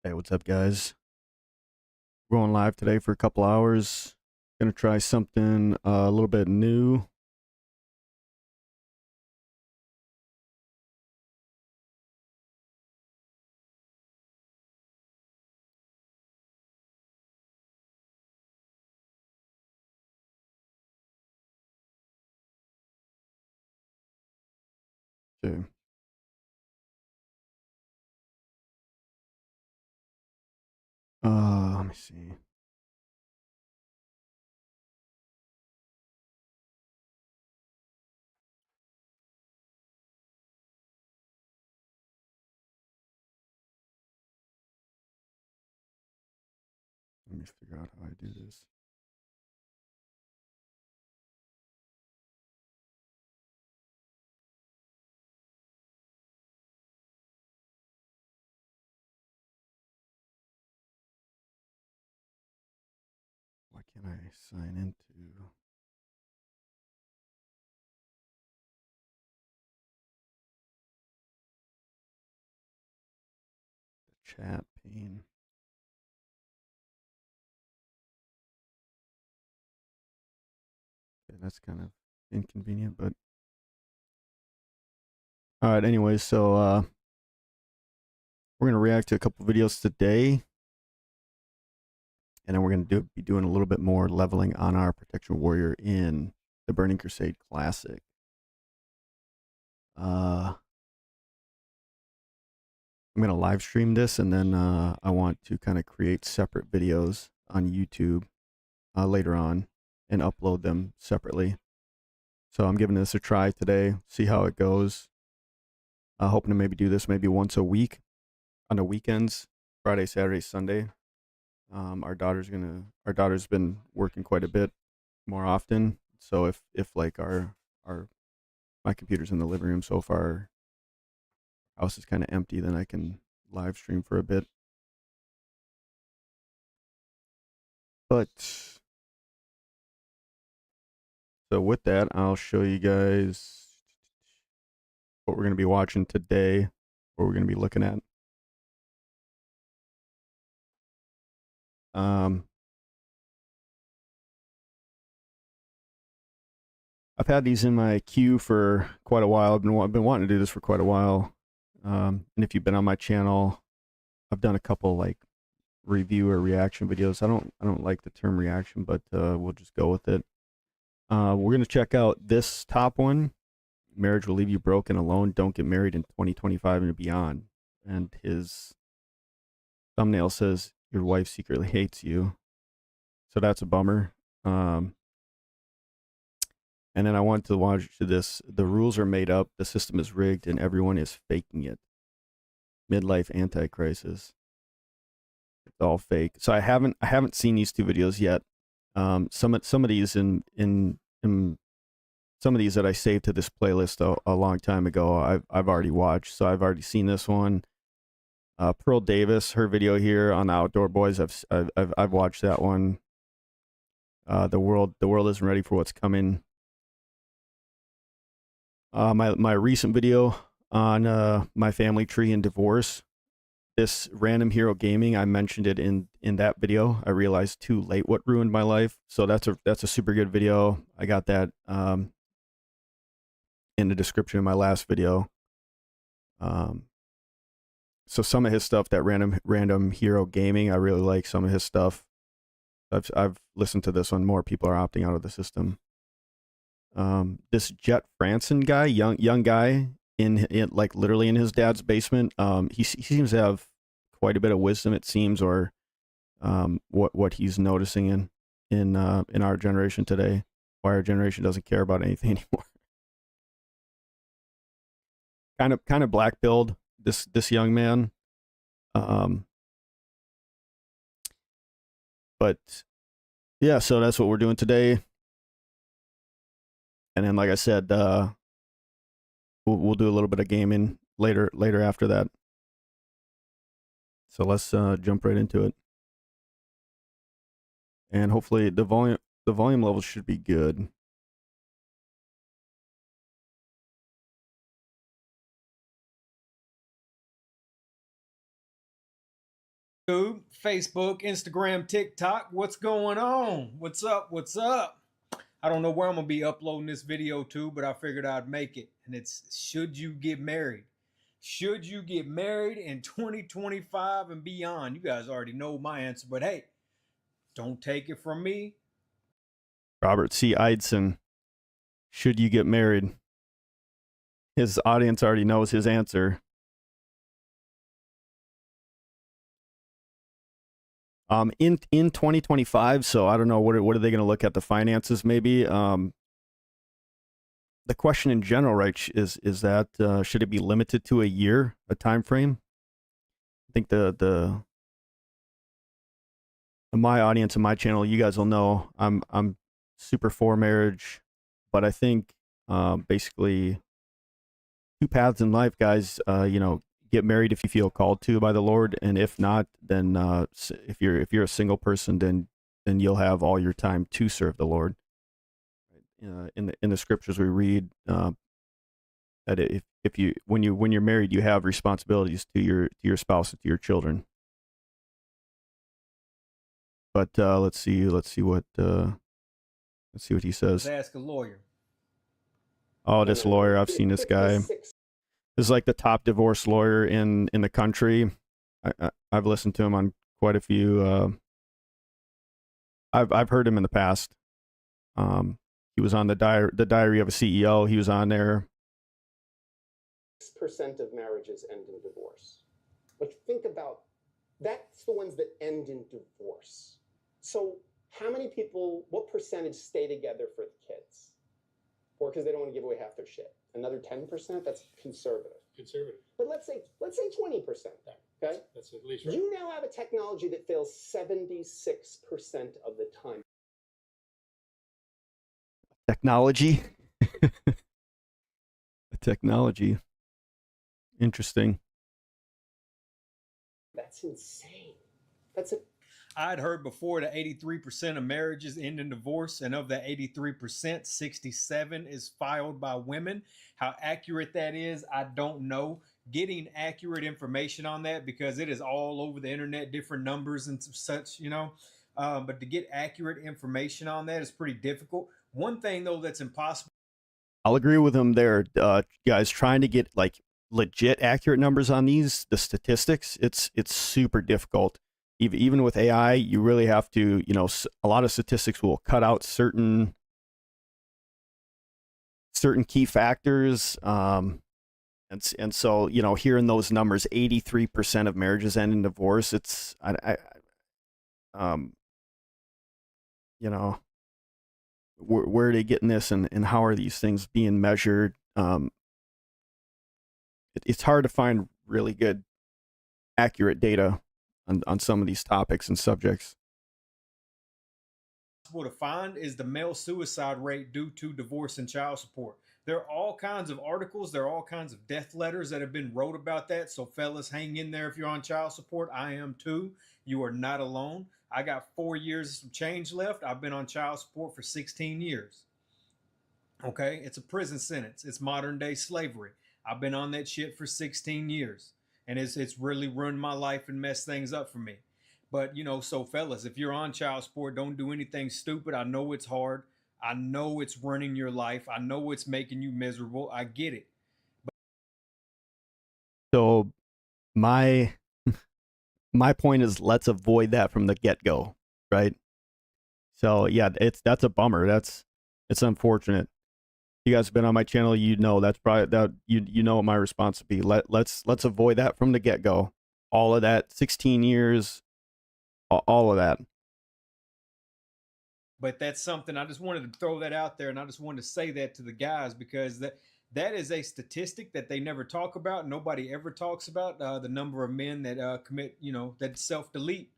Hey, what's up, guys? We're going live today for a couple hours. Gonna try something a little bit new. Okay. Let me see. Let me figure out how I do this. Why can't I sign into the chat pane? Okay, that's kind of inconvenient, but all right. Anyways, so we're gonna react to a couple videos today, and then we're gonna be doing a little bit more leveling on our Protection Warrior in the Burning Crusade Classic. I'm going to live stream this, and then I want to kind of create separate videos on YouTube later on and upload them separately. So I'm giving this a try today, see how it goes. Hoping to maybe do this maybe once a week on the weekends, Friday, Saturday, Sunday. Our daughter's been working quite a bit more often. So if like our my computer's in the living room so far, house is kind of empty, then I can live stream for a bit. But so with that, I'll show you guys what we're going to be watching today, what we're going to be looking at. Um, I've had these in my queue for quite a while. I've been wanting to do this for quite a while. And if you've been on my channel, I've done a couple like review or reaction videos. I don't like the term reaction, but we'll just go with it. We're gonna check out this top one. Marriage will leave you broke and alone. Don't get married in 2025 and beyond. And his thumbnail says your wife secretly hates you, so that's a bummer. Um, and then I want to watch this. The rules are made up, the system is rigged, and everyone is faking it. Midlife anti-crisis. It's all fake. So I haven't seen these two videos yet. Some of these in some of these that I saved to this playlist a long time ago, I've already watched. So I've already seen this one. Pearl Davis, her video here on the Outdoor Boys. I've watched that one. The world isn't ready for what's coming. My recent video on my family tree and divorce. This Random Hero Gaming, I mentioned it in that video. I realized too late what ruined my life. So that's a super good video. I got that in the description of my last video. So some of his stuff, that Random Hero Gaming, I really like some of his stuff. I've listened to this one. More people are opting out of the system. This Jet Franson guy, young guy, in like literally in his dad's basement. He seems to have quite a bit of wisdom, it seems, or what he's noticing in our generation today. Why our generation doesn't care about anything anymore. kind of black build, this young man. But yeah, so that's what we're doing today. And then, like I said, we'll do a little bit of gaming later after that. So let's jump right into it. And hopefully the volume levels should be good. YouTube, Facebook, Instagram, TikTok. What's going on? What's up? What's up? I don't know where I'm gonna be uploading this video to, but I figured I'd make it. And it's should you get married? Should you get married in 2025 and beyond? You guys already know my answer, but hey, don't take it from me. Robert C. Eidson, should you get married? His audience already knows his answer. In 2025, so I don't know what are they going to look at the finances maybe. The question in general, right, is that should it be limited to a year, a time frame? I think the my audience and my channel, you guys will know I'm super for marriage, but I think basically two paths in life, guys. Get married if you feel called to by the Lord, and if not, then if you're a single person, then you'll have all your time to serve the Lord. In the scriptures we read that if you when you're married, you have responsibilities to your spouse and to your children. But let's see what he says. Let's ask a lawyer. Oh, this lawyer, I've seen this guy. This is like the top divorce lawyer in the country. I've listened to him on quite a few. I've heard him in the past. He was on the Diary of a CEO. He was on there. 6% of marriages end in divorce. Like, think about that's the ones that end in divorce. So how many people, what percentage stay together for the kids? Or because they don't want to give away half their shit. Another 10%? That's conservative. Conservative. But let's say 20%. Okay? That's at least right. You now have a technology that fails 76% of the time. Technology. Technology. Interesting. That's insane. That's a I'd heard before that 83% of marriages end in divorce, and of that 83%, 67 is filed by women. How accurate that is, I don't know. Getting accurate information on that, because it is all over the internet, different numbers and such, but to get accurate information on that is pretty difficult. One thing though that's impossible. I'll agree with him there, guys. Trying to get like legit accurate numbers on the statistics, it's super difficult. Even with AI, you really have to, a lot of statistics will cut out certain key factors. And so, hearing those numbers, 83% of marriages end in divorce, it's, where are they getting this, and how are these things being measured? It's hard to find really good, accurate data on some of these topics and subjects. To find is the male suicide rate due to divorce and child support. There are all kinds of articles, there are all kinds of death letters that have been wrote about that. So fellas, hang in there if you're on child support. I am too. You are not alone. I got 4 years of change left. I've been on child support for 16 years. Okay, it's a prison sentence. It's modern day slavery. I've been on that shit for 16 years, and it's really ruined my life and messed things up for me. But so fellas, if you're on child support, don't do anything stupid. I know it's hard. I know it's running your life. I know it's making you miserable. I get it. So my point is, let's avoid that from the get-go, right? So yeah, that's a bummer. It's unfortunate. You guys have been on my channel, that's probably that you know what my response would be. Let's avoid that from the get-go. All of that, 16 years, all of that. But that's something I just wanted to throw that out there, and I just wanted to say that to the guys, because that is a statistic that they never talk about. Nobody ever talks about the number of men that commit, that self-delete,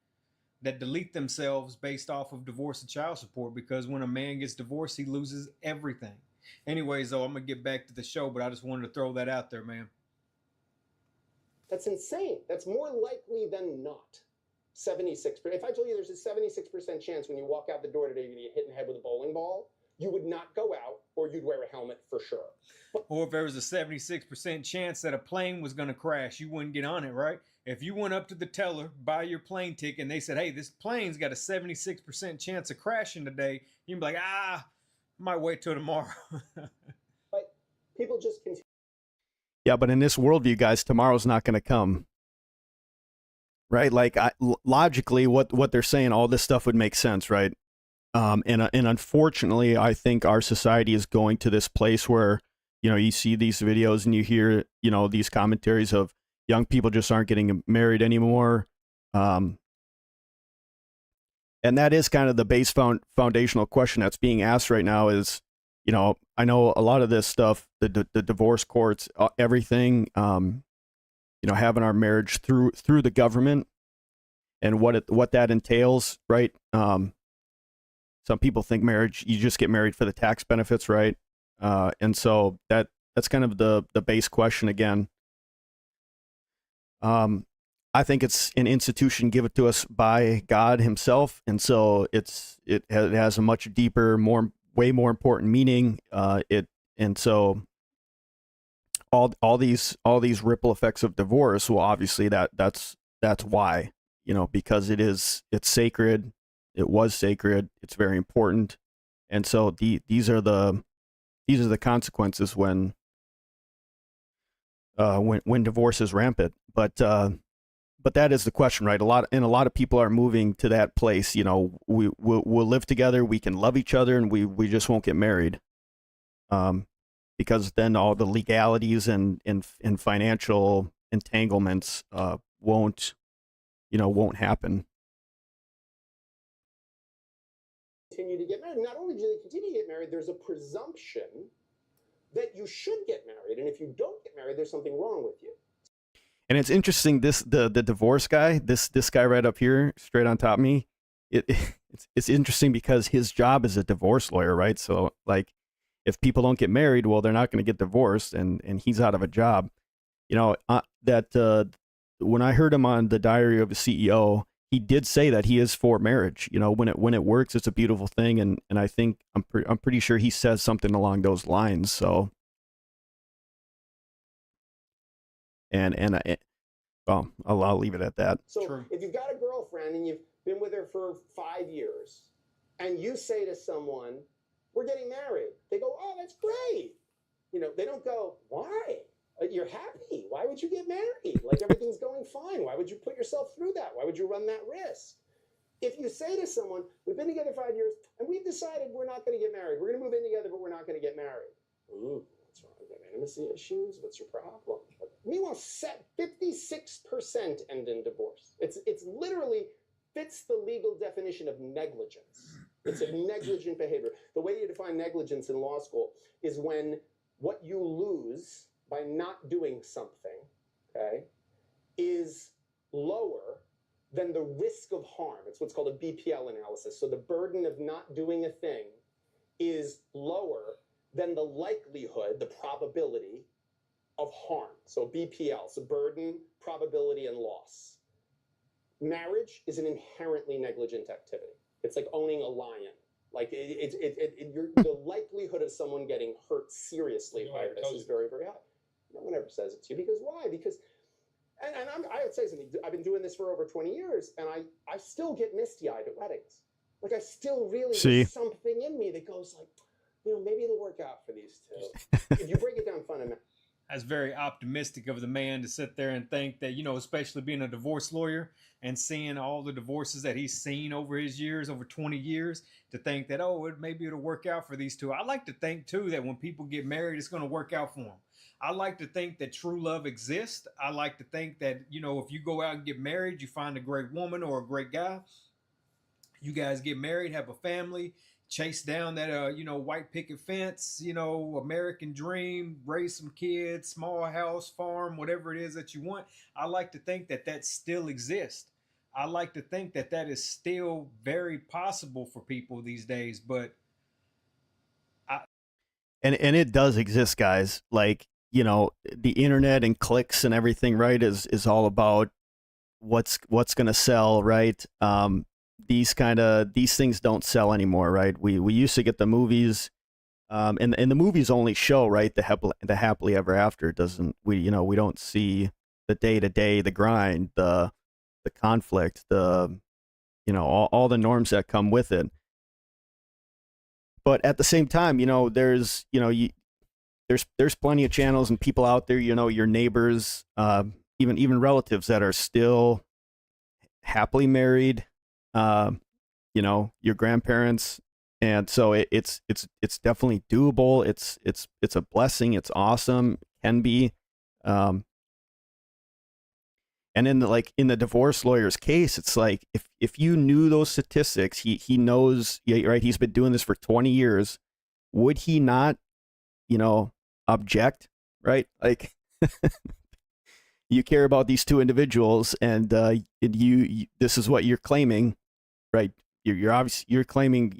that delete themselves based off of divorce and child support, because when a man gets divorced, he loses everything. Anyways, though, I'm going to get back to the show, but I just wanted to throw that out there, man. That's insane. That's more likely than not. 76%. If I told you there's a 76% chance when you walk out the door today you're going to get hit in the head with a bowling ball, you would not go out, or you'd wear a helmet for sure. Or if there was a 76% chance that a plane was going to crash, you wouldn't get on it, right? If you went up to the teller, buy your plane ticket, and they said, hey, this plane's got a 76% chance of crashing today, you'd be like, I might wait till tomorrow. But people just continue. Yeah, but in this worldview, guys, tomorrow's not going to come. Right? Like, logically, what they're saying, all this stuff would make sense, right? And unfortunately, I think our society is going to this place where, you know, you see these videos and you hear, you know, these commentaries of young people just aren't getting married anymore. And that is kind of the base foundational question that's being asked right now is, you know, I know a lot of this stuff, the divorce courts, everything, you know, having our marriage through the government and what that entails, right? Some people think marriage, you just get married for the tax benefits, right? And so that's kind of the base question again. I think it's an institution given to us by God Himself, and so it has a much deeper, way more important meaning. And so all these ripple effects of divorce, well, obviously that's why, you know, because it's sacred. It was sacred. It's very important, and so these are the consequences when divorce is rampant. But that is the question, right? A lot of people are moving to that place. You know, we'll live together, we can love each other, and we just won't get married, because then all the legalities and financial entanglements won't happen. Continue to get married. Not only do they continue to get married, there's a presumption that you should get married, and if you don't get married, there's something wrong with you. And it's interesting, the divorce guy, this guy right up here, straight on top of me, it's interesting because his job is a divorce lawyer, right? So, like, if people don't get married, well, they're not going to get divorced, and he's out of a job. You know, when I heard him on the Diary of a CEO, he did say that he is for marriage. You know, when it works, it's a beautiful thing, and I think I'm pretty sure he says something along those lines. So, well, I'll leave it at that. So True. If you've got a girlfriend and you've been with her for 5 years, and you say to someone, "We're getting married," they go, "Oh, that's great." You know, they don't go, "Why? You're happy. Why would you get married? Like, everything's going fine. Why would you put yourself through that? Why would you run that risk?" If you say to someone, "We've been together 5 years, and we've decided we're not going to get married. We're going to move in together, but we're not going to get married." Ooh, what's wrong? You have intimacy issues? What's your problem? Meanwhile, 56% end in divorce. It's literally fits the legal definition of negligence. It's a negligent behavior. The way you define negligence in law school is when what you lose by not doing something, okay, is lower than the risk of harm. It's what's called a BPL analysis. So the burden of not doing a thing is lower than the likelihood, the probability of harm. So BPL, so burden, probability, and loss. Marriage is an inherently negligent activity. It's like owning a lion. Like the likelihood of someone getting hurt seriously by this is very, very high. No one ever says it to you, because why? Because, and I would say something. I've been doing this for over 20 years, and I still get misty-eyed at weddings. Like, I still really, there's something in me that goes like, you know, maybe it'll work out for these two. If you break it down fundamentally. That's very optimistic of the man to sit there and think that, you know, especially being a divorce lawyer and seeing all the divorces that he's seen over his years, over 20 years, to think that, oh, maybe it'll work out for these two. I like to think, too, that when people get married, it's going to work out for them. I like to think that true love exists. I like to think that, you know, if you go out and get married, you find a great woman or a great guy. You guys get married, have a family, chase down that, you know, white picket fence, you know, American dream, raise some kids, small house, farm, whatever it is that you want. I like to think that that still exists. I like to think that that is still very possible for people these days, but and it does exist, guys. Like, you know, the internet and clicks and everything, right, is all about what's going to sell, right? these things don't sell anymore, right? We used to get the movies, and the movies only show, right, the happily ever after. It doesn't, we don't see the day to day, the grind, the conflict, the all the norms that come with it. But at the same time, there's plenty of channels and people out there, your neighbors, even relatives that are still happily married, your grandparents, and so it's definitely doable. It's a blessing. It's awesome. Can be, and in the divorce lawyer's case, it's like if you knew those statistics, he knows, right? He's been doing this for 20 years. Would he not, object, right? Like, you care about these two individuals, and you this is what you're claiming, right? You're obviously you're claiming,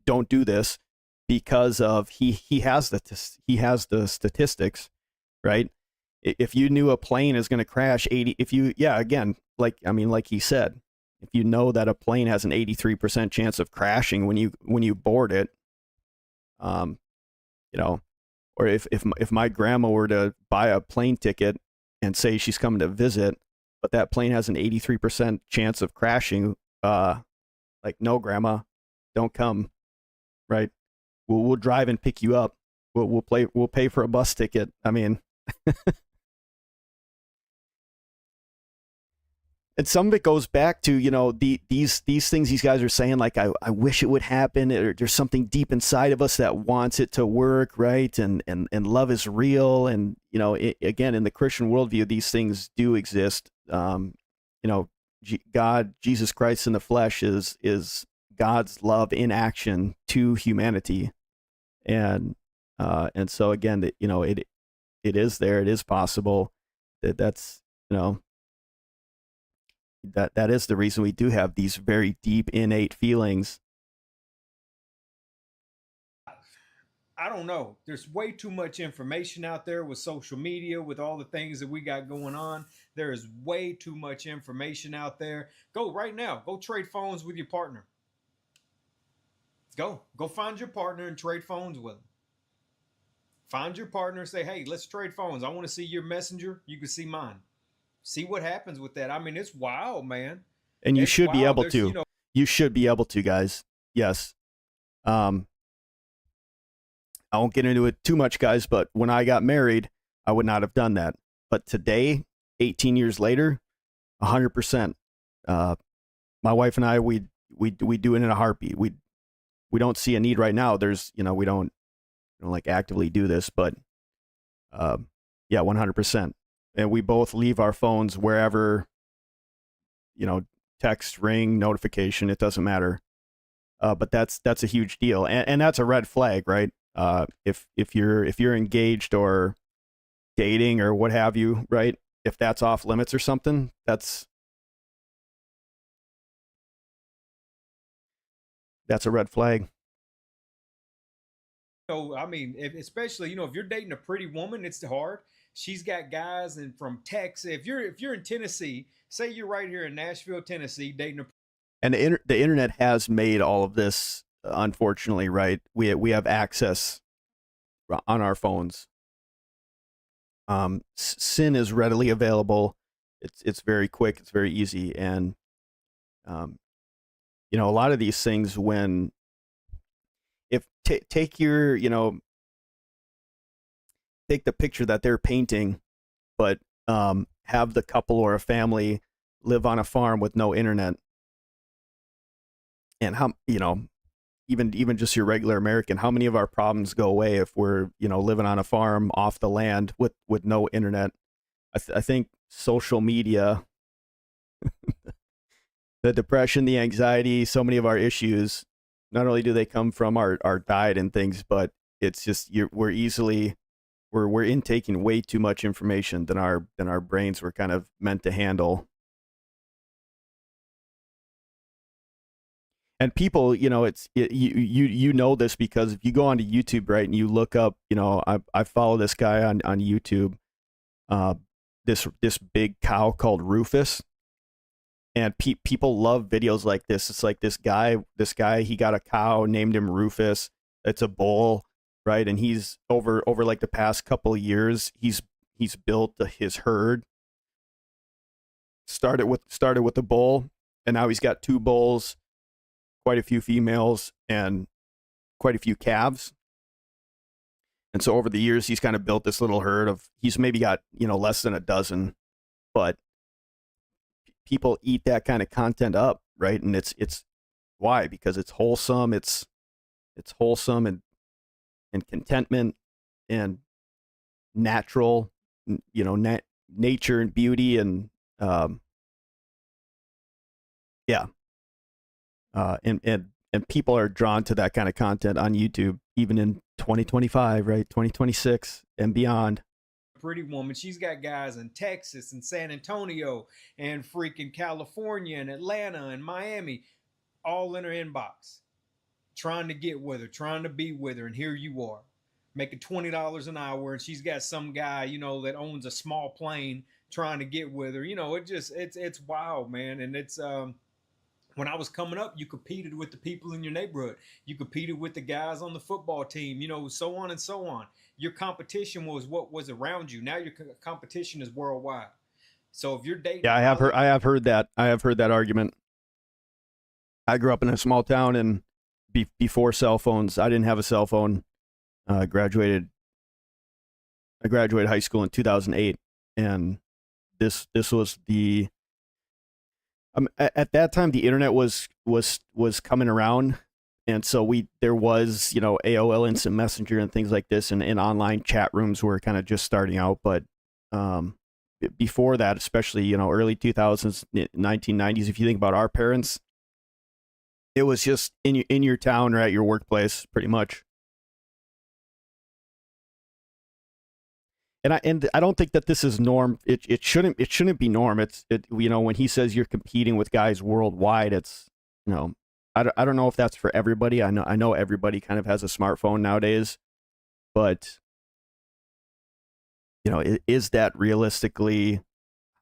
don't do this because of he has the statistics, right? If you knew a plane is going to crash 80, again, like he said, if you know that a plane has an 83% chance of crashing when you board it, or if my grandma were to buy a plane ticket and say she's coming to visit, but that plane has an 83% chance of crashing, like, no, grandma, don't come, right? We'll drive and pick you up. We'll pay for a bus ticket. I mean, and some of it goes back to, these things these guys are saying, like, I wish it would happen, or there's something deep inside of us that wants it to work, right? And love is real, and again, in the Christian worldview, these things do exist. God, Jesus Christ in the flesh, is God's love in action to humanity, and so again, it is there, it is possible. That's that is the reason we do have these very deep innate feelings. I don't know. There's way too much information out there with social media, with all the things that we got going on. There is way too much information out there. Go right now. Go trade phones with your partner. Go find your partner and trade phones with them. Find your partner and say, hey, let's trade phones. I want to see your messenger. You can see mine. See what happens with that. I mean, it's wild, man. And you should be able to. You should be able to, guys. Yes. I won't get into it too much, guys, but when I got married, I would not have done that. But today, 18 years later, 100%. My wife and I, we do it in a heartbeat. We don't see a need right now. There's, we don't like actively do this, but yeah, 100%. And we both leave our phones wherever, text, ring, notification, it doesn't matter. But that's a huge deal, and that's a red flag, right? If you're engaged or dating or what have you, right? If that's off limits or something, that's a red flag. I mean, especially, if you're dating a pretty woman, it's hard. She's got guys and from Texas. If you're in Tennessee, say you're right here in Nashville, Tennessee, dating a. And the internet has made all of this, unfortunately, right? We have access on our phones. Sin is readily available. It's very quick. It's very easy, and a lot of these things, when take your take the picture that they're painting, but have the couple or a family live on a farm with no internet, and how even just your regular American, how many of our problems go away if we're living on a farm off the land with no internet? I think social media, the depression, the anxiety, so many of our issues, not only do they come from our diet and things, but it's just we're intaking way too much information than our brains were kind of meant to handle. And people, you know this because if you go onto YouTube, right, and you look up, I follow this guy on YouTube, this big cow called Rufus, and people love videos like this. It's like this guy, he got a cow, named him Rufus. It's a bull, right? And he's over like the past couple of years, he's built his herd. Started with the bull, and now he's got 2 bulls, quite a few females, and quite a few calves. And so over the years, he's kind of built this little herd of, he's maybe got, less than a dozen, but people eat that kind of content up, right? And it's why? Because it's wholesome. It's wholesome and contentment and natural, nature and beauty, and yeah. And people are drawn to that kind of content on YouTube, even in 2025, right? 2026 and beyond. Pretty woman. She's got guys in Texas and San Antonio and freaking California and Atlanta and Miami, all in her inbox, trying to get with her, trying to be with her. And here you are, making $20 an hour, and she's got some guy, that owns a small plane trying to get with her. It's wild, man. And it's when I was coming up, you competed with the people in your neighborhood. You competed with the guys on the football team, so on and so on. Your competition was what was around you. Now your competition is worldwide. So if you're dating, yeah, I have heard that argument. I grew up in a small town, and before cell phones, I didn't have a cell phone. I graduated high school in 2008, and this was the at that time the internet was coming around, and so there was AOL Instant Messenger and things like this, and online chat rooms were kind of just starting out. But before that, especially early 2000s, 1990s, if you think about our parents, it was just in your town or at your workplace, pretty much. And I don't think that this is norm. It shouldn't be norm. When he says you're competing with guys worldwide, it's I don't know if that's for everybody. I know everybody kind of has a smartphone nowadays, but is that realistically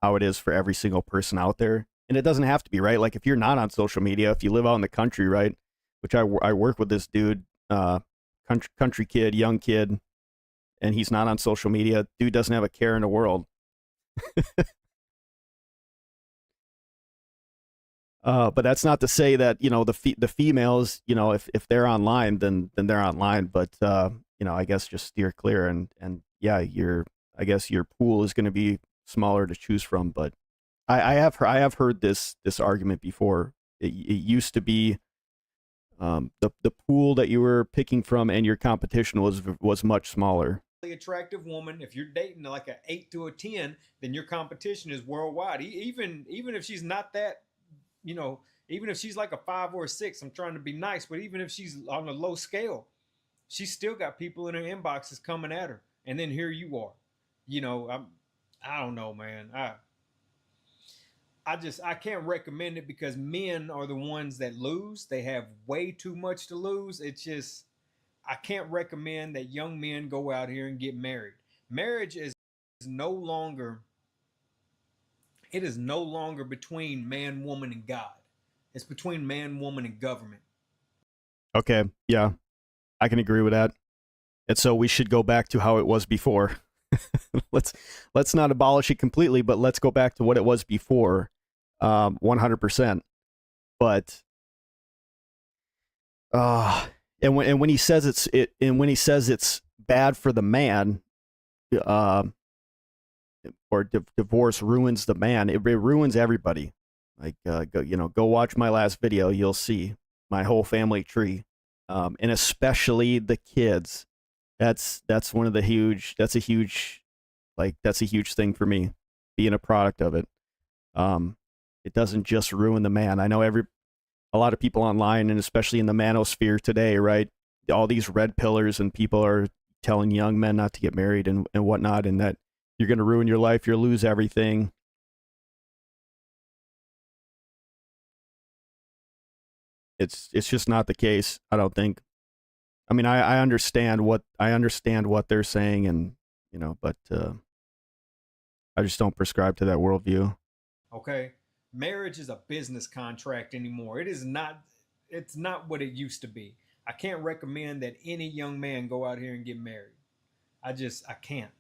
how it is for every single person out there? And it doesn't have to be, right? Like if you're not on social media, if you live out in the country, right? Which I work with this dude, country kid, young kid, and he's not on social media. Dude doesn't have a care in the world. But that's not to say that the females, if they're online, then they're online. But I guess just steer clear, and yeah, I guess your pool is going to be smaller to choose from. But I have heard this argument before. It used to be the pool that you were picking from and your competition was much smaller. Attractive woman, if you're dating like an 8 to a 10, then your competition is worldwide. Even if she's not that, even if she's like a 5 or a 6, I'm trying to be nice, but even if she's on a low scale, she's still got people in her inboxes coming at her. And then here you are, I don't know, man. I can't recommend it because men are the ones that lose. They have way too much to lose. It's just, I can't recommend that young men go out here and get married. Marriage is no longer, it is no longer between man, woman, and God. It's between man, woman, and government. Okay, yeah, I can agree with that. And so we should go back to how it was before. Let's not abolish it completely, but let's go back to what it was before, 100%. But and when he says it's bad for the man, or divorce ruins the man, it ruins everybody. Like go watch my last video, you'll see my whole family tree, and especially the kids. That's a huge thing for me, being a product of it. It doesn't just ruin the man. I know a lot of people online, and especially in the manosphere today, right? All these red pillars, and people are telling young men not to get married and whatnot, and that you're going to ruin your life, you'll lose everything. It's just not the case, I don't think. I mean, I understand what they're saying, and but I just don't prescribe to that worldview. Okay, Marriage is a business contract anymore. It is not. It's not what it used to be. I can't recommend that any young man go out here and get married. I can't.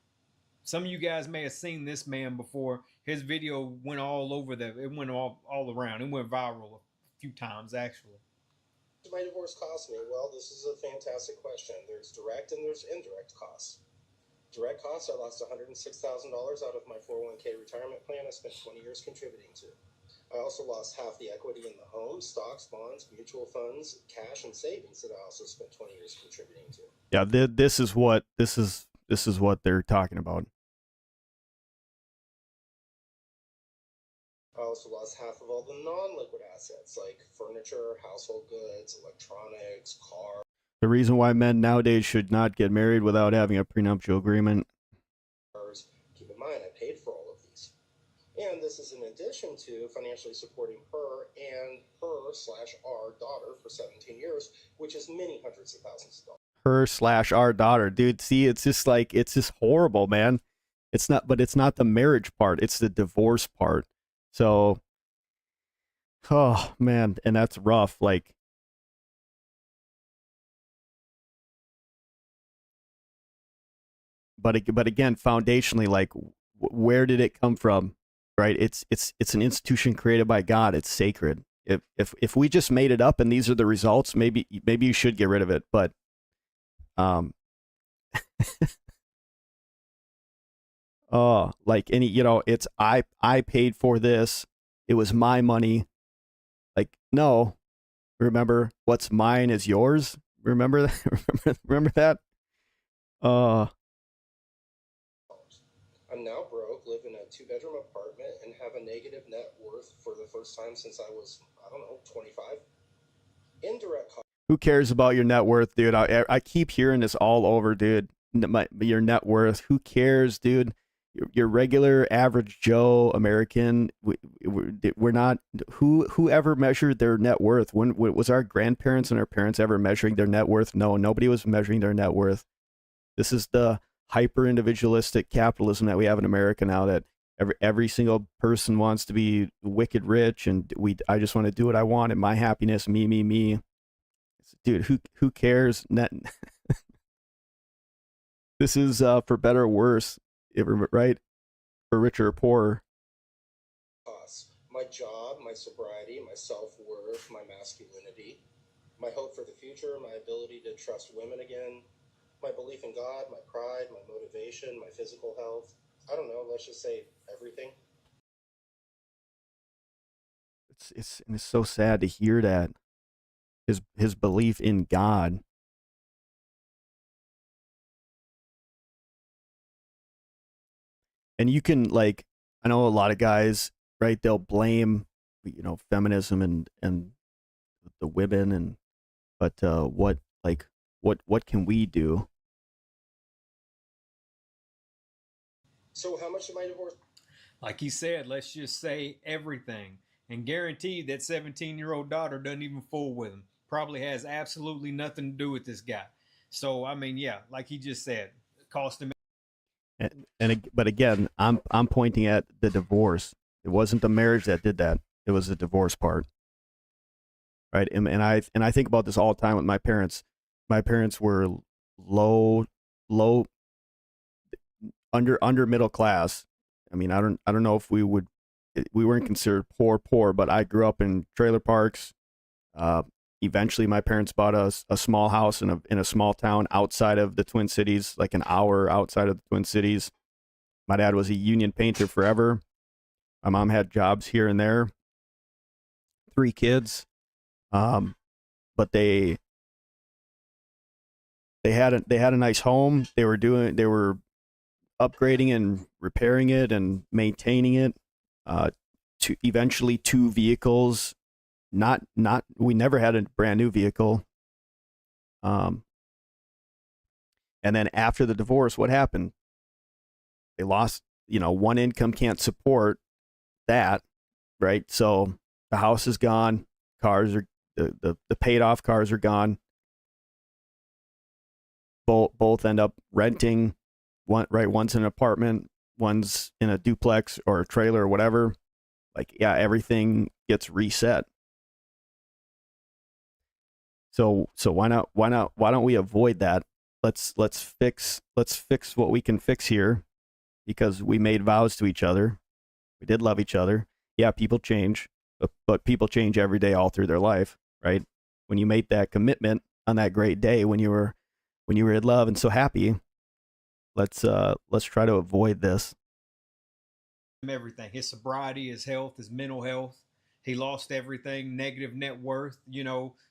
Some of you guys may have seen this man before. His video went all over it went all around. It went viral a few times actually. Did my divorce cost me? Well, this is a fantastic question. There's direct and there's indirect costs. Direct costs, I lost $106,000 out of my 401k retirement plan I spent 20 years contributing to. I also lost half the equity in the home, stocks, bonds, mutual funds, cash, and savings that I also spent 20 years contributing to. Yeah, this is what they're talking about. I also lost half of all the non-liquid assets like furniture, household goods, electronics, cars. The reason why men nowadays should not get married without having a prenuptial agreement. Keep in mind, I paid for all of these. And this is in addition to financially supporting her and her/our daughter for 17 years, which is many hundreds of thousands of dollars. Her/our daughter. Dude, see, it's just horrible, man. It's not the marriage part. It's the divorce part. So, oh, man. And that's rough. Like, but again, foundationally, like, where did it come from? Right? It's an institution created by God. It's sacred. If we just made it up and these are the results, maybe you should get rid of it. But, oh, like any, it's I paid for this. It was my money. Like, no, remember what's mine is yours. Remember that? remember that? I'm now broke, live in a 2-bedroom apartment, and have a negative net worth for the first time since I was, 25. Indirect cost. Who cares about your net worth, dude? I keep hearing this all over, dude. Your net worth. Who cares, dude? Your regular average Joe American. We're not. Whoever measured their net worth? When was our grandparents and our parents ever measuring their net worth? No, nobody was measuring their net worth. This is the hyper individualistic capitalism that we have in America now, that every single person wants to be wicked rich, and I just want to do what I want and my happiness, me. Dude, who cares? This is for better or worse, right? For richer or poorer. My job, my sobriety, my self-worth, my masculinity, my hope for the future, my ability to trust women again, my belief in God, my pride, my motivation, my physical health. I don't know, let's just say everything. It's so sad to hear that. His belief in God. And you can, like, I know a lot of guys, right, they'll blame, feminism and the women, but what can we do? So how much am I divorced? Like he said, let's just say everything, and guarantee that 17-year-old daughter doesn't even fool with him. Probably has absolutely nothing to do with this guy. So I mean, yeah, like he just said, it cost him. But again, I'm pointing at the divorce. It wasn't the marriage that did that. It was the divorce part, right? And I think about this all the time with my parents. My parents were low, under middle class. I mean, I don't know if we weren't considered poor, but I grew up in trailer parks. Eventually, my parents bought a small house in a small town outside of the Twin Cities, like an hour outside of the Twin Cities. My dad was a union painter forever. My mom had jobs here and there. 3 kids, but they had a nice home. They were upgrading and repairing it and maintaining it. To eventually 2 vehicles. We never had a brand new vehicle. And then after the divorce, what happened? They lost, one income can't support that, right? So the house is gone. Cars are, the paid off cars are gone. Both end up renting, one's in an apartment, one's in a duplex or a trailer or whatever. like, yeah, everything gets reset. So why don't we avoid that? Let's fix what we can fix here, because we made vows to each other. We did love each other. Yeah, people change, but people change every day all through their life, right? When you made that commitment on that great day when you were in love and so happy, let's try to avoid this. Everything, his sobriety, his health, his mental health. He lost everything, negative net worth,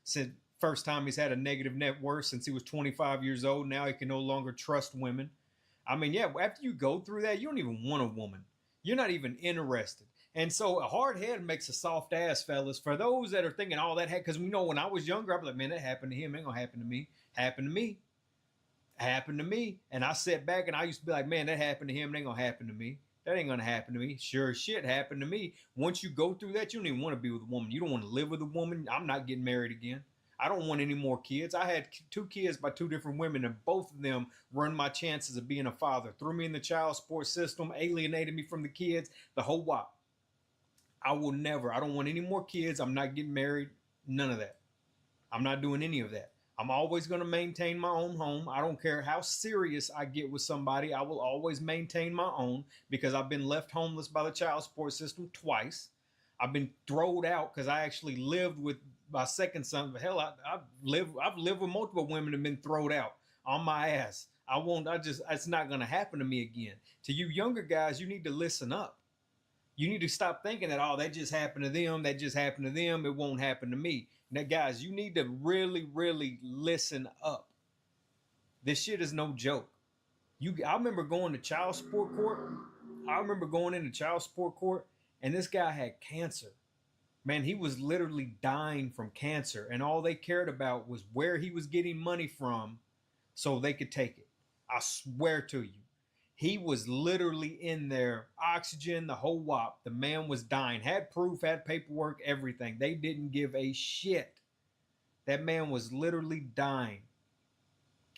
since first time he's had a negative net worth since he was 25 years old. Now he can no longer trust women. I mean, yeah, after you go through that, you don't even want a woman. You're not even interested. And so a hard head makes a soft ass, fellas. For those that are thinking all that, because we know when I was younger, I'd be like, man, that happened to him. Ain't gonna happen to me. Happened to me. Happened to me. And I sat back and I used to be like, man, that happened to him. It ain't gonna happen to me. That ain't gonna happen to me. Sure as shit happened to me. Once you go through that, you don't even want to be with a woman. You don't want to live with a woman. I'm not getting married again. I don't want any more kids. I had 2 kids by 2 different women, and both of them ruined my chances of being a father. Threw me in the child support system, alienated me from the kids, the whole wop. I don't want any more kids. I'm not getting married. None of that. I'm not doing any of that. I'm always going to maintain my own home. I don't care how serious I get with somebody. I will always maintain my own, because I've been left homeless by the child support system twice. I've been thrown out because I actually lived with my second son. Hell, I've lived with multiple women and been thrown out on my ass. It's not going to happen to me again. To you younger guys, you need to listen up. You need to stop thinking that, oh, that just happened to them. That just happened to them. It won't happen to me. Now, guys, you need to really, really listen up. This shit is no joke. I remember going to child support court. I remember going into child support court, and this guy had cancer. Man, he was literally dying from cancer, and all they cared about was where he was getting money from so they could take it. I swear to you. He was literally in there, oxygen, the whole wop. The man was dying, had proof, had paperwork, everything. They didn't give a shit. That man was literally dying.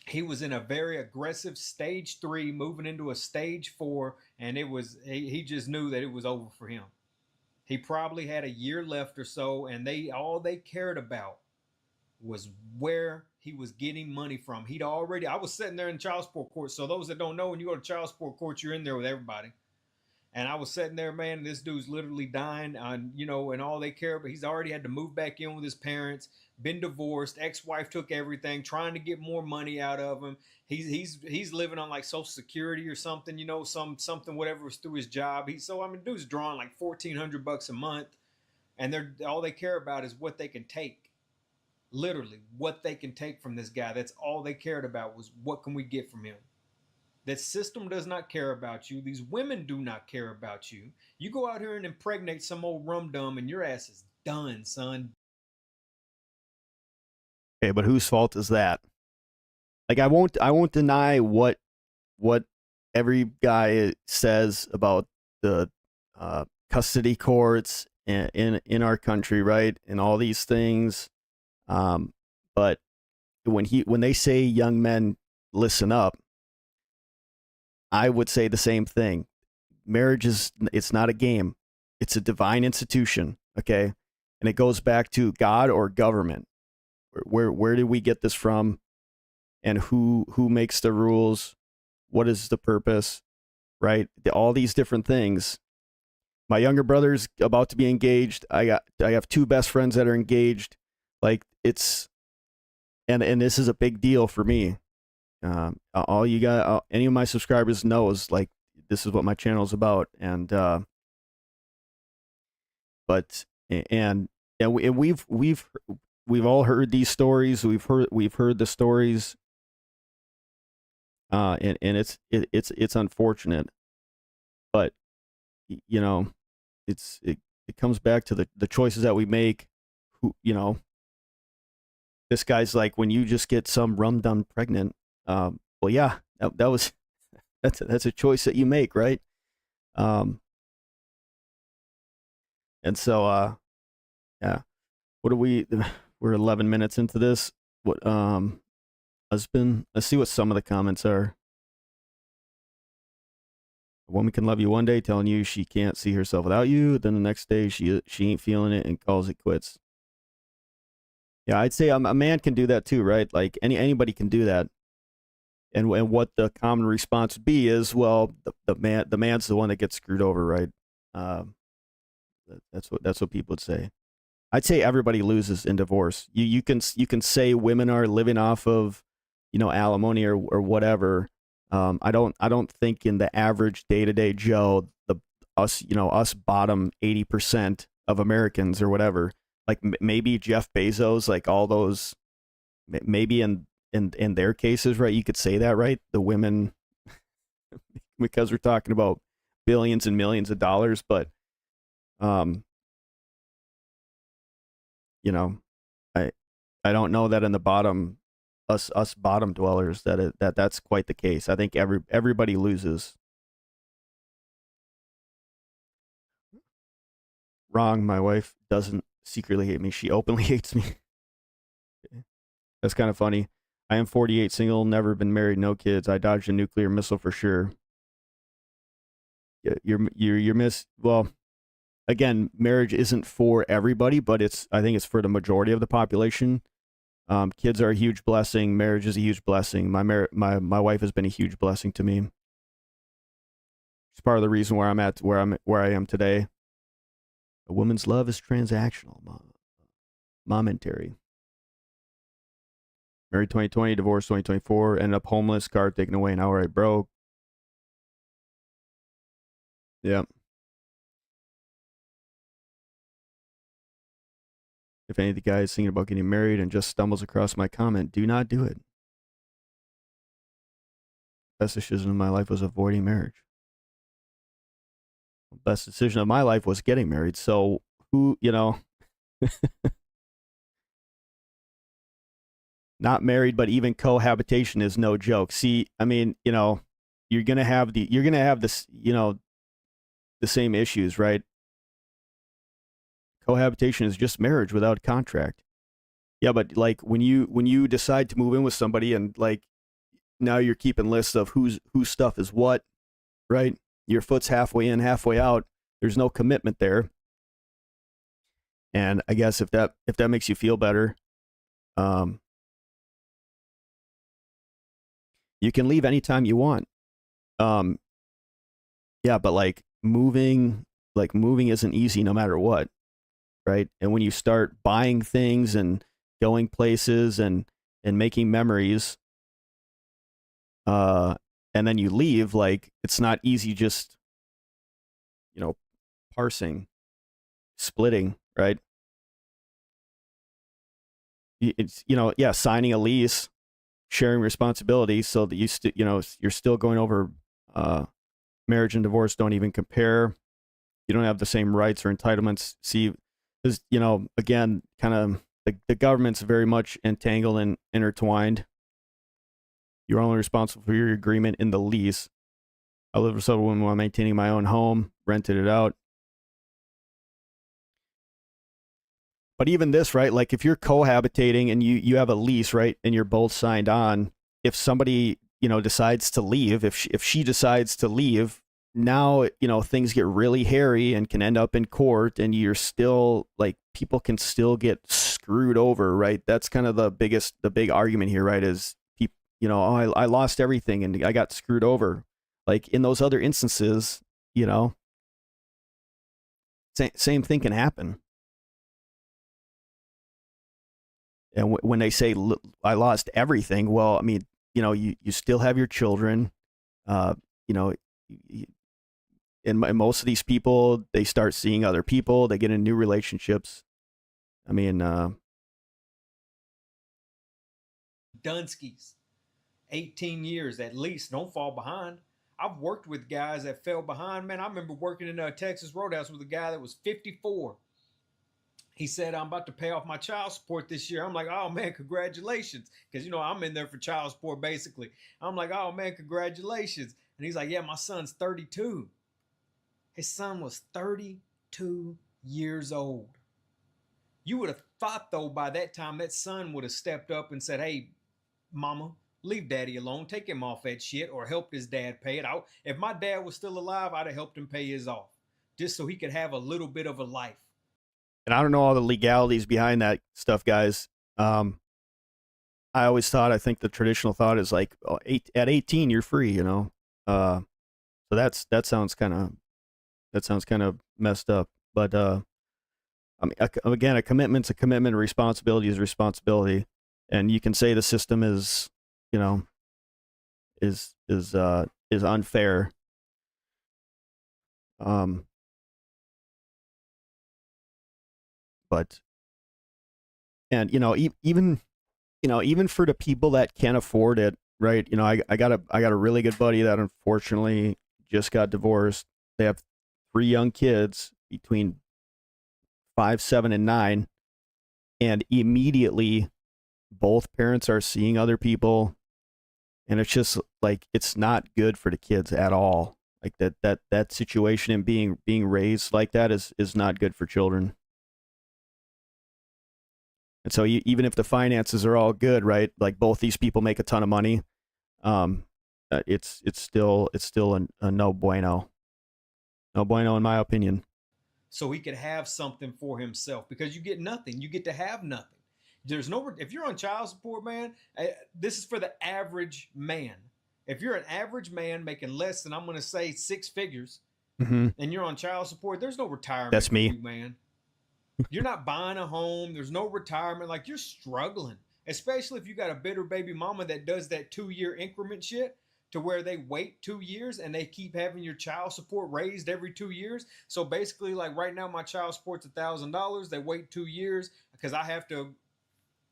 He was in a very aggressive stage 3, moving into a stage 4, and he just knew that it was over for him. He probably had a year left or so, and all they cared about was where he was getting money from. I was sitting there in child support court. So those that don't know, when you go to child support court, you're in there with everybody. And I was sitting there, man, and this dude's literally dying, and all they care about, he's already had to move back in with his parents, been divorced, ex-wife took everything, trying to get more money out of him. He's living on like Social Security or something, something whatever was through his job. Dude's drawing like $1,400 a month, and all they care about is what they can take. Literally, what they can take from this guy. That's all they cared about, was what can we get from him. That system does not care about you. These women do not care about you. You go out here and impregnate some old rum dum, and your ass is done, son. Okay, but whose fault is that? Like, I won't deny what every guy says about the custody courts in our country, right? And all these things. But when they say young men listen up, I would say the same thing. Marriage it's not a game. It's a divine institution, okay? And it goes back to God or government. Where did we get this from? And who makes the rules? What is the purpose? Right? All these different things. My younger brother's about to be engaged. I have 2 best friends that are engaged. Like, it's and this is a big deal for me. Any of my subscribers knows, like, this is what my channel is about. And we've all heard these stories. We've heard the stories. And it's unfortunate, but it comes back to the choices that we make. This guy's like, when you just get some rum dum pregnant, well, yeah, that's a choice that you make, right? And so, yeah, we're 11 minutes into this. Let's see what some of the comments are. A woman can love you one day, telling you she can't see herself without you. Then the next day, she ain't feeling it and calls it quits. Yeah, I'd say a man can do that too, right? Like anybody can do that. And what the common response would be is, well, the man's the one that gets screwed over, right? Um, that's what people would say. I'd say everybody loses in divorce. You can say women are living off of, alimony or whatever. I don't think in the average day-to-day Joe, us bottom 80% of Americans or whatever, like maybe Jeff Bezos, like all those, maybe in their cases, right? You could say that, right? The women, because we're talking about billions and millions of dollars, but um, you know, I I don't know that in the bottom, us bottom dwellers, that's quite the case. I think everybody loses. Wrong. My wife doesn't secretly hate me. She openly hates me. That's kind of funny. I am 48, single, never been married, no kids. I dodged a nuclear missile for sure. You're well, again, marriage isn't for everybody, but I think it's for the majority of the population. Kids are a huge blessing. Marriage is a huge blessing. My wife has been a huge blessing to me. It's part of the reason where where I am today. A woman's love is transactional, momentary. Married 2020, divorced 2024, ended up homeless, car taken away, and outright broke. Yep. If any of the guys thinking about getting married and just stumbles across my comment, do not do it. Best decision of my life was avoiding marriage. Best decision of my life was getting married. So who, not married, but even cohabitation is no joke. See, I mean, you're gonna have this, the same issues, right? Cohabitation is just marriage without contract. Yeah, but like when you decide to move in with somebody and like now you're keeping lists of whose stuff is what, right? Your foot's halfway in, halfway out. There's no commitment there. And I guess if that makes you feel better, you can leave anytime you want. Yeah, but like moving isn't easy no matter what, right? And when you start buying things and going places and making memories, and then you leave, like it's not easy just, parsing, splitting, right? It's, yeah, signing a lease, sharing responsibility so that you're still going over, marriage and divorce don't even compare. You don't have the same rights or entitlements. See, because, again, kind of the government's very much entangled and intertwined. You're only responsible for your agreement in the lease. I lived with several women while maintaining my own home, rented it out. But even this, right? Like if you're cohabitating and you have a lease, right, and you're both signed on, if somebody, decides to leave, if she decides to leave, now, things get really hairy and can end up in court, and you're still like people can still get screwed over, right? That's kind of the big argument here, right? Is people, oh, I lost everything and I got screwed over. Like in those other instances, same thing can happen. And when they say I lost everything, well, I mean, you still have your children, you know, and most of these people, they start seeing other people, they get in new relationships. I mean, Dunskies, 18 years at least. Don't fall behind. I've worked with guys that fell behind. Man, I remember working in a Texas Roadhouse with a guy that was 54. He said, I'm about to pay off my child support this year. I'm like, oh man, congratulations. Because, I'm in there for child support basically. I'm like, oh man, congratulations. And he's like, yeah, my son's 32. His son was 32 years old. You would have thought, though, by that time, that son would have stepped up and said, hey, mama, leave daddy alone, take him off that shit, or help his dad pay it out. If my dad was still alive, I'd have helped him pay his off just so he could have a little bit of a life. And I don't know all the legalities behind that stuff, guys. I always thought, I think the traditional thought is like, at 18 you're free, you know. So that sounds kind of messed up. But I mean, again, a commitment's a commitment, a responsibility is a responsibility, and you can say the system is, you know, is unfair. But and even even for the people that can't afford it, right? I got a really good buddy that unfortunately just got divorced. They have 3 young kids between 5, 7, and 9, and immediately both parents are seeing other people, and it's just like it's not good for the kids at all. Like that situation and being raised like that is not good for children. And so even if the finances are all good, right? Like both these people make a ton of money, it's still a no bueno. No bueno in my opinion. So he could have something for himself, because you get nothing. You get to have nothing. There's no, if you're on child support, man, this is for the average man. If you're an average man making less than, I'm going to say, 6 figures, and you're on child support, there's no retirement. That's me, for you, man. You're not buying a home. There's no retirement. Like, you're struggling, especially if you got a bitter baby mama that does that 2-year increment shit, to where they wait 2 years and they keep having your child support raised every 2 years. So basically, like right now, my child support's $1,000. They wait 2 years because I have to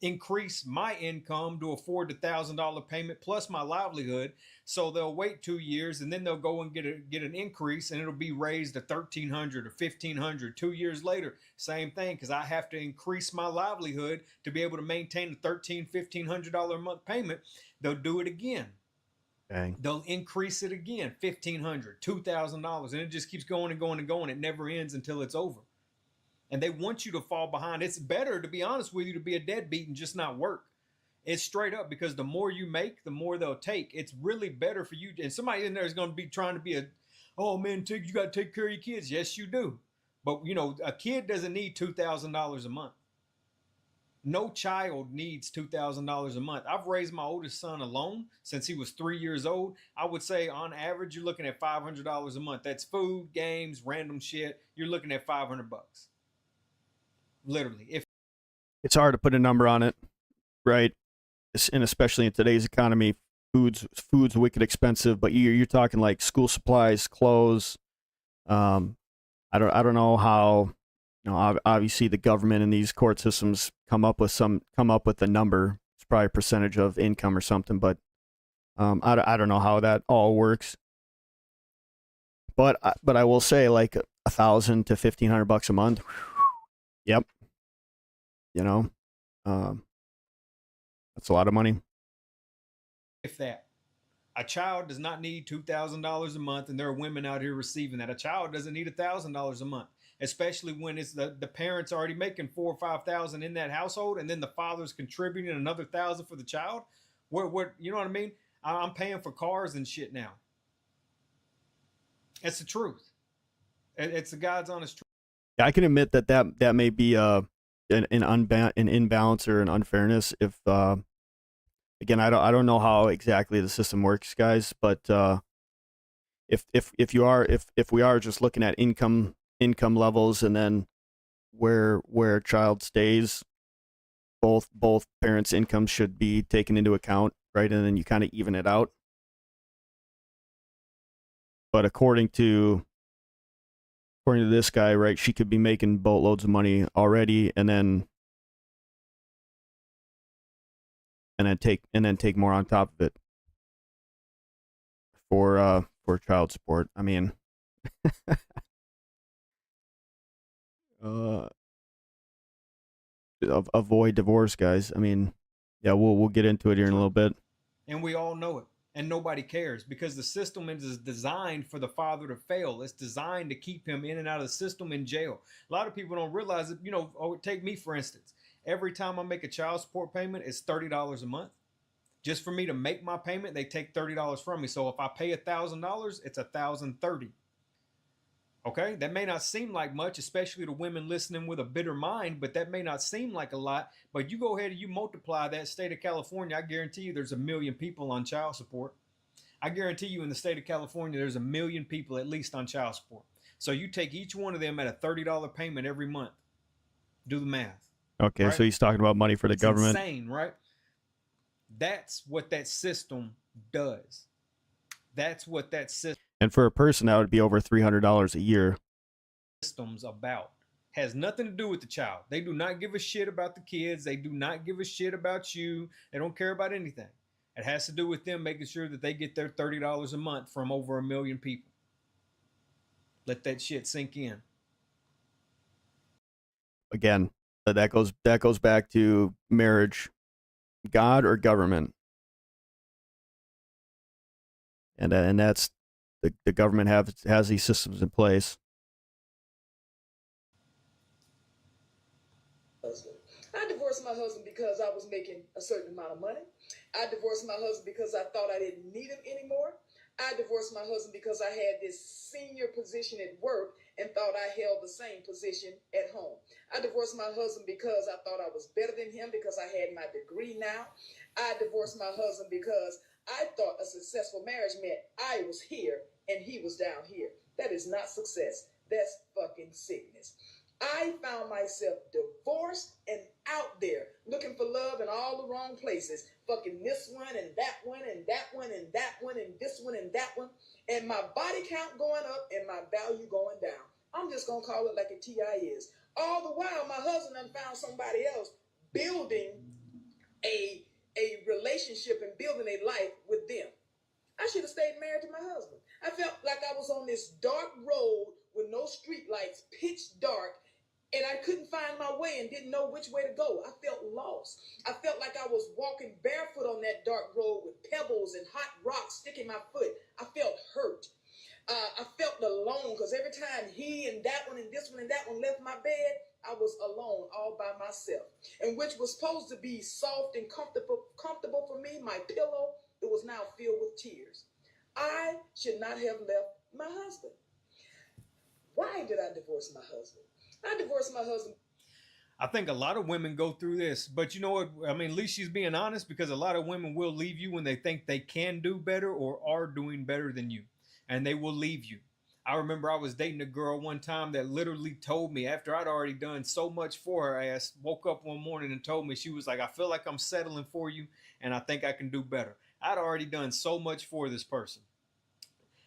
increase my income to afford the $1,000 payment plus my livelihood. So they'll wait 2 years and then they'll go and get an increase, and it'll be raised to $1,300 or $1,500. 2 years later, same thing, because I have to increase my livelihood to be able to maintain a $1,300, $1,500 a month payment. They'll do it again. Dang. They'll increase it again, $1,500, $2,000, and it just keeps going and going and going. It never ends until it's over. And they want you to fall behind. It's better, to be honest with you, to be a deadbeat and just not work. It's straight up, because the more you make, the more they'll take. It's really better for you. And somebody in there is going to be trying to be oh man, you got to take care of your kids. Yes, you do. But a kid doesn't need $2,000 a month. No child needs $2,000 a month. I've raised my oldest son alone since he was 3 years old. I would say on average, you're looking at $500 a month. That's food, games, random shit. You're looking at $500. Literally. It's hard to put a number on it, right? And especially in today's economy, food's wicked expensive. But you're talking like school supplies, clothes. I don't know how. Obviously the government and these court systems come up with a number. It's probably a percentage of income or something, but I don't know how that all works. But I will say, like, $1,000 to $1,500 a month. Yep. That's a lot of money. If that. A child does not need $2,000 a month, and there are women out here receiving that. A child doesn't need $1,000 a month, especially when it's the parents already making $4,000 or $5,000 in that household, and then the father's contributing another $1,000 for the child. What you know what I mean? I'm paying for cars and shit now. It's the truth. It's the God's honest truth. Yeah, I can admit that may be an imbalance or an unfairness. If again, I don't know how exactly the system works, guys, but if we are just looking at income levels, and then where a child stays, both parents' income should be taken into account, right? And then you kind of even it out. But according to this guy, right, she could be making boatloads of money already, and then take more on top of it for child support. I mean, avoid divorce, guys. I mean, yeah, we'll get into it here in a little bit. And we all know it. And nobody cares, because the system is designed for the father to fail. It's designed to keep him in and out of the system, in jail. A lot of people don't realize that, take me, for instance. Every time I make a child support payment, it's $30 a month. Just for me to make my payment, they take $30 from me. So if I pay $1,000, it's $1,030. Okay, that may not seem like much, especially to women listening with a bitter mind, but that may not seem like a lot. But you go ahead and you multiply that. State of California, I guarantee you there's 1 million people on child support. I guarantee you in the state of California, there's 1 million people at least on child support. So you take each one of them at a $30 payment every month. Do the math. Okay, right? so he's talking about money for the It's government. insane, right? That's what that system does. That's what that And for a person, that would be over $300 a year. system's about. Has nothing to do with the child. They do not give a shit about the kids. They do not give a shit about you. They don't care about anything. It has to do with them making sure that they get their $30 a month from over 1 million people. Let that shit sink in. Again, that goes back to marriage, God or government, and that's the government has these systems in place. I divorced my husband because I was making a certain amount of money. I divorced my husband because I thought I didn't need him anymore. I divorced my husband because I had this senior position at work and thought I held the same position at home. I divorced my husband because I thought I was better than him because I had my degree now. I divorced my husband because I thought a successful marriage meant I was here and he was down here. That is not success. That's fucking sickness. I found myself divorced and out there looking for love in all the wrong places. Fucking this one and that one and that one and that one and this one and that one. And my body count going up and my value going down. I'm just going to call it like a TI is. All the while, my husband done found somebody else building a relationship and building a life with them. I should have stayed married to my husband. I felt like I was on this dark road with no street lights, pitch dark, and I couldn't find my way and didn't know which way to go. I felt lost. I felt like I was walking barefoot on that dark road with pebbles and hot rocks sticking my foot. I felt hurt. I felt alone because every time he and that one and this one and that one left my bed, I was alone all by myself. And which was supposed to be soft and comfortable for me, my pillow, it was now filled with tears. I should not have left my husband. Why did I divorce my husband? I divorced my husband. I think a lot of women go through this, but you know what? I mean, at least she's being honest, because a lot of women will leave you when they think they can do better or are doing better than you, and they will leave you. I remember I was dating a girl one time that literally told me, after I'd already done so much for her ass, woke up one morning and told me, she was like, I feel like I'm settling for you and I think I can do better. I'd already done so much for this person.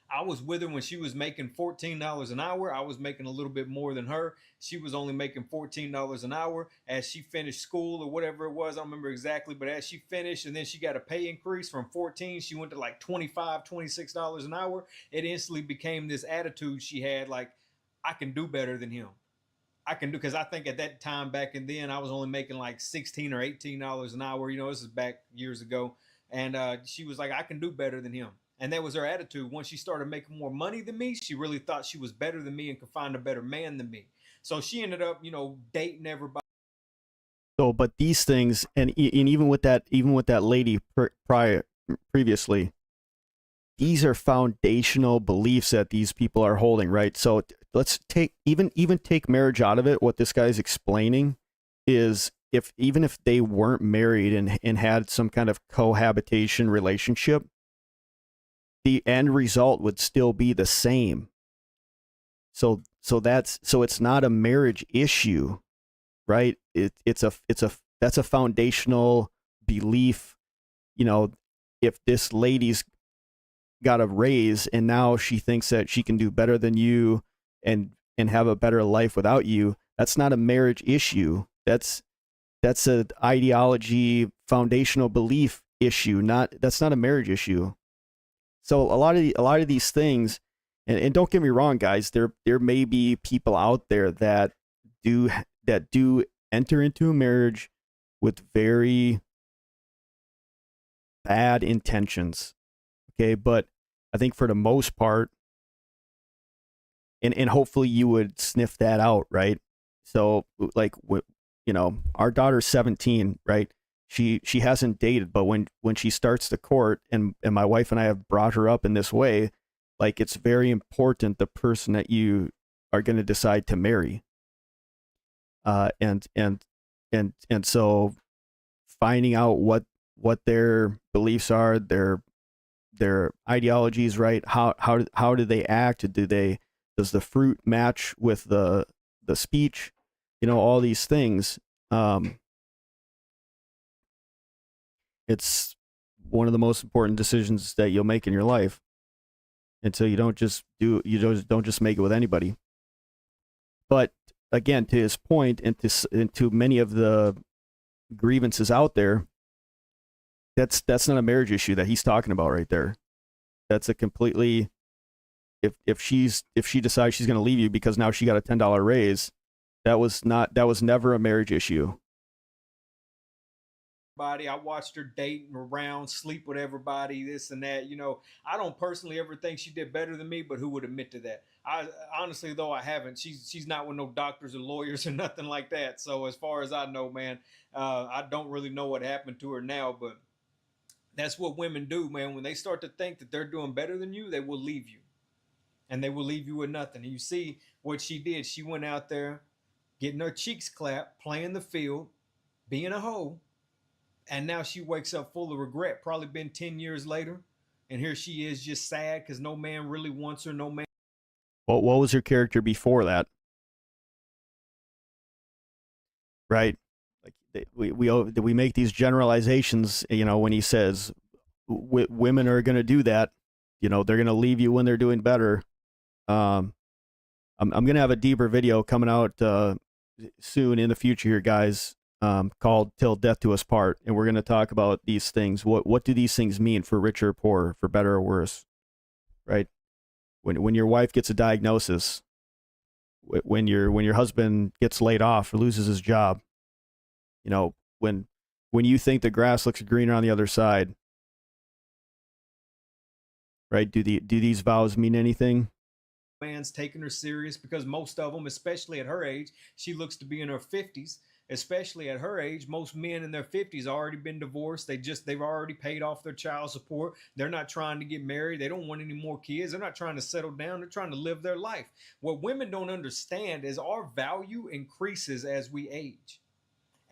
I was with her when she was making $14 an hour. I was making a little bit more than her. She was only making $14 an hour. As she finished school or whatever it was, I don't remember exactly, but as she finished and then she got a pay increase from 14, she went to like $25, $26 an hour. It instantly became this attitude she had, like, I can do better than him. I can do, because I think at that time back and then I was only making like $16 or $18 an hour. You know, this is back years ago. And she was like, I can do better than him. And that was her attitude. Once she started making more money than me, she really thought she was better than me and could find a better man than me. So she ended up, you know, dating everybody. So, but these things, and even with that lady previously, these are foundational beliefs that these people are holding, right? So let's take even take marriage out of it. What this guy's explaining is, even if they weren't married and had some kind of cohabitation relationship, the end result would still be the same. So it's not a marriage issue, right? That's a foundational belief. You know, if this lady's got a raise and now she thinks that she can do better than you and have a better life without you, that's not a marriage issue. That's an ideology, foundational belief issue. That's not a marriage issue. So a lot of these things, and don't get me wrong, guys, there may be people out there that do enter into a marriage with very bad intentions. Okay, but I think for the most part, and hopefully you would sniff that out, right? So like, you know, our daughter's 17, right? she hasn't dated, but when she starts to court, and my wife and I have brought her up in this way, like, it's very important the person that you are going to decide to marry. And so finding out what their beliefs are, their ideologies, right? How do they act? Does the fruit match with the speech? You know, all these things. It's one of the most important decisions that you'll make in your life. And so you don't just make it with anybody. But again, to his point, and to many of the grievances out there, that's not a marriage issue that he's talking about right there. That's a completely, if she decides she's going to leave you because now she got a $10 raise, that was never a marriage issue. I watched her dating around, sleep with everybody, this and that. You know, I don't personally ever think she did better than me, but who would admit to that? I honestly, though, I haven't. She's not with no doctors or lawyers or nothing like that. So as far as I know, man, I don't really know what happened to her now, but that's what women do, man. When they start to think that they're doing better than you, they will leave you, and they will leave you with nothing. And you see what she did. She went out there, getting her cheeks clapped, playing the field, being a hoe. And now she wakes up full of regret, probably been 10 years later. And here she is just sad because no man really wants her. No man. What was her character before that? Right? Like we make these generalizations, you know, when he says women are going to do that, you know, they're going to leave you when they're doing better. I'm going to have a deeper video coming out soon in the future here, guys. Called "Till Death Do Us Part," and we're going to talk about these things. What do these things mean for richer or poorer, for better or worse, right? When your wife gets a diagnosis, when your husband gets laid off or loses his job, you know, when you think the grass looks greener on the other side, right? Do these vows mean anything? Man's taking her serious, because most of them, especially at her age, she looks to be in her 50s. Especially at her age, most men in their 50s already been divorced. They've already paid off their child support. They're not trying to get married. They don't want any more kids. They're not trying to settle down. They're trying to live their life. What women don't understand is our value increases as we age.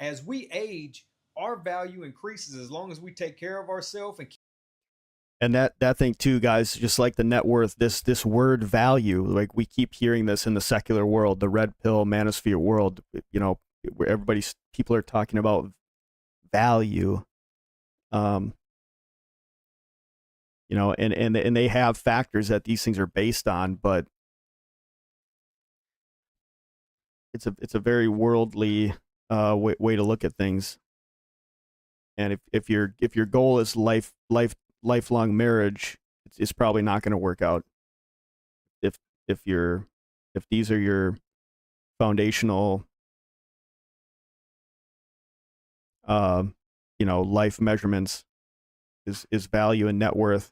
As we age, our value increases as long as we take care of ourselves. And that thing too, guys, just like the net worth, this word value, like we keep hearing this in the secular world, the red pill manosphere world, you know, where people are talking about value, you know, and they have factors that these things are based on, but it's a very worldly way to look at things. And if your goal is lifelong marriage, it's probably not going to work out. If these are your foundational you know, life measurements, is value and net worth.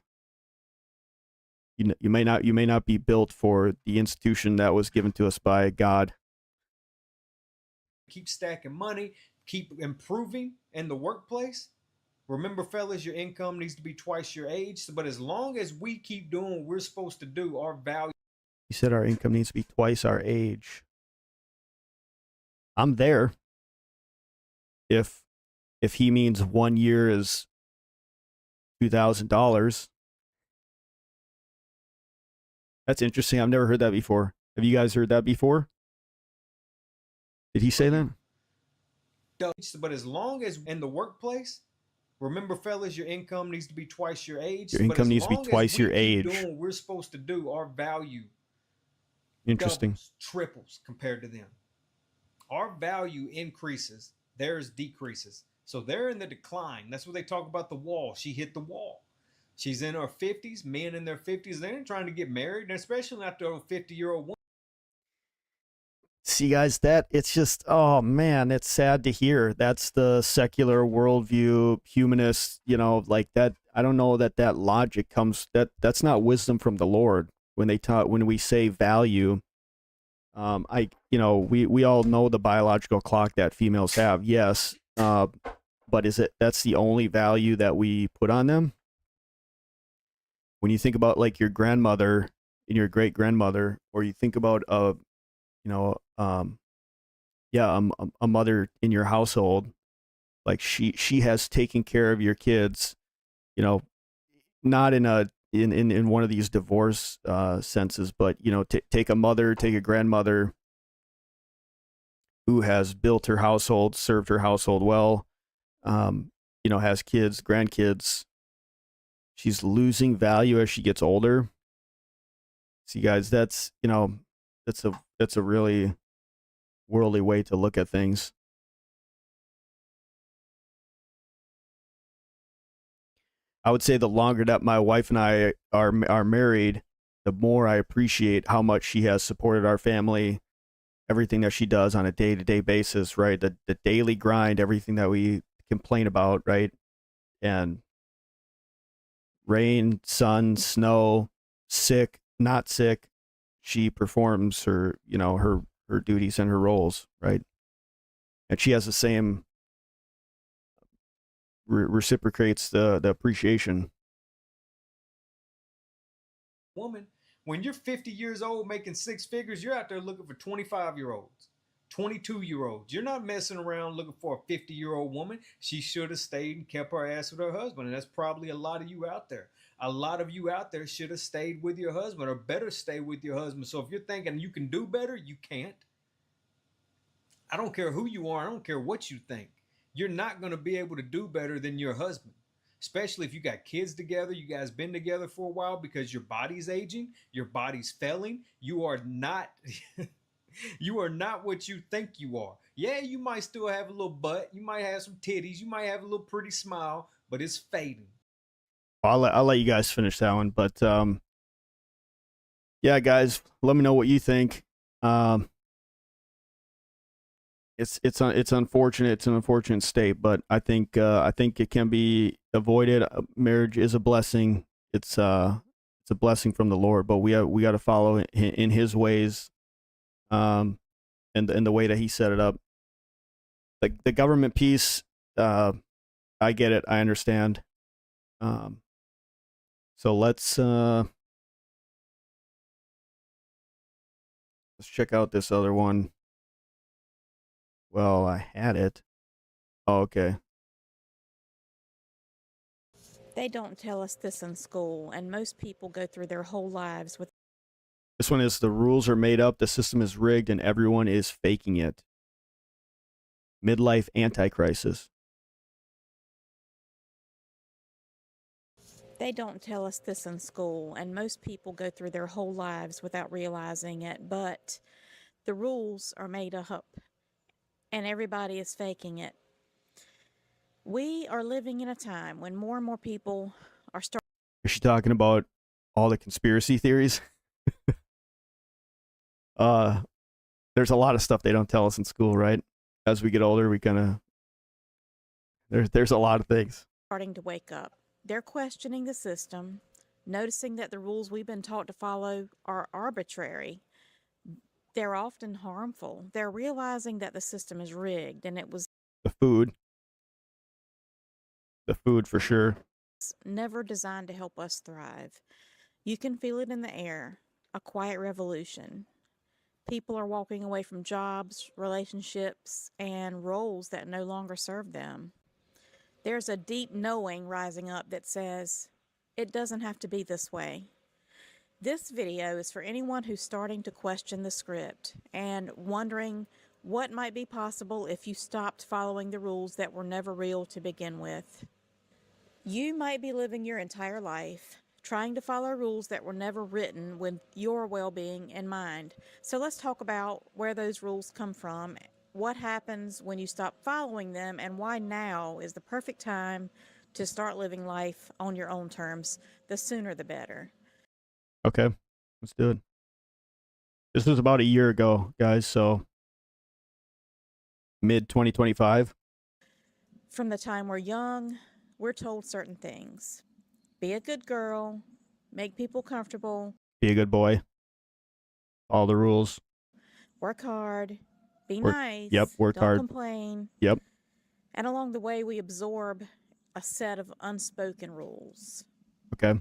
You may not be built for the institution that was given to us by God. Keep stacking money, keep improving in the workplace. Remember, fellas, your income needs to be twice your age. But as long as we keep doing what we're supposed to do, our value. You said our income needs to be twice our age. I'm there. If he means 1 year is $2,000, that's interesting. I've never heard that before. Have you guys heard that before? Did he say that? But as long as in the workplace, remember, fellas, your income needs to be twice your age. Your income needs to be twice your age. Doing what we're supposed to do, our value interesting doubles, triples compared to them. Our value increases, theirs decreases. So they're in the decline. That's what they talk about, the wall. She hit the wall. She's in her 50s. Men in their 50s, they ain't trying to get married, and especially not to a 50-year-old woman. See, guys, it's just, oh man, it's sad to hear. That's the secular worldview, humanist, you know, like that. I don't know that logic comes, that's not wisdom from the Lord. When we say value, you know, we all know the biological clock that females have. Yes. but that's the only value that we put on them? When you think about like your grandmother and your great grandmother, or you think about you know, yeah, a mother in your household, like she has taken care of your kids, you know, not in one of these divorce senses, but you know, take a mother, take a grandmother who has built her household, served her household well, you know, has kids, grandkids. She's losing value as she gets older. See, guys, that's, you know, that's a really worldly way to look at things. I would say the longer that my wife and I are married, the more I appreciate how much she has supported our family, everything that she does on a day-to-day basis, right? The daily grind, everything that we complain about, right? And rain, sun, snow, sick, not sick, she performs her, you know, her duties and her roles, right? And she has the same reciprocates the appreciation. Woman, when you're 50 years old making six figures, you're out there looking for 25-year-olds, 22-year-olds. You're not messing around looking for a 50-year-old woman. She should have stayed and kept her ass with her husband. And that's probably a lot of you out there. A lot of you out there should have stayed with your husband, or better stay with your husband. So if you're thinking you can do better, you can't. I don't care who you are. I don't care what you think. You're not going to be able to do better than your husband, especially if you got kids together. You guys been together for a while, because your body's aging, your body's failing. You are not you are not what you think you are. Yeah, you might still have a little butt, you might have some titties, you might have a little pretty smile, but it's fading. I'll let you guys finish that one, but yeah, guys, let me know what you think. It's unfortunate. It's an unfortunate state, but I think it can be avoided. Marriage is a blessing. It's a blessing from the Lord, but we got to follow in His ways, and the way that He set it up. The government piece, I get it. I understand. So let's check out this other one. Well, I had it. Oh, okay. They don't tell us this in school, and most people go through their whole lives with. This one is: the rules are made up, the system is rigged, and everyone is faking it. Midlife anti-crisis. They don't tell us this in school, and most people go through their whole lives without realizing it, but the rules are made up, and everybody is faking it. We are living in a time when more and more people are starting. Is she talking about all the conspiracy theories? There's a lot of stuff they don't tell us in school, right? As we get older, we kind of there's a lot of things. Starting to wake up. They're questioning the system, noticing that the rules we've been taught to follow are arbitrary. They're often harmful. They're realizing that the system is rigged, and it was The food for sure. never designed to help us thrive. You can feel it in the air, a quiet revolution. People are walking away from jobs, relationships, and roles that no longer serve them. There's a deep knowing rising up that says, it doesn't have to be this way. This video is for anyone who's starting to question the script and wondering what might be possible if you stopped following the rules that were never real to begin with. You might be living your entire life trying to follow rules that were never written with your well-being in mind. So let's talk about where those rules come from, what happens when you stop following them, and why now is the perfect time to start living life on your own terms. The sooner the better. Okay, let's do it. This was about a year ago, guys, so mid 2025. From the time we're young, we're told certain things. Be a good girl, make people comfortable, Be a good boy. All the rules. work hard, be Work- nice, yep, work don't hard. complain. Yep. And along the way, we absorb a set of unspoken rules. Okay.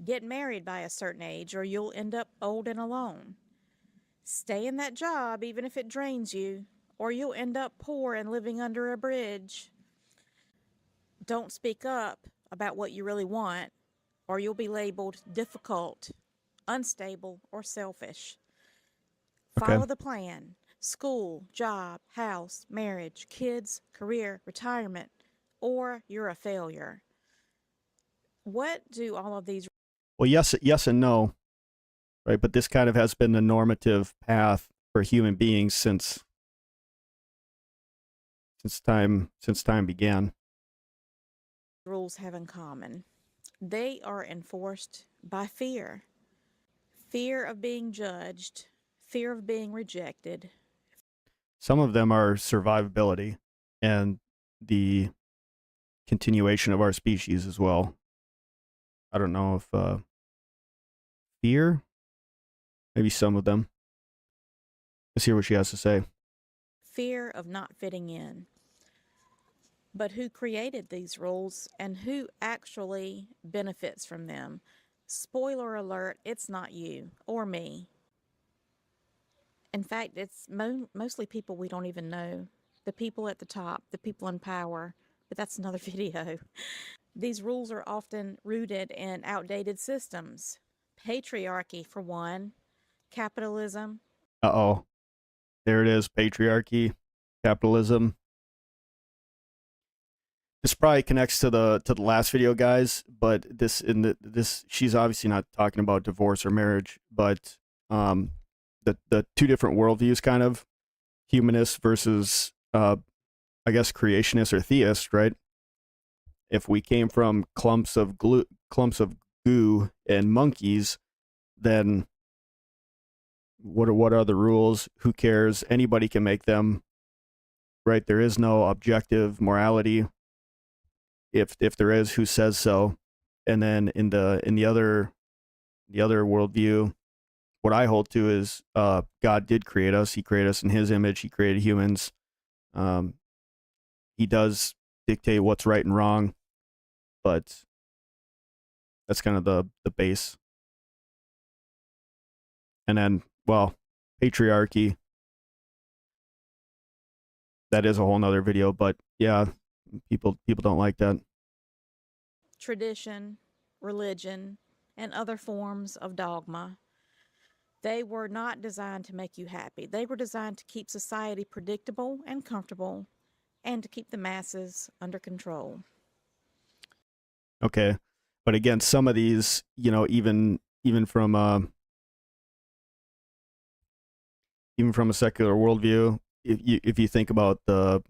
Get married by a certain age, or you'll end up old and alone. Stay in that job, even if it drains you, or you'll end up poor and living under a bridge. Don't speak up about what you really want, or you'll be labeled difficult, unstable, or selfish. Okay. Follow the plan: school, job, house, marriage, kids, career, retirement, or you're a failure. What do all of these Well, yes and no, right? But this kind of has been the normative path for human beings since time began. rules have in common? They are enforced by fear: fear of being judged, fear of being rejected. Some of them are survivability and the continuation of our species as well. I don't know if fear, maybe some of them. Let's hear what she has to say. Fear of not fitting in. But who created these rules and who actually benefits from them? Spoiler alert, it's not you or me. In fact, it's mostly people we don't even know. The people at the top, the people in power. But that's another video. These rules are often rooted in outdated systems. Patriarchy, for one, capitalism. Uh-oh. There it is, patriarchy, capitalism. This probably connects to the last video, guys, but this she's obviously not talking about divorce or marriage, but the two different worldviews, kind of humanist versus I guess creationist or theist, right? If we came from clumps of goo and monkeys, then what are the rules? Who cares? Anybody can make them, right? There is no objective morality. If there is, who says so? And then in the other worldview, what I hold to is God did create us. He created us in His image. He created humans. He does dictate what's right and wrong, but that's kind of the base. And then, well, patriarchy. That is a whole nother video, but yeah, people don't like that. Tradition, religion, and other forms of dogma. They were not designed to make you happy. They were designed to keep society predictable and comfortable and to keep the masses under control. Okay, but again, some of these, even from a secular worldview, if you think about the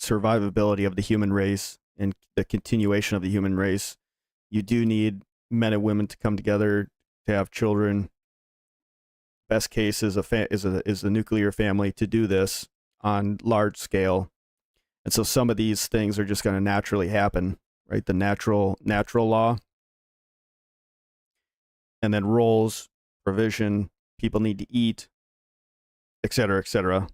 survivability of the human race and the continuation of the human race, you do need men and women to come together to have children. Best case is the nuclear family to do this on large scale, and so some of these things are just going to naturally happen, right? The natural law, and then roles, provision, people need to eat, et cetera, et cetera.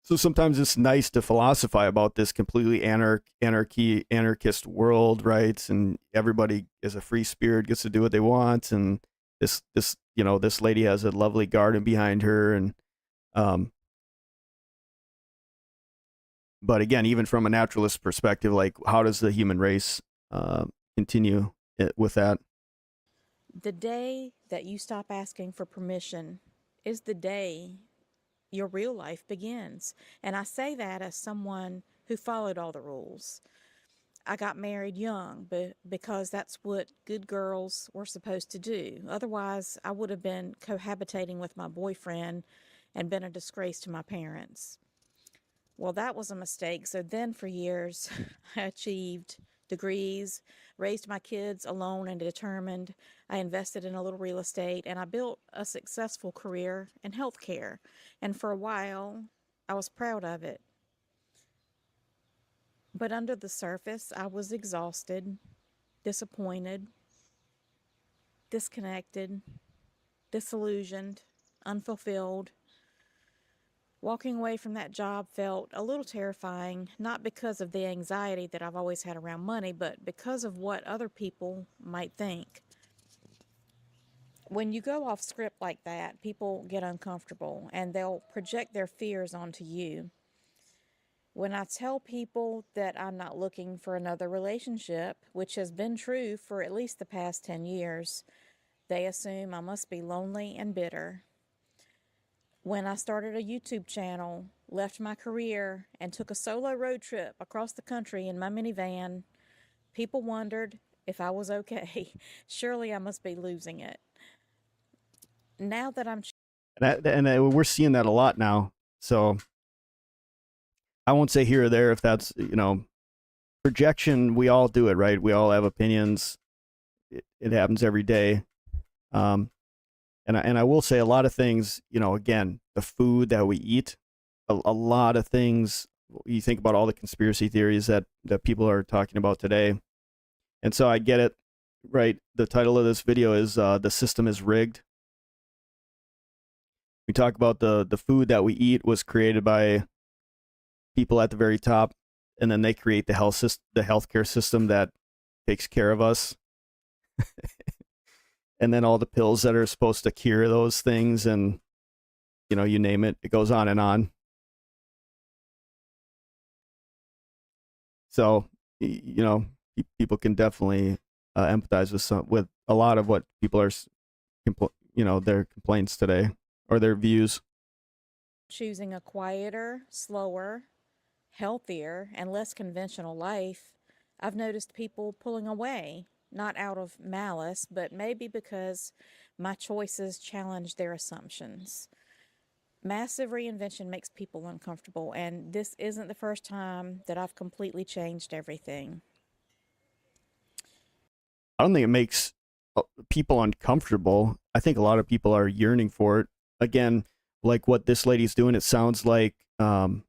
So sometimes it's nice to philosophize about this completely anarchist world, right? And everybody is a free spirit, gets to do what they want, and this lady has a lovely garden behind her, and but again, even from a naturalist perspective, like how does the human race continue with that? The day that you stop asking for permission is the day your real life begins. And I say that as someone who followed all the rules. I got married young because that's what good girls were supposed to do. Otherwise, I would have been cohabitating with my boyfriend and been a disgrace to my parents. Well, that was a mistake. So then for years, I achieved degrees, raised my kids alone and determined. I invested in a little real estate, and I built a successful career in healthcare. And for a while, I was proud of it. But under the surface, I was exhausted, disappointed, disconnected, disillusioned. unfulfilled. Walking away from that job felt a little terrifying, not because of the anxiety that I've always had around money, but because of what other people might think. When you go off script like that, people get uncomfortable and they'll project their fears onto you. When I tell people that I'm not looking for another relationship, which has been true for at least the past 10 years, they assume I must be lonely and bitter. When I started a YouTube channel, left my career, and took a solo road trip across the country in my minivan, people wondered if I was okay. Surely I must be losing it. Now that I'm We're seeing that a lot now. So I won't say here or there if that's, projection. We all do it, right? We all have opinions. It happens every day. And I will say a lot of things, again, the food that we eat, a lot of things, you think about all the conspiracy theories that people are talking about today. And so I get it, right? The title of this video is The System is Rigged. We talk about the food that we eat was created by people at the very top, and then they create the healthcare system that takes care of us. And then all the pills that are supposed to cure those things, and you name it, it goes on and on. So people can definitely empathize with a lot of what people are, their complaints today or their views. choosing a quieter, slower, healthier, and less conventional life, I've noticed people pulling away, not out of malice, but maybe because my choices challenge their assumptions. Massive reinvention makes people uncomfortable, and this isn't the first time that I've completely changed everything. I don't think it makes people uncomfortable. I think a lot of people are yearning for it. Again, like what this lady's doing, it sounds like kind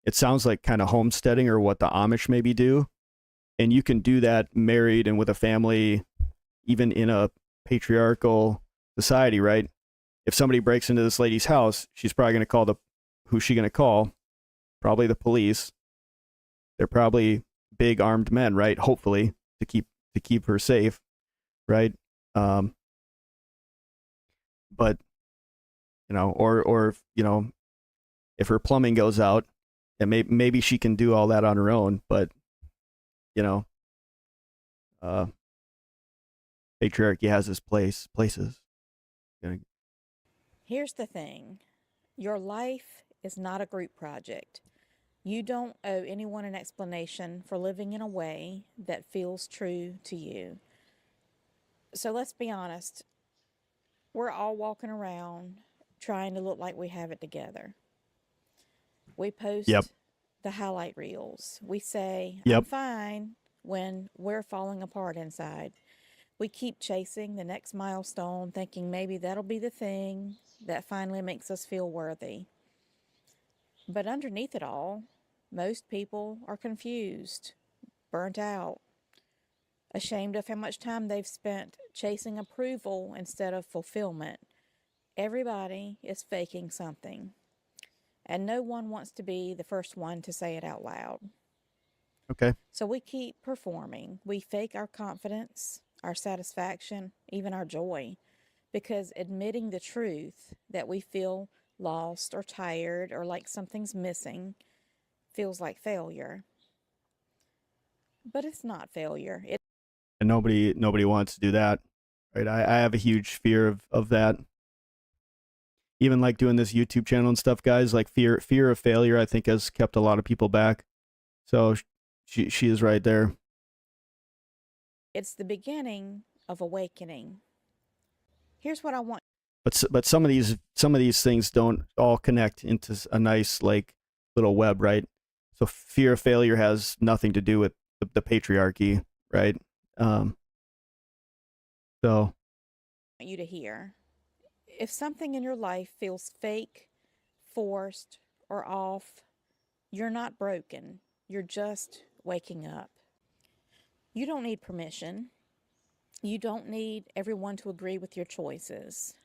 of homesteading, or what the Amish maybe do. And you can do that married and with a family, even in a patriarchal society, right? If somebody breaks into this lady's house, she's probably going to call who's she going to call? Probably the police. They're probably big armed men, right? Hopefully to keep her safe, right? But or if her plumbing goes out, and maybe she can do all that on her own, but patriarchy has its places. Here's the thing. Your life is not a group project. You don't owe anyone an explanation for living in a way that feels true to you. So let's be honest. We're all walking around trying to look like we have it together. We post Yep. the highlight reels. We say, Yep. I'm fine, when we're falling apart inside. We keep chasing the next milestone, thinking maybe that'll be the thing that finally makes us feel worthy. But underneath it all, most people are confused, burnt out, ashamed of how much time they've spent chasing approval instead of fulfillment. Everybody is faking something, and no one wants to be the first one to say it out loud. Okay. So we keep performing. We fake our confidence, our satisfaction, even our joy, because admitting the truth that we feel lost or tired or like something's missing feels like failure. But it's not failure. And nobody wants to do that, right? I have a huge fear of that. Even like doing this YouTube channel and stuff, guys, like fear of failure, I think, has kept a lot of people back. So she is right there. It's the beginning of awakening. Here's what I want. But some of these things don't all connect into a nice like little web, right? So fear of failure has nothing to do with the patriarchy, right? So You to hear. If something in your life feels fake, forced, or off, you're not broken. You're just waking up. You don't need permission. You don't need everyone to agree with your choices.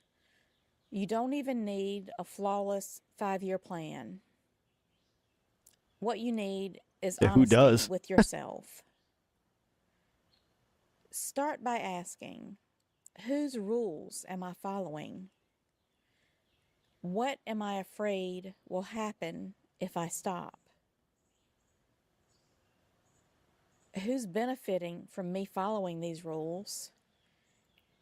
You don't even need a flawless 5-year plan. What you need is Yeah, who honesty does? with yourself. Start by asking, whose rules am I following? What am I afraid will happen if I stop? Who's benefiting from me following these rules?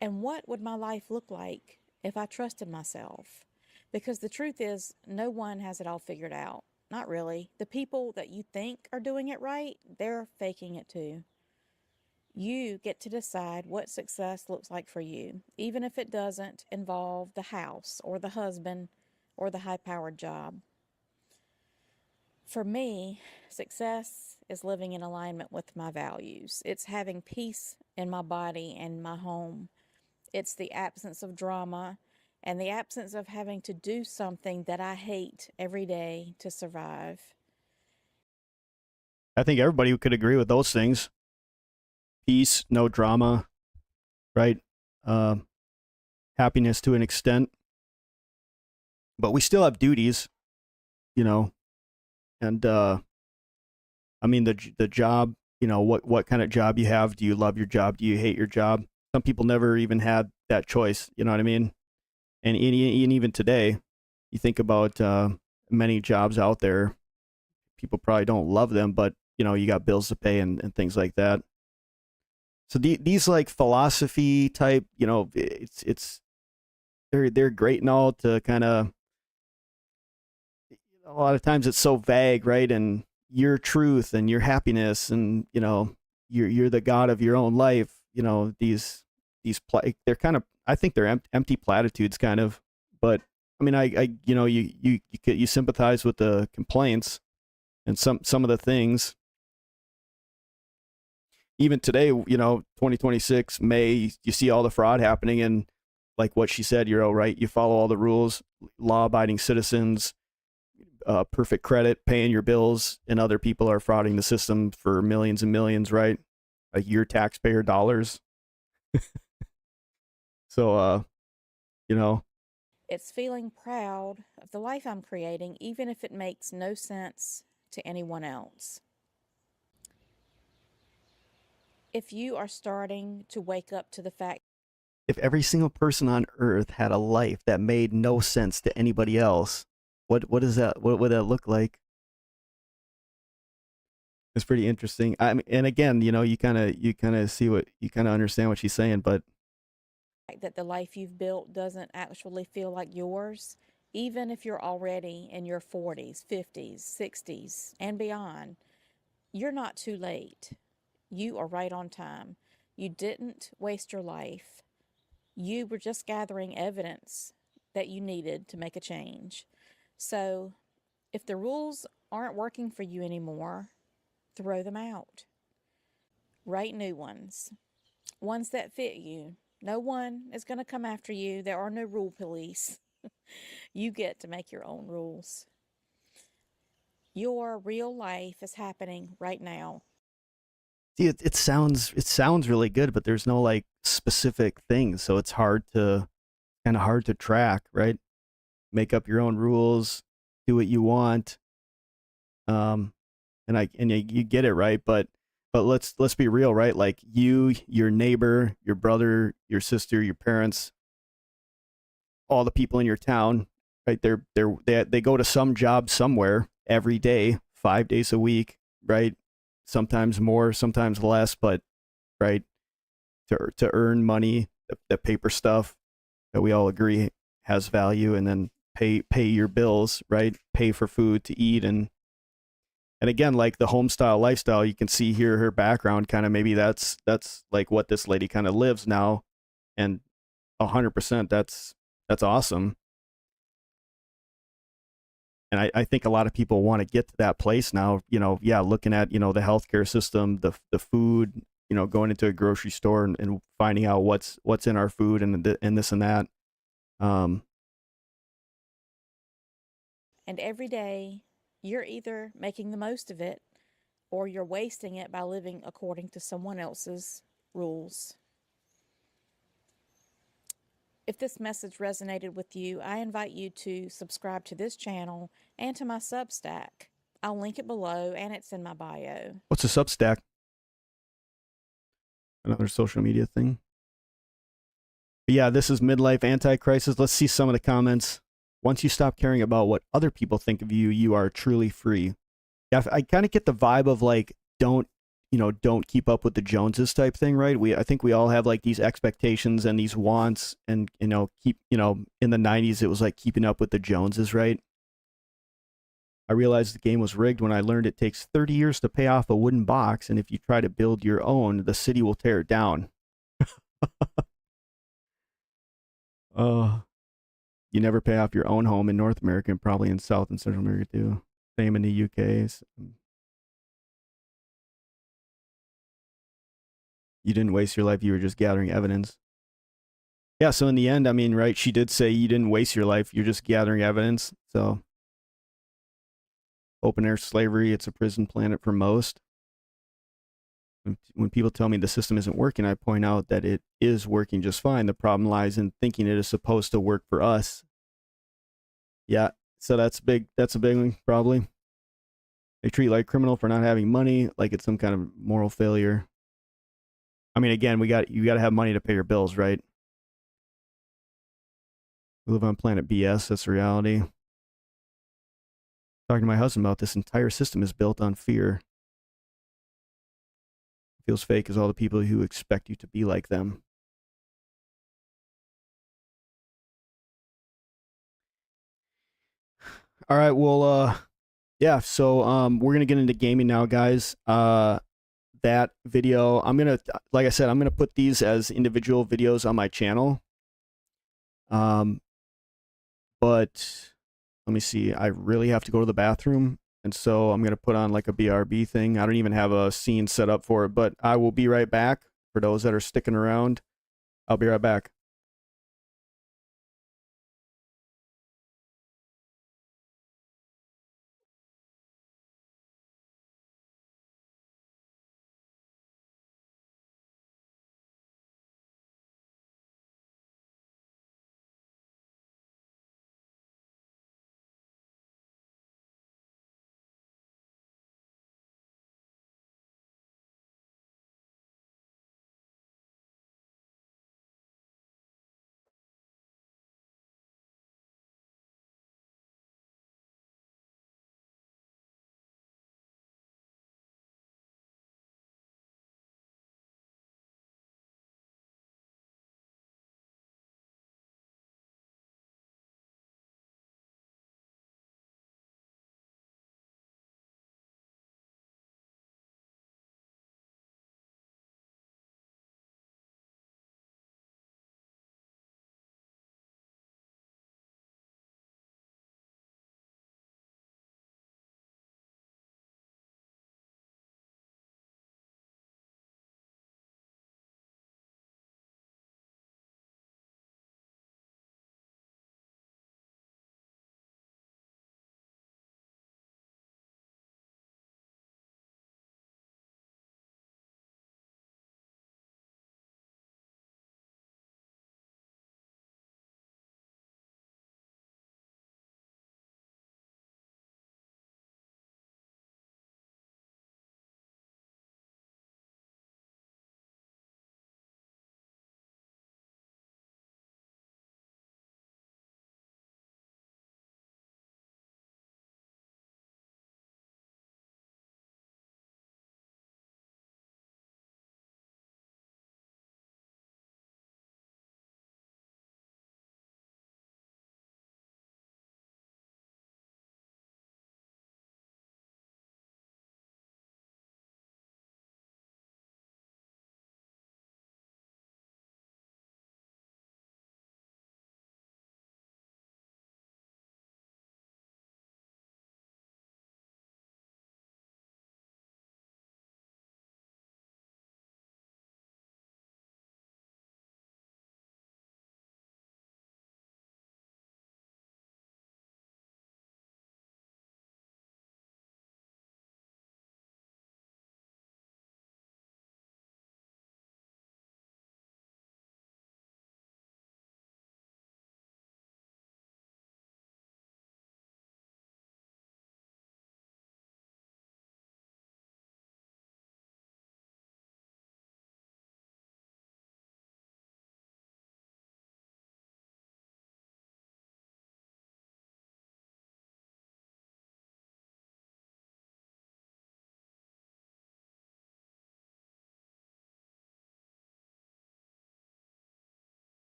And what would my life look like if I trusted myself? Because the truth is, no one has it all figured out. Not really. The people that you think are doing it right, they're faking it too. You get to decide what success looks like for you, even if it doesn't involve the house or the husband or the high-powered job. For me, success is living in alignment with my values. It's having peace in my body and my home. It's the absence of drama and the absence of having to do something that I hate every day to survive. I think everybody could agree with those things. Peace, no drama, right? Happiness to an extent. But we still have duties, you know, and I mean the job, what kind of job you have. Do you love your job? Do you hate your job? Some people never even had that choice, you know what I mean? And even today, you think about many jobs out there, people probably don't love them, but you got bills to pay and things like that. So these like philosophy type, it's they're great and all to kind of, a lot of times it's so vague, right? And your truth and your happiness and you're the god of your own life. They're kind of, I think they're empty platitudes kind of, but I mean you sympathize with the complaints and some of the things. Even today, 2026 May, you see all the fraud happening, and like what she said, you're all right. You follow all the rules, law-abiding citizens, perfect credit, paying your bills, and other people are frauding the system for millions and millions, right? Your taxpayer dollars. So, It's feeling proud of the life I'm creating, even if it makes no sense to anyone else. If you are starting to wake up to the fact if every single person on earth had a life that made no sense to anybody else, what is that? What would that look like? It's pretty interesting. I mean, and again, you kind of see what you kind of understand what she's saying, but that the life you've built doesn't actually feel like yours, even if you're already in your 40s, 50s, 60s, and beyond, you're not too late. You are right on time. You didn't waste your life. You were just gathering evidence that you needed to make a change. So, if the rules aren't working for you anymore, throw them out. Write new ones that fit you. No one is going to come after you. There are no rule police. You get to make your own rules. Your real life is happening right now. see, it sounds really good, but there's no like specific things, so it's kind of hard to track, right? Make up your own rules, do what you want, um, and you get it right, but let's be real, right? Like you, your neighbor, your brother, your sister, your parents, all the people in your town, right? They go to some job somewhere every day, 5 days a week, right? Sometimes more, sometimes less, but right, to earn money, the paper stuff that we all agree has value, and then pay your bills, right? Pay for food to eat, and again, like the home style lifestyle, you can see here her background kind of, maybe that's like what this lady kind of lives now, and 100% that's awesome. And I think a lot of people want to get to that place now, looking at, the healthcare system, the food, going into a grocery store and finding out what's in our food and this and that. And every day, you're either making the most of it or you're wasting it by living according to someone else's rules. If this message resonated with you, I invite you to subscribe to this channel and to my Substack. I'll link it below and it's in my bio. What's a Substack? Another social media thing. But yeah, this is Midlife Anti-Crisis. Let's see some of the comments. Once you stop caring about what other people think of you, you are truly free. Yeah, I kind of get the vibe of like, don't keep up with the Joneses type thing, right? I think we all have like these expectations and these wants, and in the 90s, it was like keeping up with the Joneses, right? I realized the game was rigged when I learned it takes 30 years to pay off a wooden box, and if you try to build your own, the city will tear it down. You never pay off your own home in North America and probably in South and Central America too. Same in the UK. You didn't waste your life. You were just gathering evidence. Yeah, so in the end, I mean, right, she did say you didn't waste your life. You're just gathering evidence. So open air slavery, it's a prison planet for most. When people tell me the system isn't working, I point out that it is working just fine. The problem lies in thinking it is supposed to work for us. Yeah, so that's big. That's a big one, probably. They treat like criminal for not having money, like it's some kind of moral failure. I mean, again, you got to have money to pay your bills, right? We live on planet BS. That's the reality. Talking to my husband about this entire system is built on fear. It feels fake as all the people who expect you to be like them. All right, well, yeah. So, we're gonna get into gaming now, guys. That video, like I said, I'm gonna put these as individual videos on my channel. But let me see. I really have to go to the bathroom, and so I'm gonna put on like a BRB thing. I don't even have a scene set up for it, but I will be right back. For those that are sticking around, I'll be right back.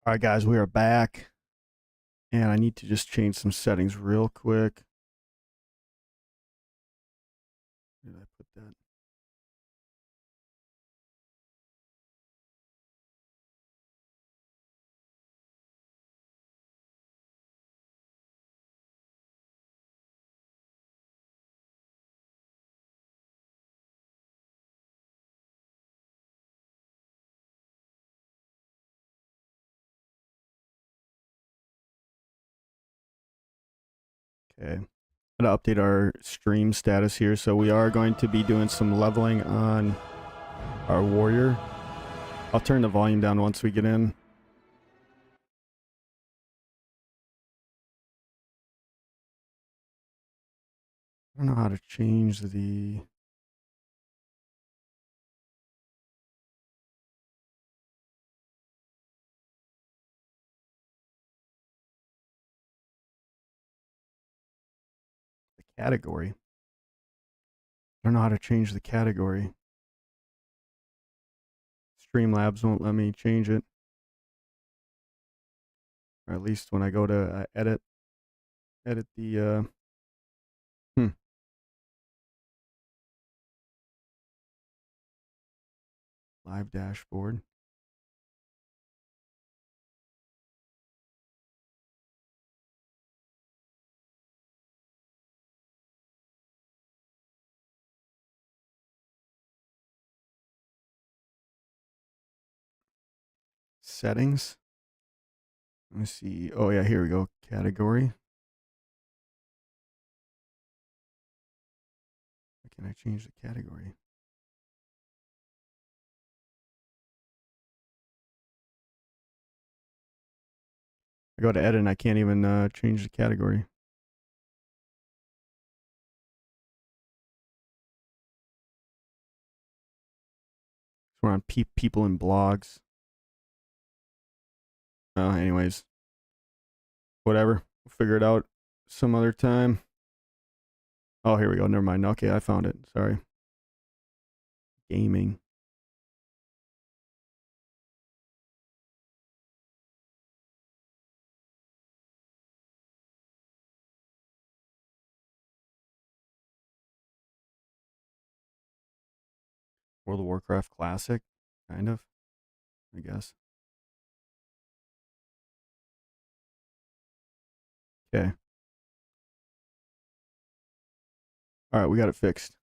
All right, guys, we are back. And I need to just change some settings real quick. Where did I put that? Okay. I'm going to update our stream status here. So we are going to be doing some leveling on our warrior. I'll turn the volume down once we get in. I don't know how to change the... category. I don't know how to change the category. Streamlabs won't let me change it. Or at least when I go to edit the live dashboard. Settings. Let me see. Oh yeah, here we go. Category. How can I change the category? I go to edit and I can't even change the category. We're on people and blogs. Anyways, whatever. We'll figure it out some other time. Oh, here we go. Never mind. Okay, I found it. Sorry. Gaming. World of Warcraft Classic, kind of, I guess. Okay. All right, we got it fixed.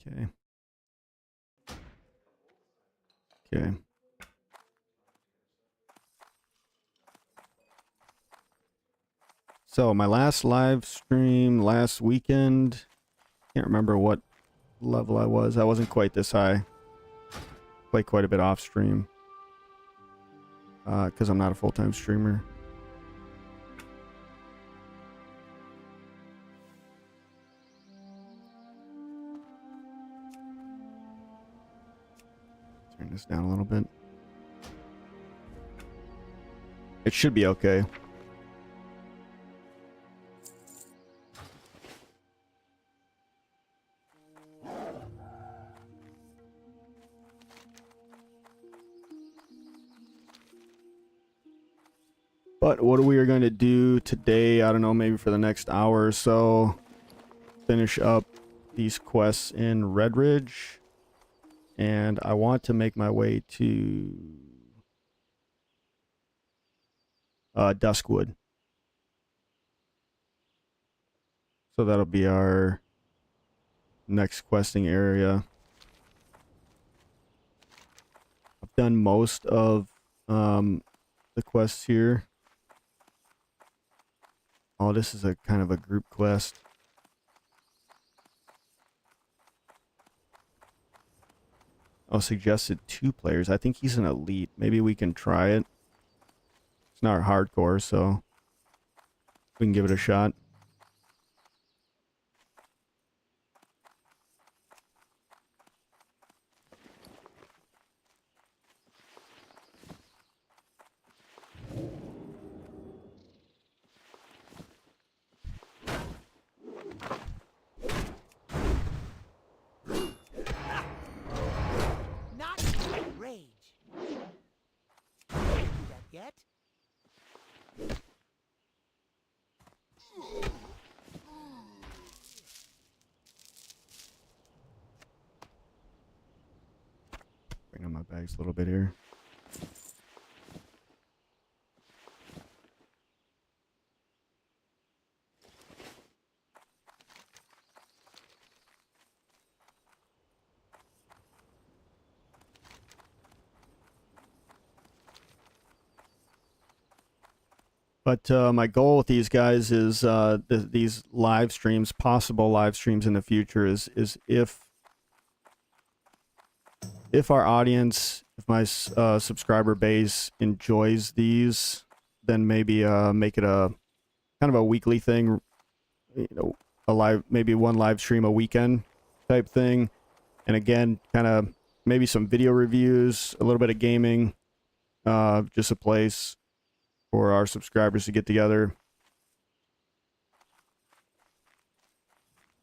Okay. Okay. So my last live stream last weekend, can't remember what level I was. I wasn't quite this high. Played quite a bit off stream. Because I'm not a full-time streamer. Turn this down a little bit. It should be okay. But what we are going to do today, I don't know, maybe for the next hour or so, finish up these quests in Red Ridge. And I want to make my way to Duskwood. So that'll be our next questing area. I've done most of the quests here. Oh, this is a kind of a group quest. Oh, suggested 2 players. I think he's an elite. Maybe we can try it. It's not hardcore, so we can give it a shot. Tighten up my bags a little bit here. But my goal with these guys is these live streams, possible live streams in the future, is if our audience, if my subscriber base enjoys these, then maybe make it a kind of a weekly thing, you know, maybe one live stream a weekend type thing, and again, kind of maybe some video reviews, a little bit of gaming, just a place for our subscribers to get together.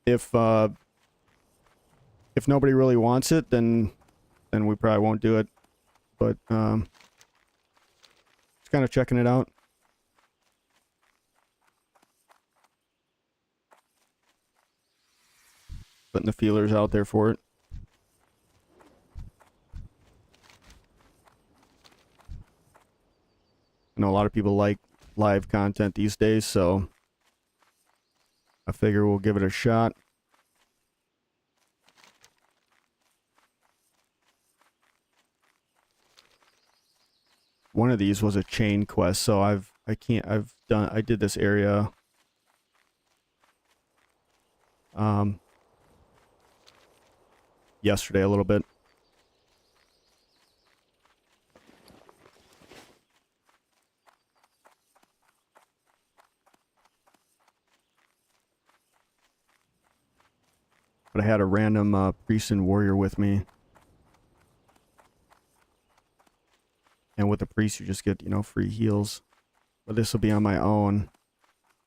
If nobody really wants it, then we probably won't do it. But just kind of checking it out. Putting the feelers out there for it. I know a lot of people like live content these days, so I figure we'll give it a shot. One of these was a chain quest, so I did this area yesterday a little bit. But I had a random priest and warrior with me. And with the priest, you just get, you know, free heals. But this will be on my own.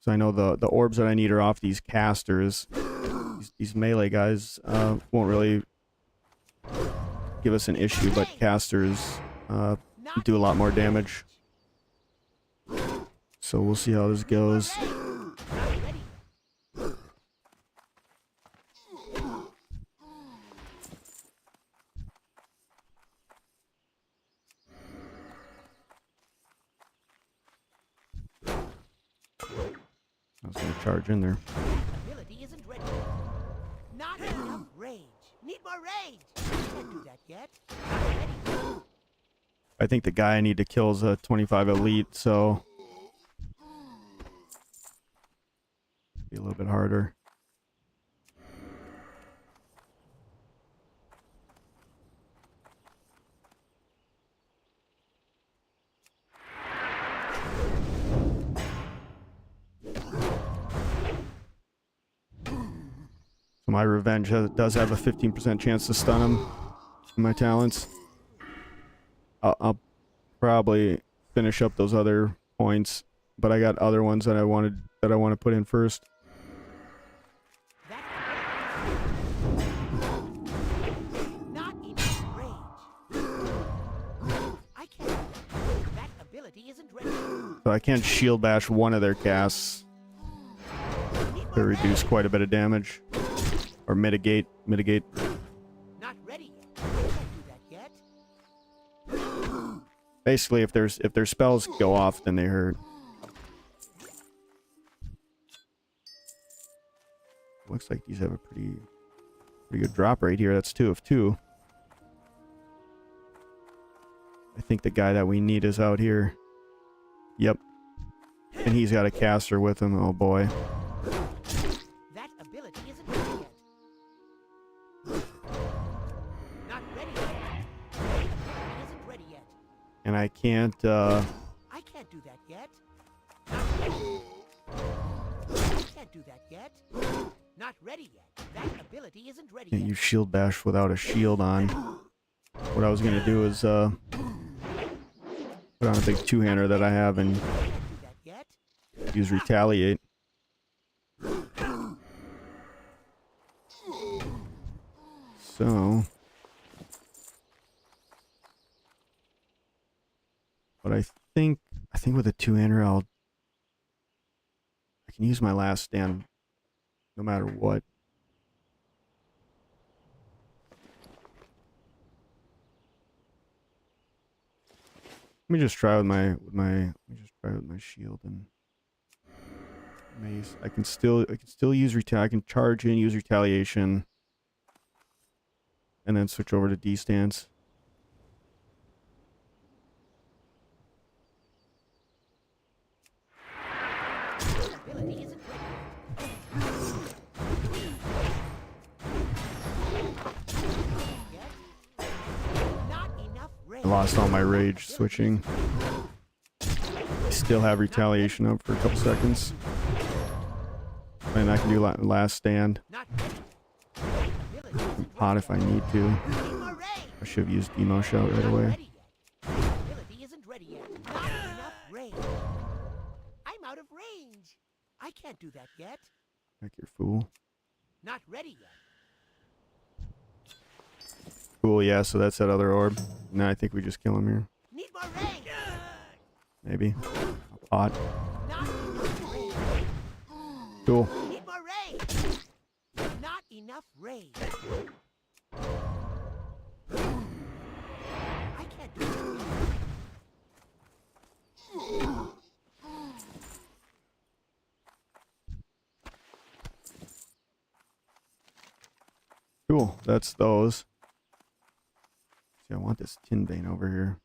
So I know the orbs that I need are off these casters. These melee guys won't really give us an issue, but casters do a lot more damage. So we'll see how this goes. I was gonna charge in there. Ability isn't ready. Not enough rage. Need more rage. Can't do that yet. Not ready. I think the guy I need to kill is a 25 elite, so be a little bit harder. So my revenge does have a 15% chance to stun him in my talents. I'll probably finish up those other points, but I got other ones that I want to put in first. Not enough rage. I can't. That ability isn't ready. So I can't shield bash one of their casts to reduce quite a bit of damage. Or mitigate. Not ready yet. Can't do that yet. Basically, if their spells go off, then they hurt. Looks like these have a pretty good drop rate here. That's 2 of 2. I think the guy that we need is out here. Yep. And he's got a caster with him. Oh boy. That ability isn't ready yet. Not ready yet. That ability isn't ready yet. And I can't I can't do that yet. Not ready. I can't do that yet. Not ready yet. That ability isn't ready can't yet. use shield bash without a shield on. What I was gonna do is put on a big two-hander that I have and Can't do that yet. use retaliate. So, but I think with a two-hander I can use my last stand no matter what. Let me just try with my shield and mace. I can still use I can charge in, use retaliation, and then switch over to D stance. Ability isn't ready. Not enough I lost all my rage switching. Still have retaliation up for a couple seconds. And I can do last stand. Not ready. Ability isn't Pot if I need to. Need more range. I should have used demo shout right Not away. ready yet. Ability isn't ready yet. Not enough range. I'm out of range. I can't do that yet. Heck, you fool. Not ready yet. Cool, yeah, so that's that other orb. Now I think we just kill him here. Need more range. Maybe. A pot. Not enough range. Cool. Need more range. Not enough range. I can't do that yet. Cool, that's those. See, I want this tin vein over here.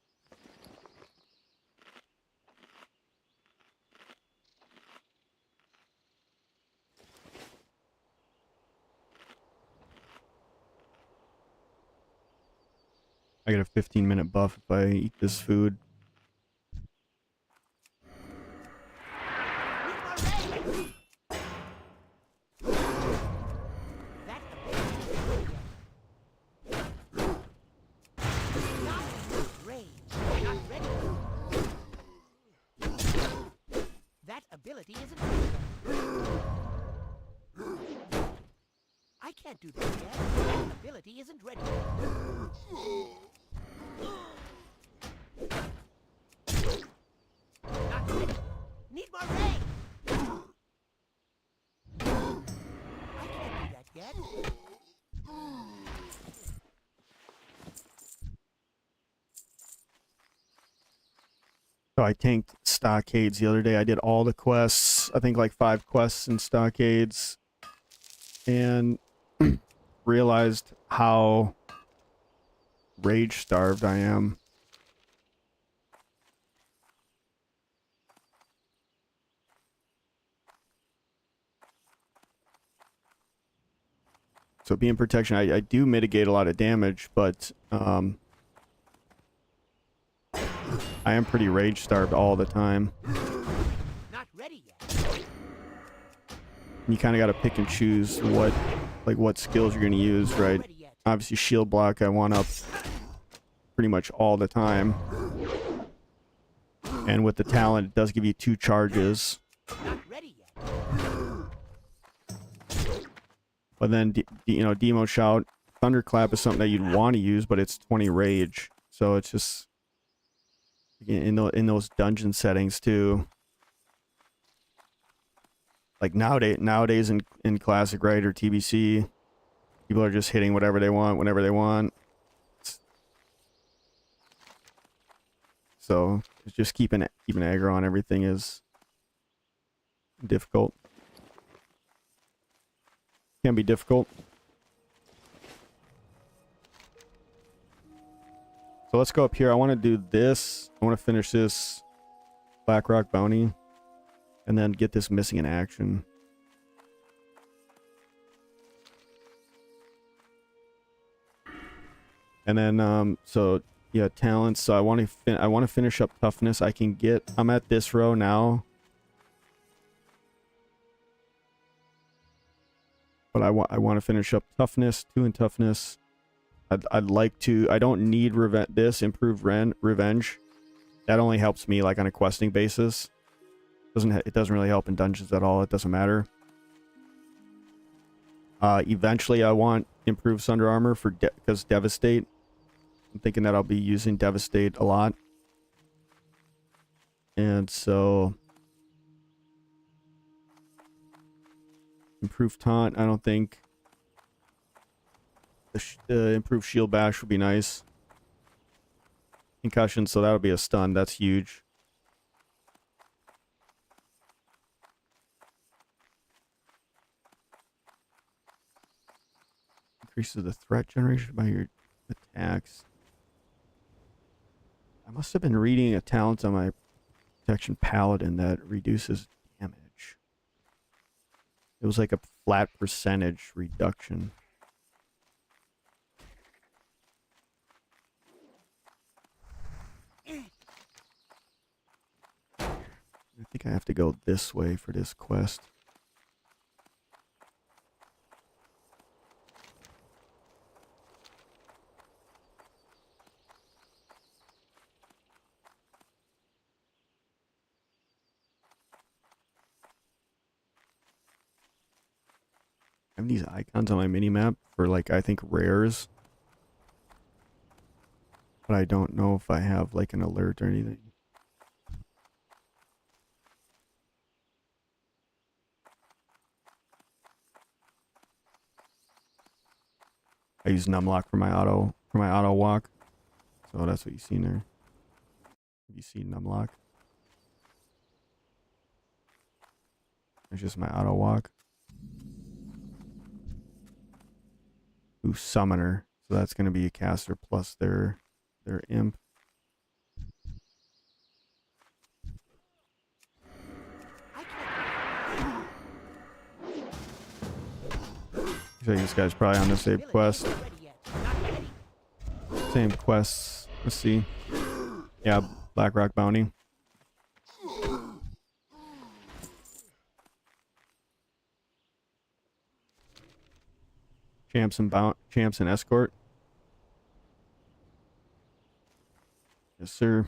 I get a 15-minute buff if I eat this food. That ability isn't ready yet. Not enough range. Not ready. That ability isn't ready yet. I can't do that yet. That ability isn't ready yet. Not ready. Need more range. I can't do that yet. So I tanked Stockades the other day. I did all the quests. I think like 5 quests in Stockades. And realized how rage starved I am. So being protection, I do mitigate a lot of damage, but I am pretty rage starved all the time. Not ready yet. You kind of got to pick and choose what skills you're going to use, right? Ready yet. Obviously shield block I want up pretty much all the time. And with the talent, it does give you 2 charges. Not ready yet. But then, you know, Demo Shout, Thunderclap is something that you'd want to use, but it's 20 rage. So it's just in those dungeon settings too. Like nowadays in Classic, right, or TBC, people are just hitting whatever they want, whenever they want. So it's just keeping aggro on everything is difficult. Can be difficult. So let's go up here. I want to do this. I want to finish this Blackrock Bounty. And then get this missing in action. And then, so yeah, talents. So I want to finish up toughness. I'm at this row now. But I want to finish up toughness, 2 in toughness. I'd like to. I don't need this improved revenge. That only helps me like on a questing basis. It doesn't really help in dungeons at all. It doesn't matter. Eventually, I want improved Sunder Armor because Devastate. I'm thinking that I'll be using Devastate a lot. And so improved Taunt, I don't think. The improved Shield Bash would be nice. concussion, so that'll be a stun. That's huge. Increases the threat generation by your attacks. I must have been reading a talent on my protection paladin that reduces damage. It was like a flat percentage reduction. I think I have to go this way for this quest. I have these icons on my mini-map for, like, I think rares. But I don't know if I have, like, an alert or anything. I use numlock for my auto walk. So that's what you see there. You see numlock. It's just my auto walk. Ooh, summoner. So that's gonna be a caster plus their imp. So this guy's probably on the same quest. Same quests. Let's see. Yeah, Black Rock Bounty. Champs and escort. Yes, sir.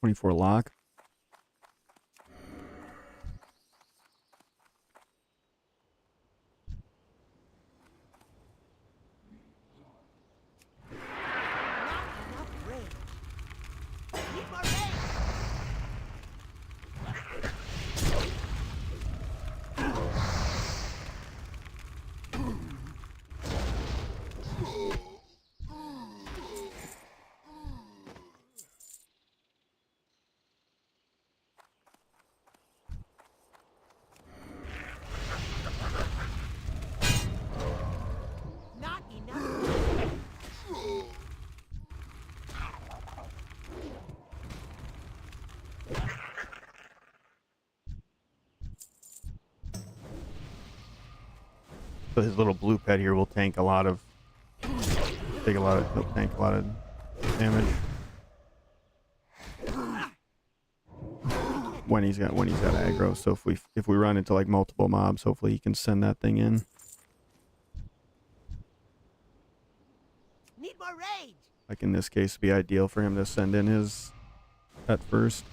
$24 lock. So his little blue pet here will tank a lot of, he'll tank a lot of damage when he's got aggro. So if we run into like multiple mobs, hopefully he can send that thing in. Need more rage. Like in this case, it'd be ideal for him to send in his pet first.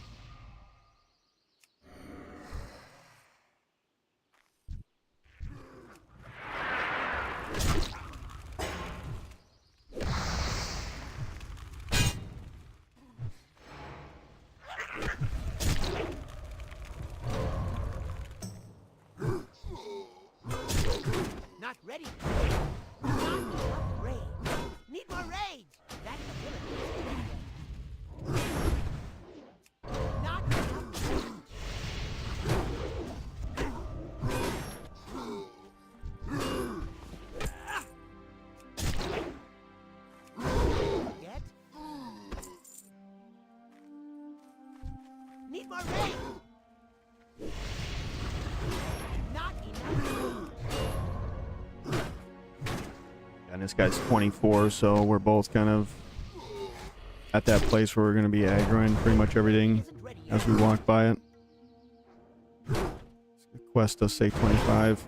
Not ready. Not enough rage. Need more rage. That ability is not enough rage. Yet? Need more rage. Not enough rage. And this guy's 24, so we're both kind of at that place where we're going to be aggroing pretty much everything as we walk by it. The quest does say 25.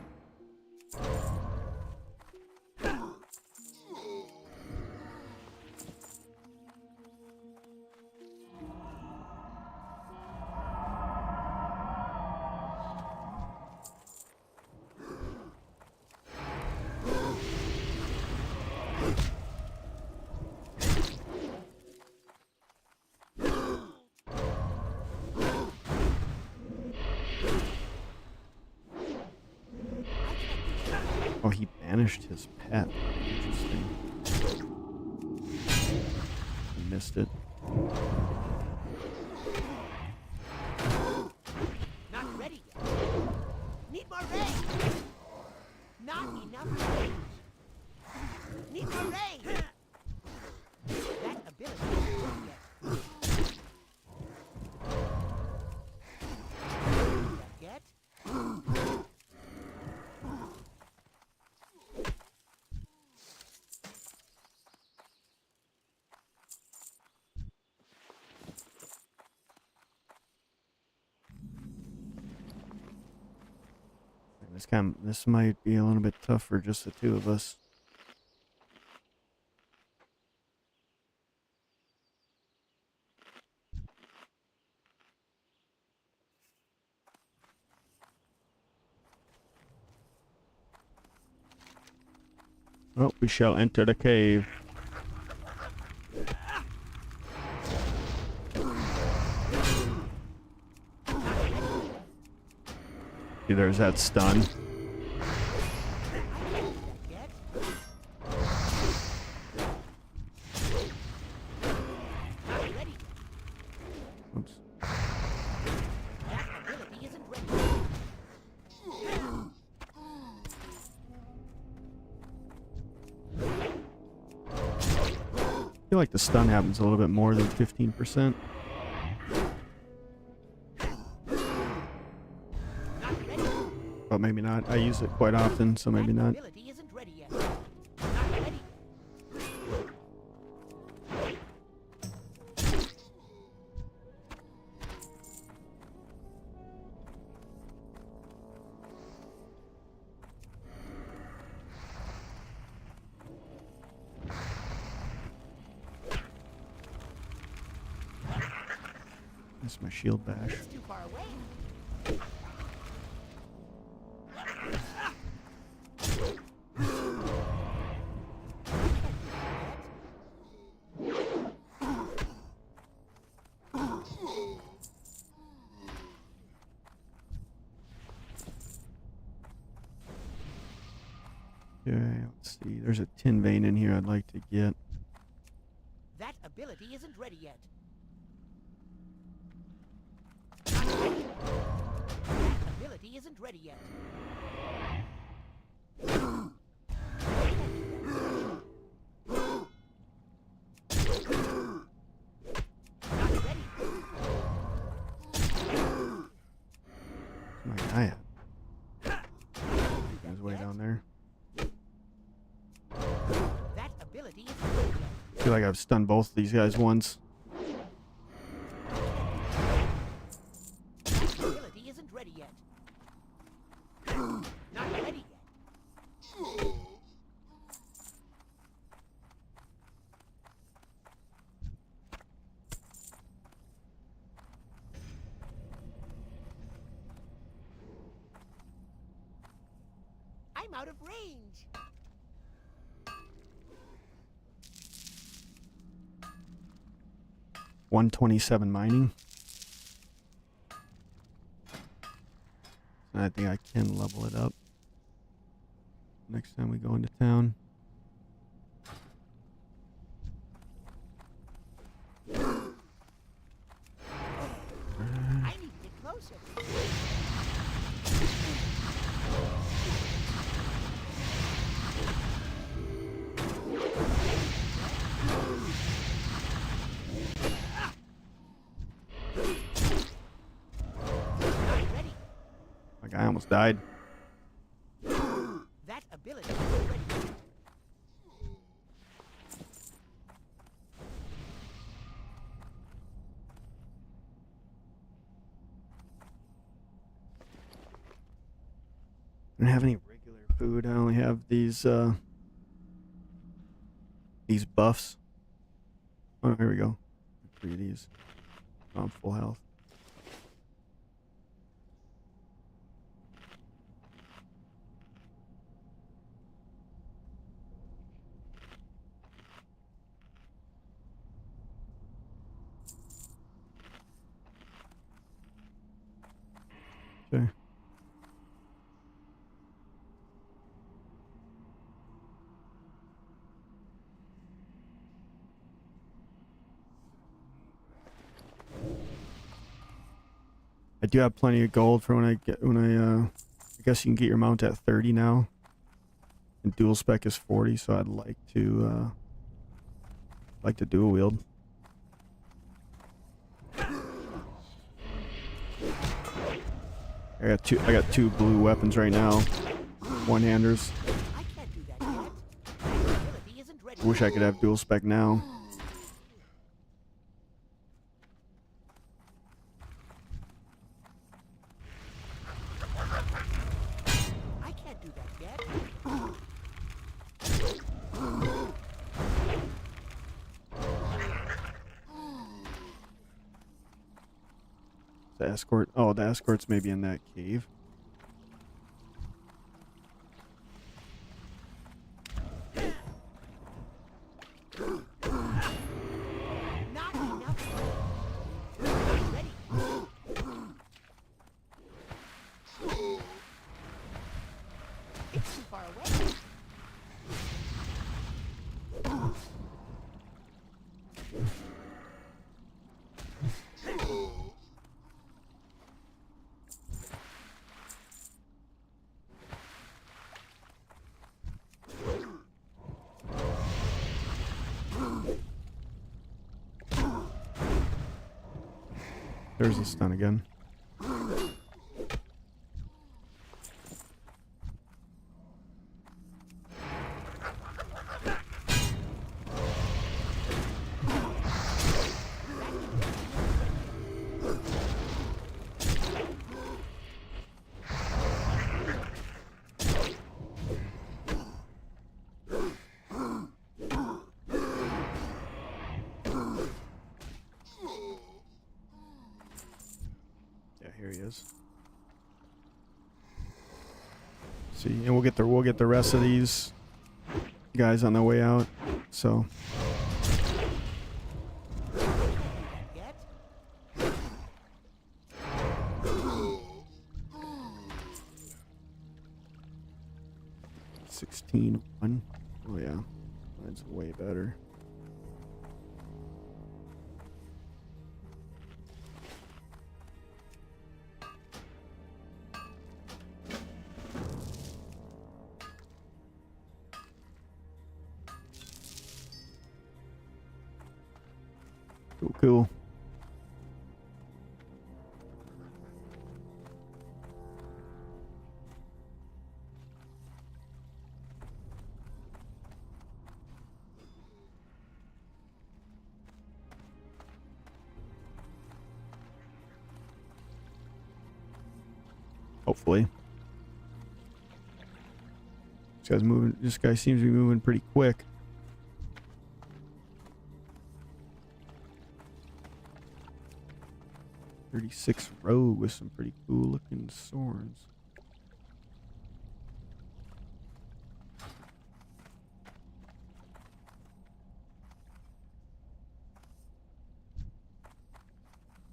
Oh, he banished his pet. Missed it. Not ready yet. Need more range. Not enough range. Need more range. That ability isn't ready yet. Yet? This might be a little bit tough for just the two of us. Oh, we shall enter the cave. See, there's that stun. Yet? Not ready yet. Oops. That ability isn't ready yet. I feel like the stun happens a little bit more than 15%. Not ready. But maybe not. I use it quite often, so maybe That not. ability isn't ready yet. Not ready. That's my shield bash. It's too far away. Okay, let's see. There's a tin vein in here I'd like to get. That ability isn't ready yet. Not ready. That ability isn't ready yet. Not ready. Where's my guy at? He's way down there. That ability isn't ready yet. I feel like I've stunned both these guys once. That ability isn't ready yet. Not ready yet. I'm out of range. 127 mining. And I think I can level it up next time we go into town. I need to get closer. Not ready. My guy almost died. That ability isn't ready yet. I don't have any regular food. I only have these buffs. Oh, here we go. 3 of these. I'm full health. Okay. I do have plenty of gold for I guess you can get your mount at 30 now. And dual spec is 40, so I'd like to dual wield. I got two blue weapons right now. One-handers. I can't do that yet. That ability isn't ready. Wish I could have dual spec now. I can't do that yet. The escort. Oh, the escort's maybe in that cave. Not enough. Not ready. It's too far away. There's the stun again. Here he is. See, and we'll get the rest of these guys on the way out. So Yet? 16-1. Oh yeah, mine's way better. Cool. Hopefully. This guy seems to be moving pretty quick. .36 rogue with some pretty cool looking swords.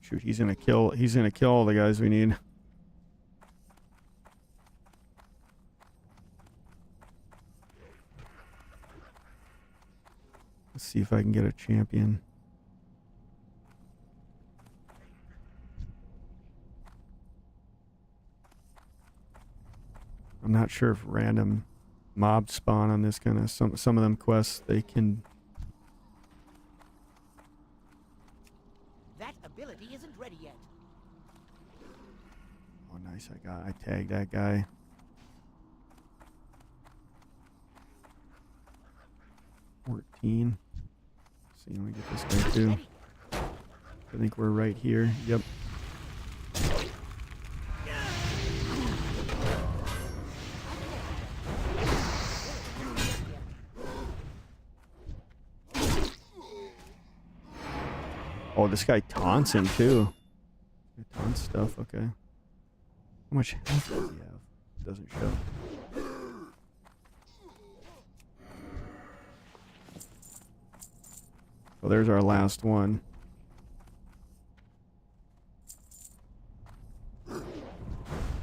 Shoot, he's gonna kill all the guys we need. Let's see if I can get a champion. I'm not sure if random mobs spawn on this kind of some of them quests they can. That ability isn't ready yet. Oh nice, I tagged that guy. $14. See, let me get this guy too. I think we're right here. Yep. Oh, this guy taunts him too. He taunts stuff, okay. How much health does he have? Doesn't show. So there's our last one.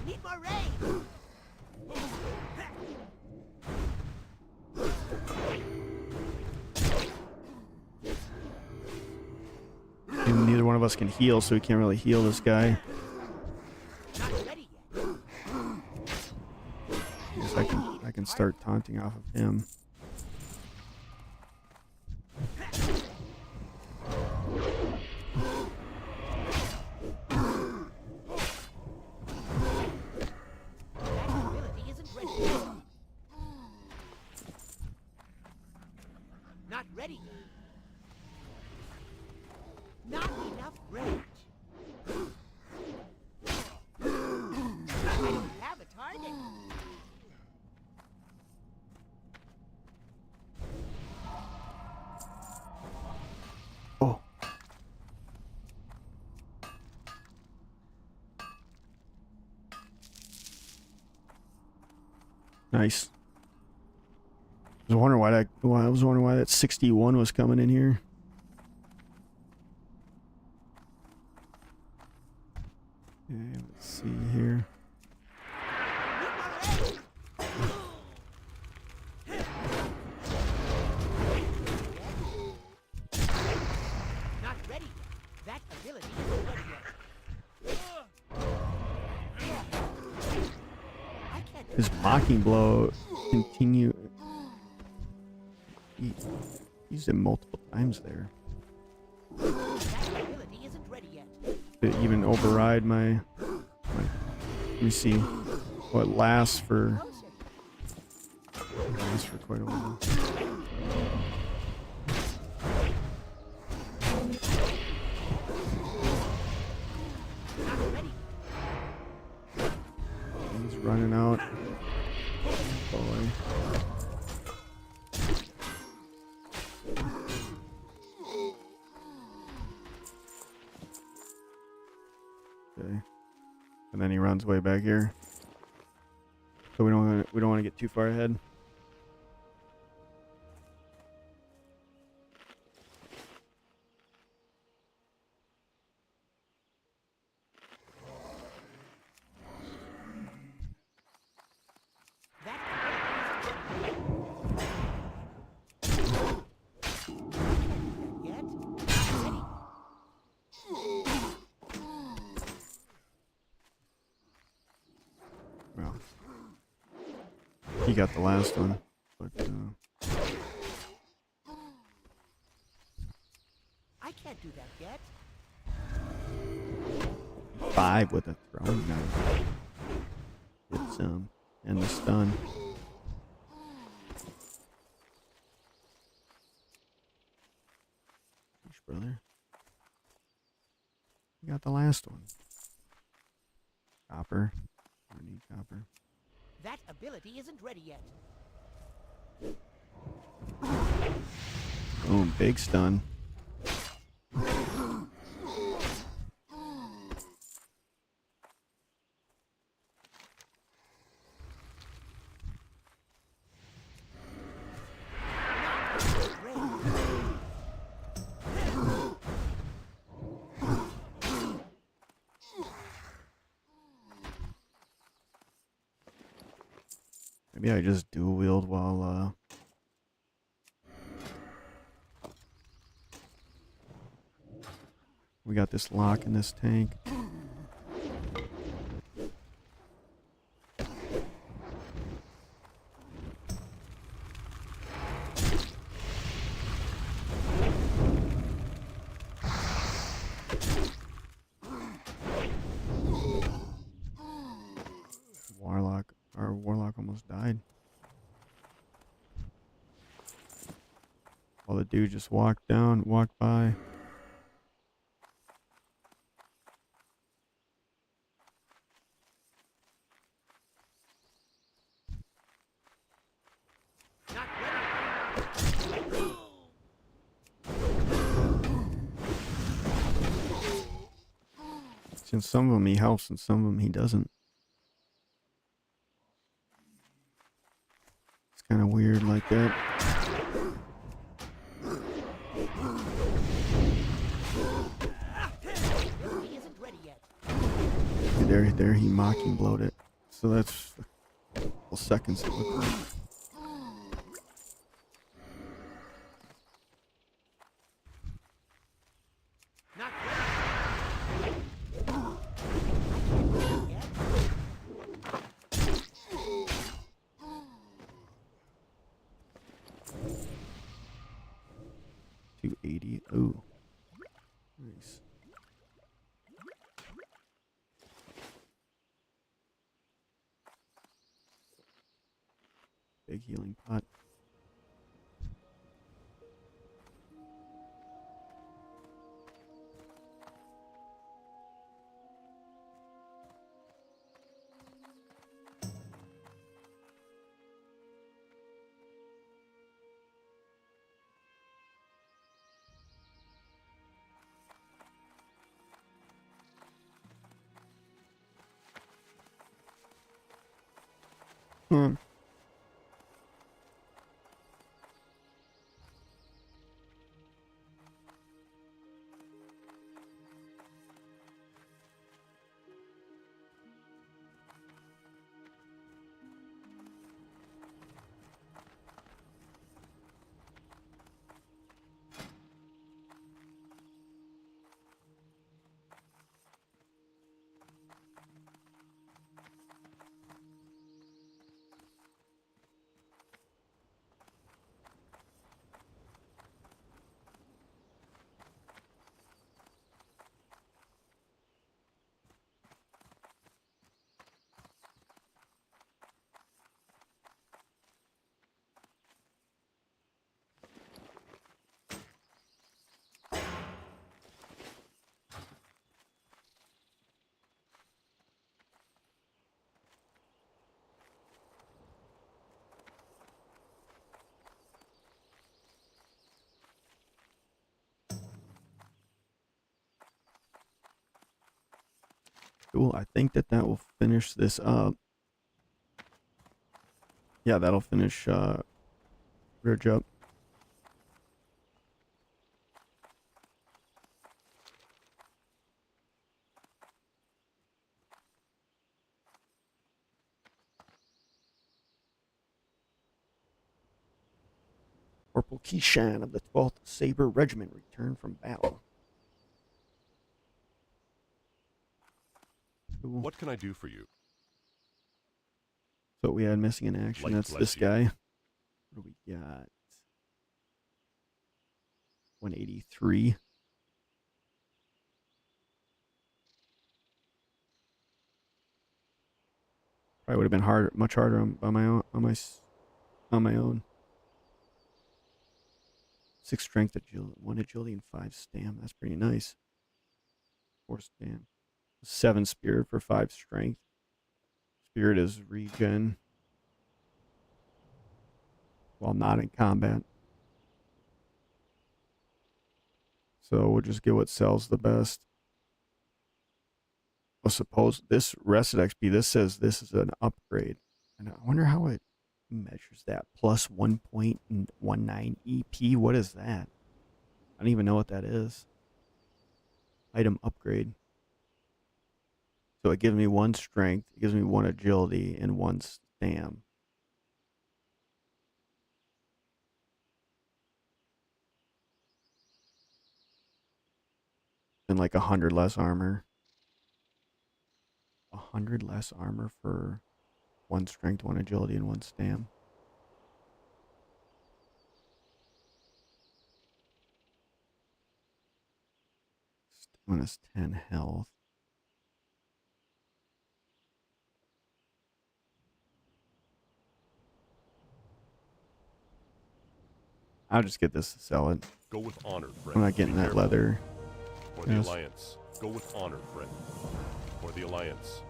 Need more rain. And neither one of us can heal, so we can't really heal this guy. guess I can start taunting off of him. That ability isn't ready yet. Not ready yet. Not enough range. I don't have a target. Oh. Nice. I was wondering why that 61 was coming in here. Okay, let's see here. Not ready yet. That ability isn't ready yet. I can't do His mocking blow continue. He used it multiple times there. that ability isn't ready yet. To even override my let me see what lasts for quite a while. Not ready. He's running out. Boy. Okay. And then he runs way back here. So we don't want to get too far ahead. That ability isn't ready yet. Ready. Well, he got the last one, but I can't do that yet. 5 with a throwing knife. Gets and the stun. Gosh, brother. You got the last one. Copper. I need copper. That ability isn't ready yet. Boom, big stun. Maybe I just dual wield while we got this lock in this tank. Our warlock almost died. While the dude just walked by. Not ready. Since some of them he helps and some of them he doesn't. It's kind of weird like that. Ability isn't ready yet. There he mocking blowed it. So that's a couple seconds it looked like. Not ready. Yet. 80. Ooh. Nice. Big healing pot. Hmm. Cool. I think that will finish this up. Yeah, that'll finish Ridge up. Corporal Keyshan of the 12th Saber Regiment returned from battle. Cool. What can I do for you? So we had missing in action. Light That's bless this you. guy. What do we got? 183. Probably would have been hard, much harder on my own. 6 strength, agility, 1 agility, and 5 stam. That's pretty nice. 4 stam. 7 spirit for 5 strength. Spirit is regen while not in combat. So we'll just get what sells the best. Well, suppose this rested XP, this says this is an upgrade. And I wonder how it measures that. Plus 1.19 EP. What is that? I don't even know what that is. Item upgrade. So it gives me 1 strength, it gives me 1 agility, and 1 stam. And like 100 less armor. 100 less armor for 1 strength, 1 agility, and 1 stam. Stamina's 10 health. I'll just get this to sell it. Go with honor, friend. I'm not getting Be that careful. leather. For the Yes. Alliance. Go with honor, friend. For the Alliance.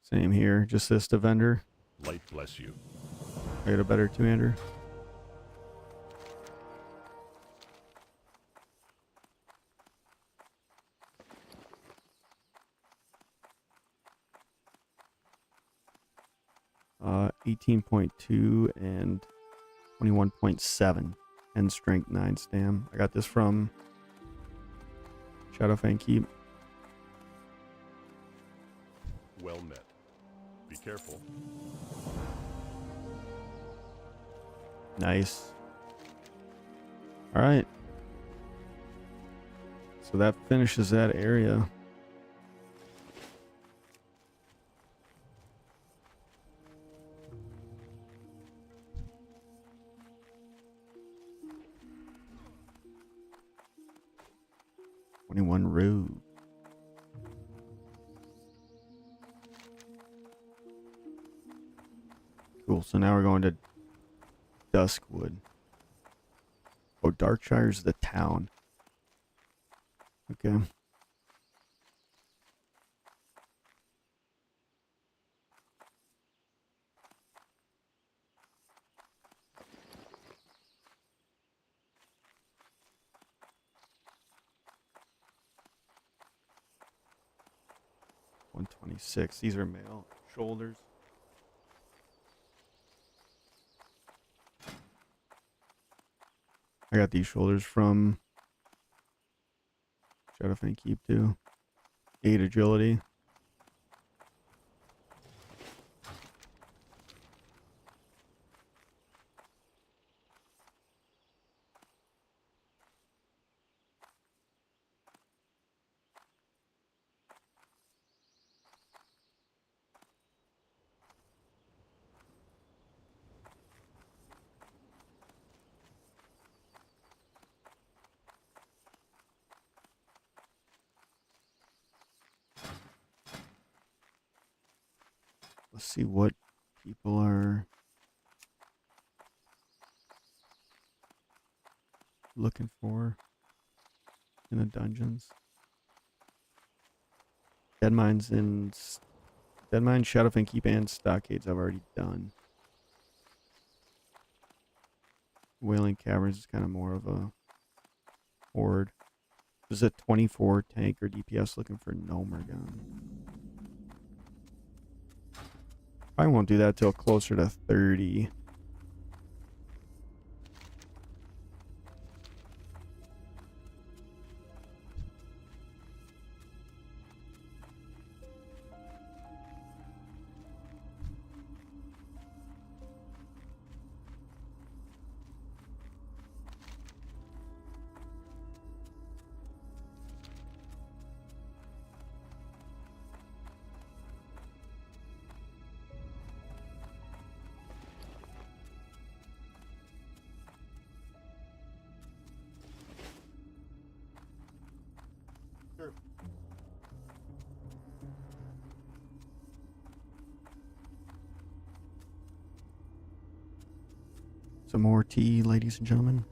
Same here. Just this to vendor. Light bless you. I get a better two-hander. Uh, 18.2 and 21.7. 10 strength, 9 stam. I got this from Shadowfang Keep. Well met. Be careful. Nice. All right. So that finishes that area. 21 Road. Cool. So now we're going to Duskwood. Oh, Darkshire's the town. Okay. $126. These are male shoulders. I got these shoulders from Shadowfang Keep too. 8 agility. Let's see what people are looking for in the dungeons. Deadmines, Shadowfang Keep, and Stockades I've already done. Wailing Caverns is kind of more of a horde. This is a 24 tank or DPS looking for Nomergon. Probably won't do that till closer to 30. Some more tea, ladies and gentlemen.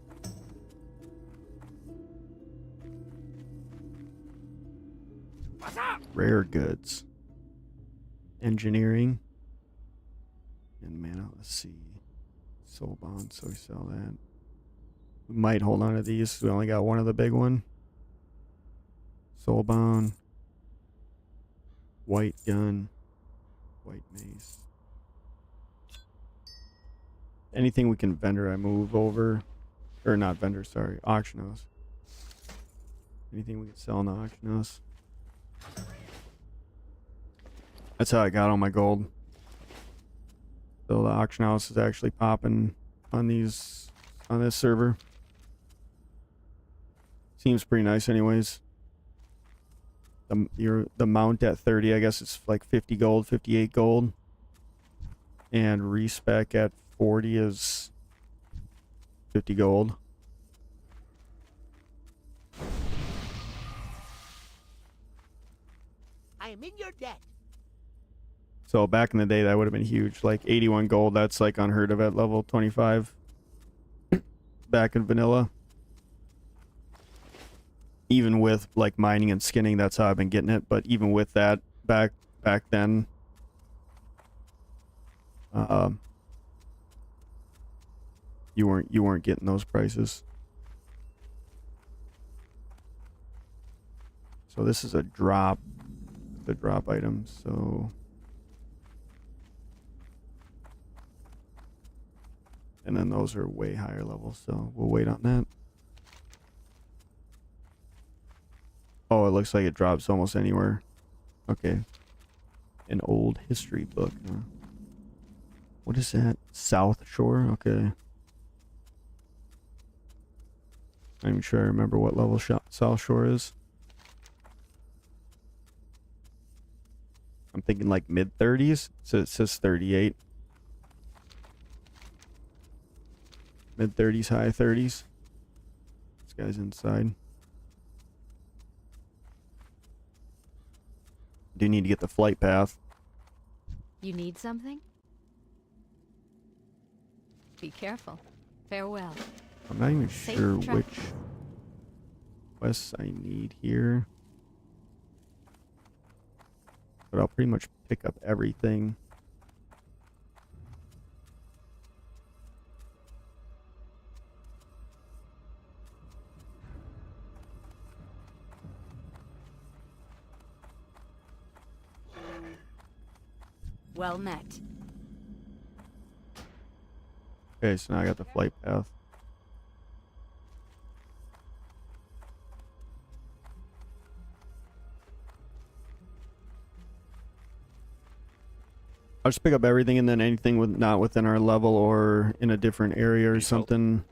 What's up? Rare goods. Engineering. And mana, let's see. Soul bond, so we sell that. We might hold on to these. We only got one of the big one. Soul bond. White gun. White mace. Anything we can vendor, I move over. Or not vendor, sorry. Auction house. Anything we can sell in the auction house. That's how I got all my gold. So the auction house is actually popping on this server. Seems pretty nice anyways. The mount at 30, I guess it's like 50 gold, 58 gold. And respec at 40 is 50 gold. I am in your debt. So back in the day, that would have been huge. Like 81 gold, that's like unheard of at level 25. Back in vanilla. Even with like mining and skinning, that's how I've been getting it. But even with that, back then, you weren't getting those prices. So this is a drop, the drop item. So, and then those are way higher levels. So we'll wait on that. Oh, it looks like it drops almost anywhere. Okay. An old history book. Huh? What is that? South Shore? Okay. I'm even sure I remember what level South Shore is. I'm thinking like mid-30s. So it says 38. Mid-30s, high 30s. This guy's inside. Do need to get the flight path. You need something? Be careful. Farewell. I'm not even Safe sure travels. which quests I need here. But I'll pretty much pick up everything. Well met. Okay, so now I got the flight path. I'll just pick up everything, and then anything with not within our level or in a different area or Need help? something.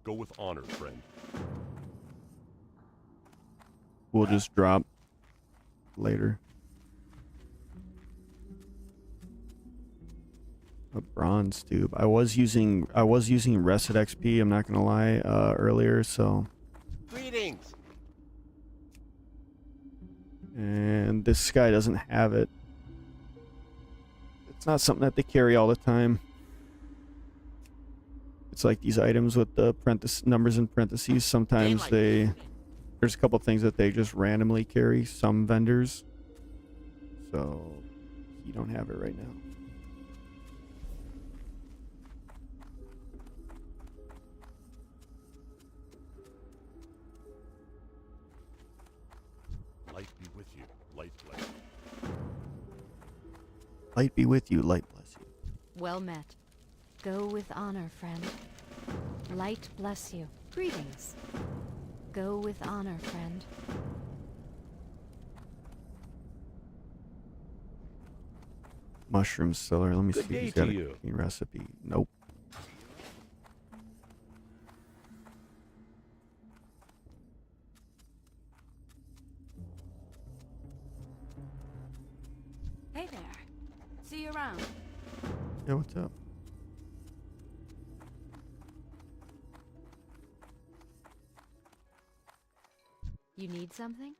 Go with honor, friend. We'll just drop later. A bronze tube. I was using Reset XP, I'm not gonna lie, earlier, so. Greetings. And this guy doesn't have it. It's not something that they carry all the time. It's like these items with the numbers in parentheses. Sometimes there's a couple things that they just randomly carry, some vendors. So you don't have it right now. Light be with you. Light bless you. Light be with you, light bless you. Well met. Go with honor, friend. Light bless you. Greetings. Go with honor, friend. Mushroom seller. Let me Good see if he's day got to a you. cooking recipe. Nope. Hey there. See you around. Yeah, what's up? You need something?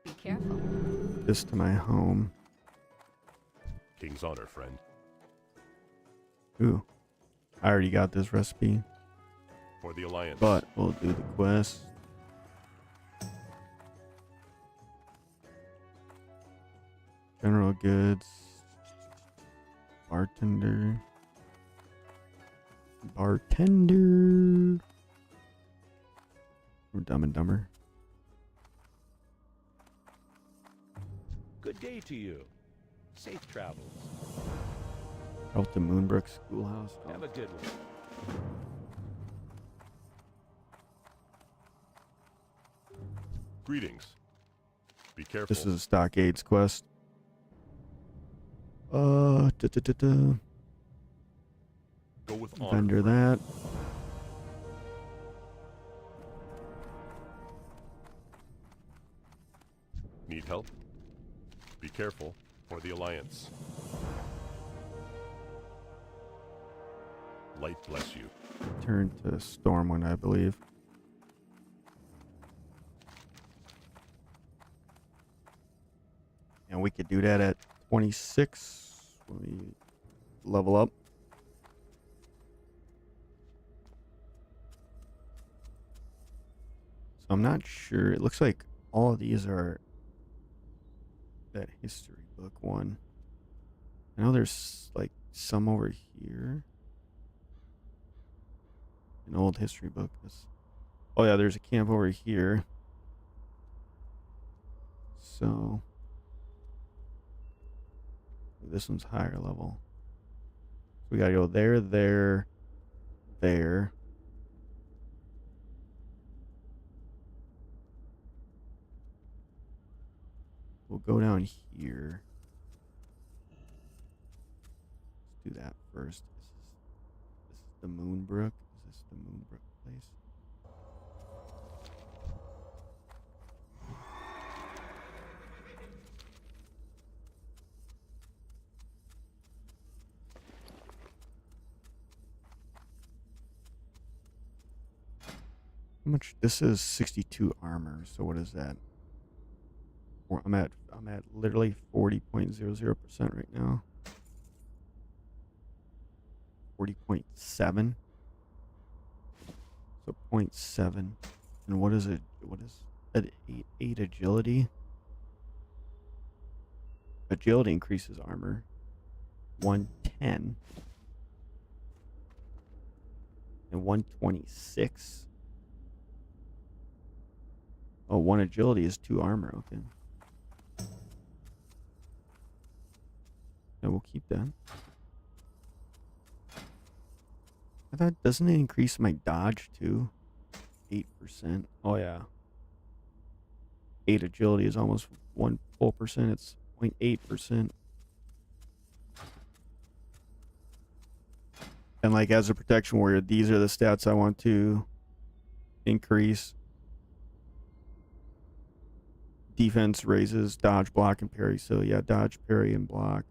Be careful. This to my home. King's honor, friend. Ooh. I already got this recipe, For the Alliance. but we'll do the quest. General goods. Bartender. Bartender. We're Dumb and Dumber. Good day to you. Safe travels. Out to Moonbrook Schoolhouse. Have a good one. Greetings. Be careful. This is a Stockades quest. Go with honor. Vendor friend. that. Need help? Be careful. For the Alliance. Light bless you. Turn to Stormwind, I believe. And we could do that at 26 when we level up. So I'm not sure. It looks like all of these are that history book one. I know there's like some over here. An old history book. Oh yeah, there's a camp over here. So this one's higher level. So we gotta go there, there, there. We'll go down here. Let's do that first. This is the Moonbrook. Is this the Moonbrook place? How much? This is 62 armor, so what is that? I'm at literally 40.00% right now. 40.7. So 0.7. And what is an 8 agility? Agility increases armor. 110. And 126. Oh, 1 agility is 2 armor. Okay. Yeah, we'll keep that. I thought, doesn't it increase my dodge too? 8%. Oh, yeah. 8 agility is almost 1 full percent. It's 0.8%. And like as a protection warrior, these are the stats I want to increase. Defense raises dodge, block, and parry. So yeah, dodge, parry, and block.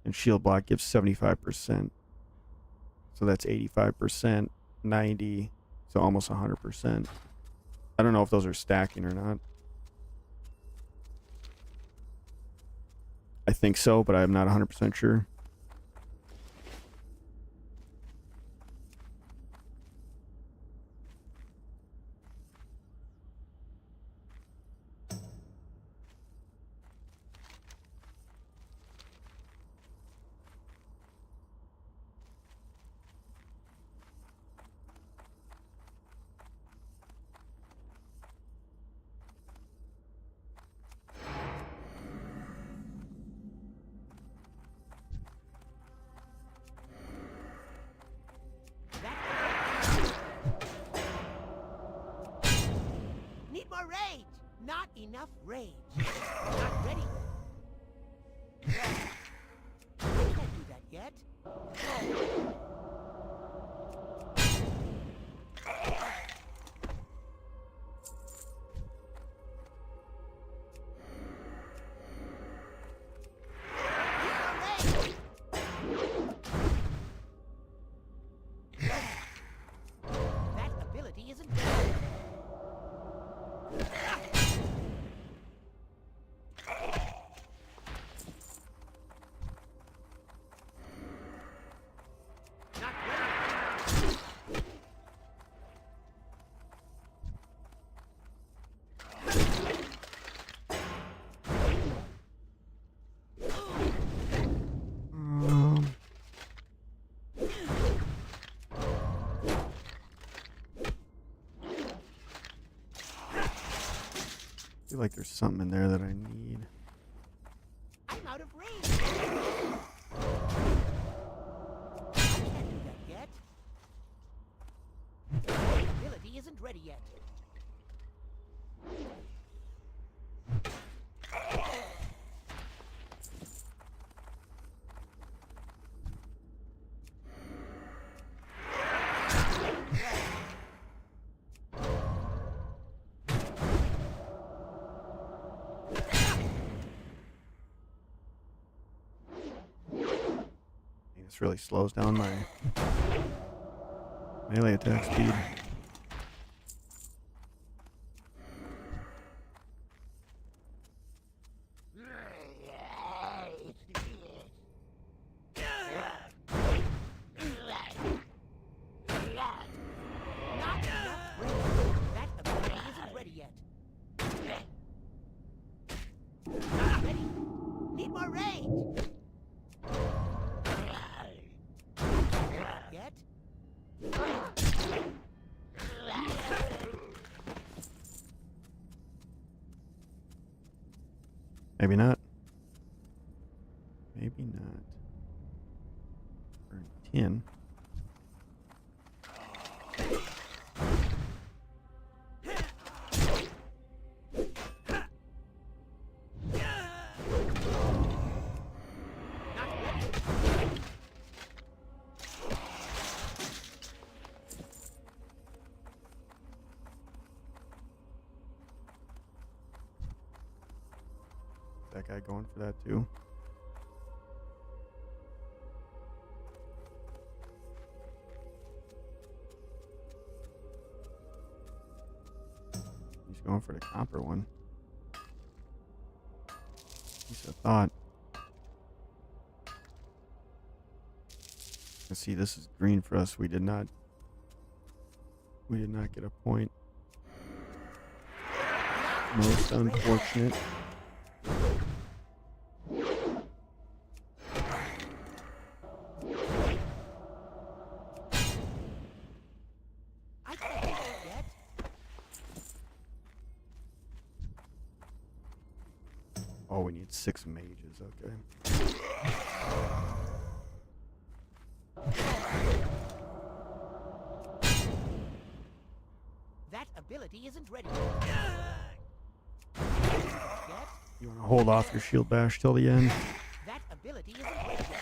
And shield block gives 75%. So that's 85%, 90, so almost 100%. I don't know if those are stacking or not. I think so, but I'm not 100% sure. Need more rage. Not enough rage. Not ready. I can't do that yet. That ability isn't good. Not ready. I feel like there's something in there that I need. I'm out of range. I can't do that yet. My ability isn't ready yet. This really slows down my melee attack speed. Not enough range. That ability isn't ready yet. Not ready. Need more range. Yet? Maybe not. Maybe not. Burn 10. That guy going for that too. He's going for the copper one. Piece of thought. Let's see, this is green for us. We did not get a point. Most unfortunate. I can't do that yet. Oh, we need 6 mages. Okay. That ability isn't ready yet. You want to hold off your shield bash till the end? That ability isn't ready yet.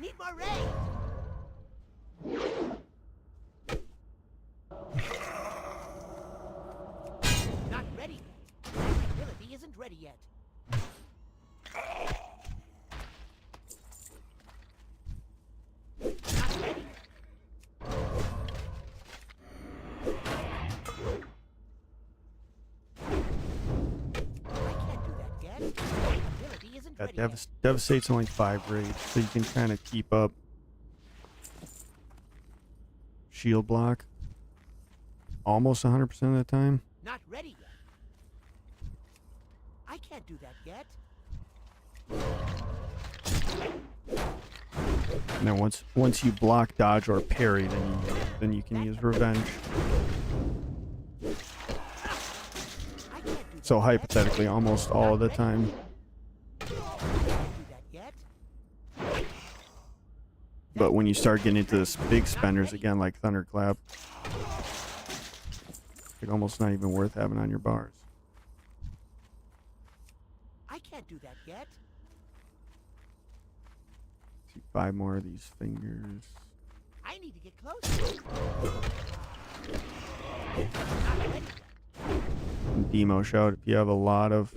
Need more rain. Not ready yet. That ability isn't ready yet. Not ready. I can't do that yet. That ability isn't That ready yet. Devastate's only 5 rage, so you can kind of keep up shield block almost 100% of the time. Not ready yet. I can't do that yet. And then once you block, dodge, or parry, then you can use revenge. I can't do that So yet. hypothetically, almost all of the time. I can't do that yet. But when you start getting into this big spenders again, like Thunderclap, it's almost not even worth having on your bars. I can't do that yet. See 5 more of these fingers. I need to get closer. Not ready yet. And demo shout if you have a lot of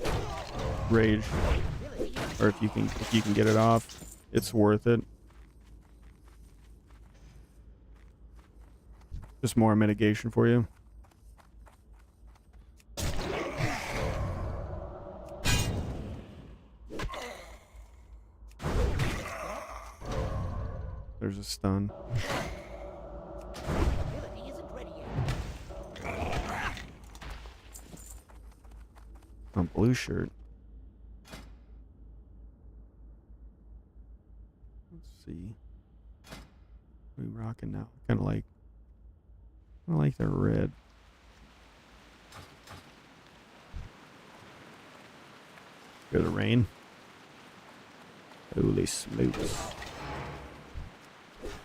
rage, Ability isn't or if you can get it off, it's worth it. Just more mitigation for you. There's a stun. ability isn't ready yet. On blue shirt. Let's see. What are we rocking now? Kind of like the red. Hear the rain. Holy smokes.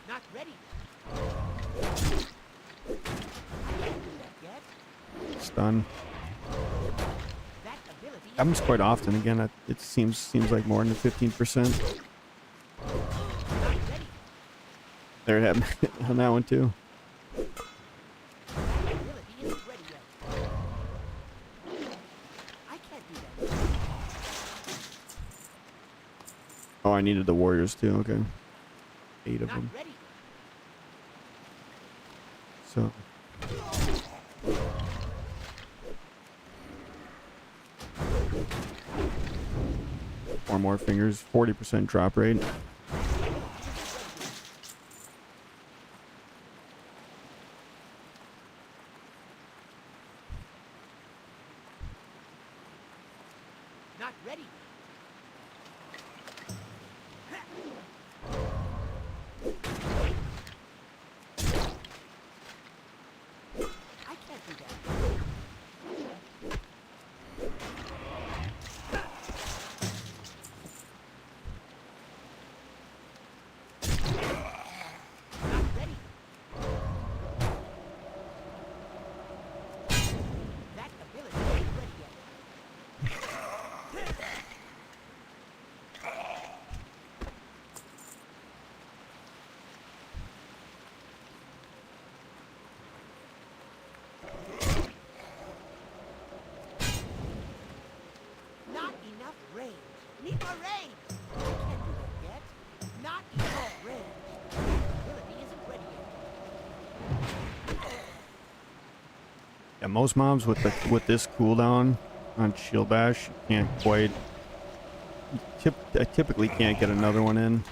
Not ready yet. I can't do that yet. Stun. That ability Happens quite often. Again, it seems like more than 15%. not ready. There it happened on that one too. That ability isn't ready yet. I can't do that yet. Oh, I needed the warriors too. Okay, 8 of Not them. ready. So 4 more fingers. 40% drop rate. Not ready. I can't do that. Not ready. That ability isn't ready yet. Not enough range. Need more range. Yeah, most mobs with this cooldown on Shield Bash, you can't quite. I typically can't get another one in.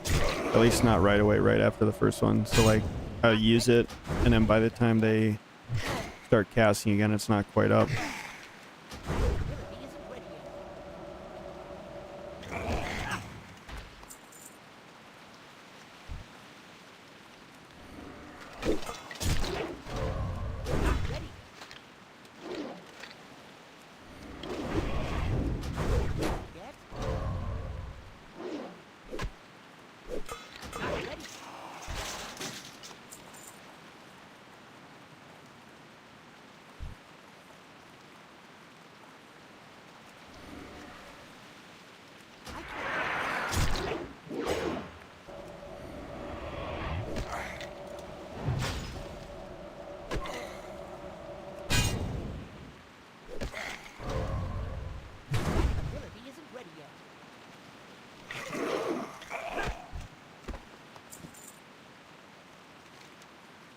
At least not right away, right after the first one. So like, I use it, and then by the time they start casting again, it's not quite up.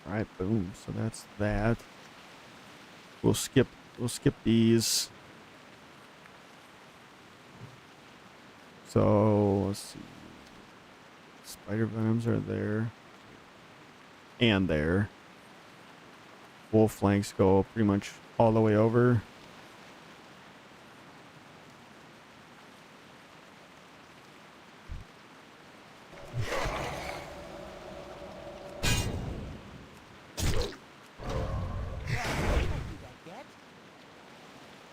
All right, boom. So that's that. We'll skip these. So let's see. Spider venoms are there. And there. Wolf flanks go pretty much all the way over.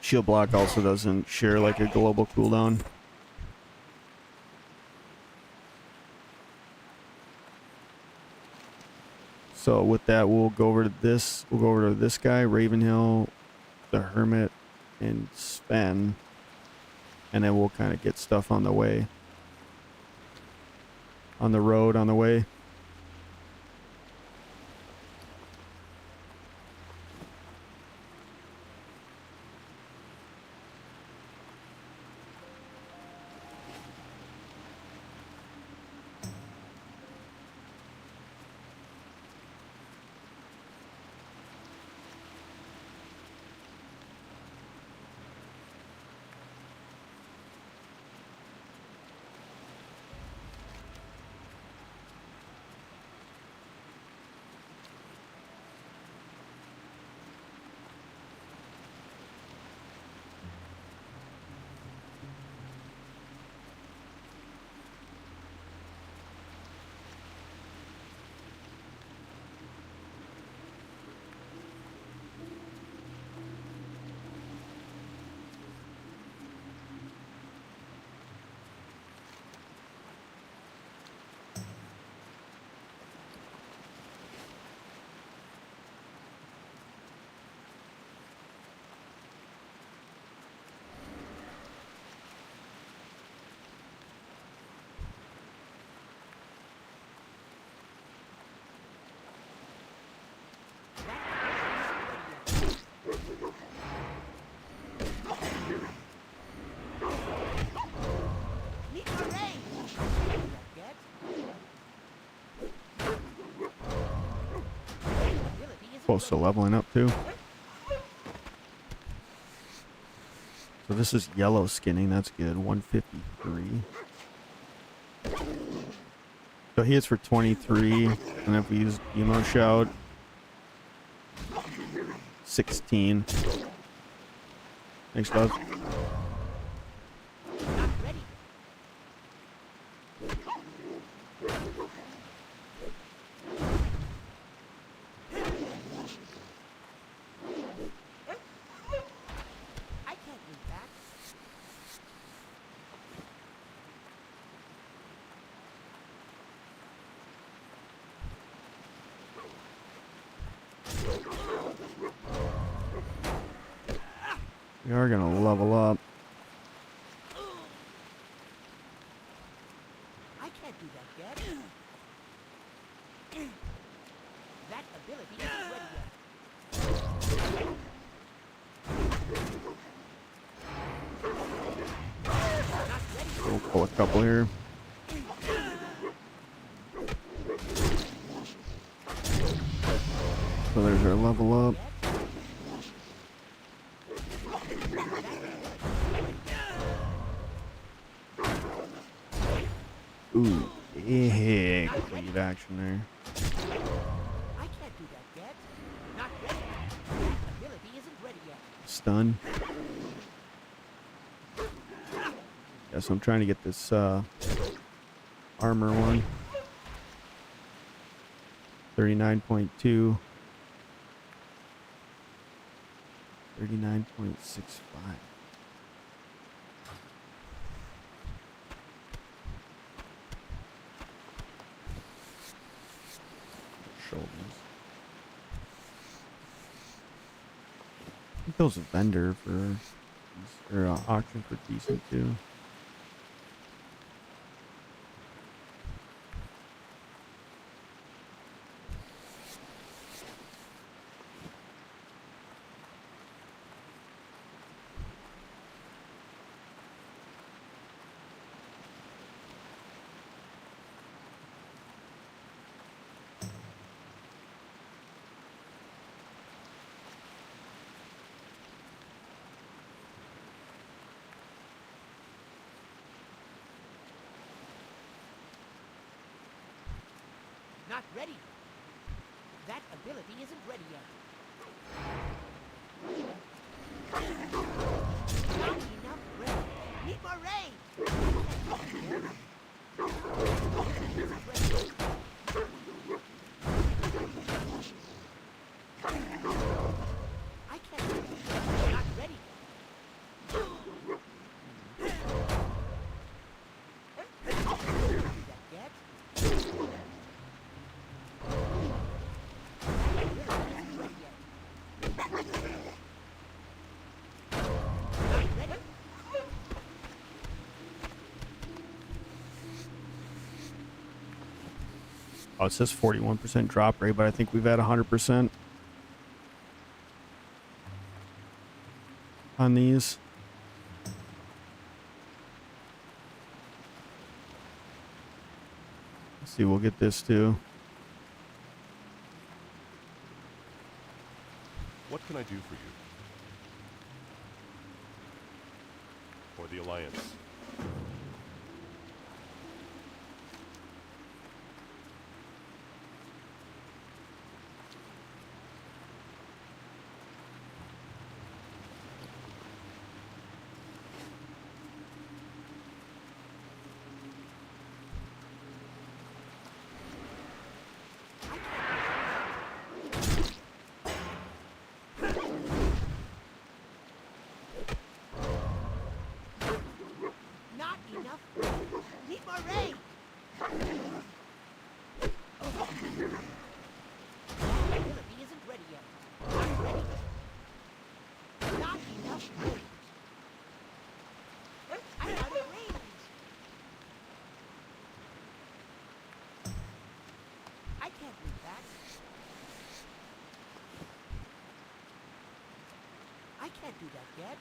Shield block also doesn't share like a global cooldown. So with that, we'll go over to this. We'll go over to this guy, Ravenhill, the Hermit, and Sven, and then we'll kind of get stuff on the way, on the road, on the way. Close to leveling up too. So this is yellow skinning. That's good. 153. So he hits for 23. And if we use emo shout, 16. Thanks, bud. We are going to level up. I can't do that yet. That ability isn't ready yet. We'll pull a couple here. Ooh, big cleave action there. I can't do that yet. Not ready. That ability isn't ready yet. Stun. Yeah, so I'm trying to get this armor one. 39.2. 39.65. Shoulders. I think those vendor for or auction for decent too. Not ready. That ability isn't ready yet. Not enough rain. Need more rain. I can't. Not ready. Yet. Oh, it says 41% drop rate, but I think we've had 100% on these. Let's see, we'll get this too. What can I do for you? For the Alliance. Not enough rain. Need more rain. Ability isn't ready yet. Not ready. Not enough rain. I'm out of range. I can't do that. I can't do that yet.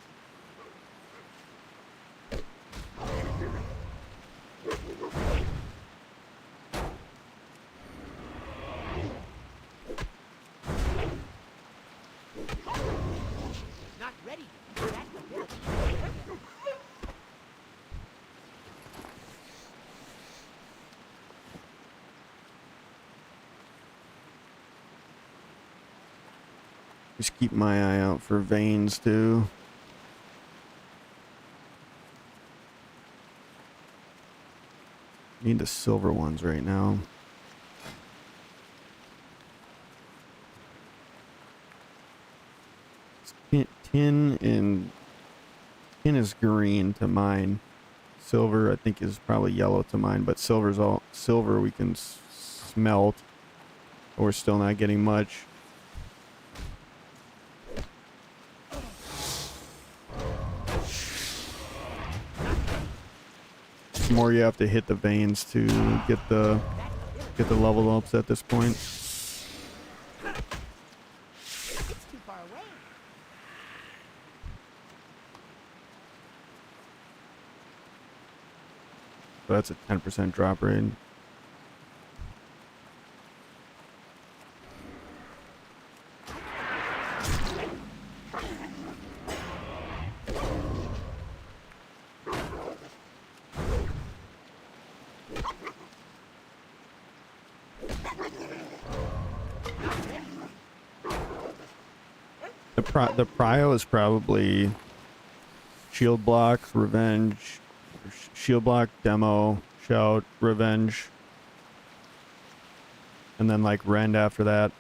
Not ready. That ability isn't ready yet. Just keep my eye out for veins too. Need the silver ones right now. Tin is green to mine. Silver I think is probably yellow to mine, but silver's all silver we can smelt. But we're still not getting much. The more you have to hit the veins to get the level ups at this point. It's too far away. So that's a 10% drop rate. The prio is probably shield block, revenge, shield block, demo, shout, revenge, and then like rend after that.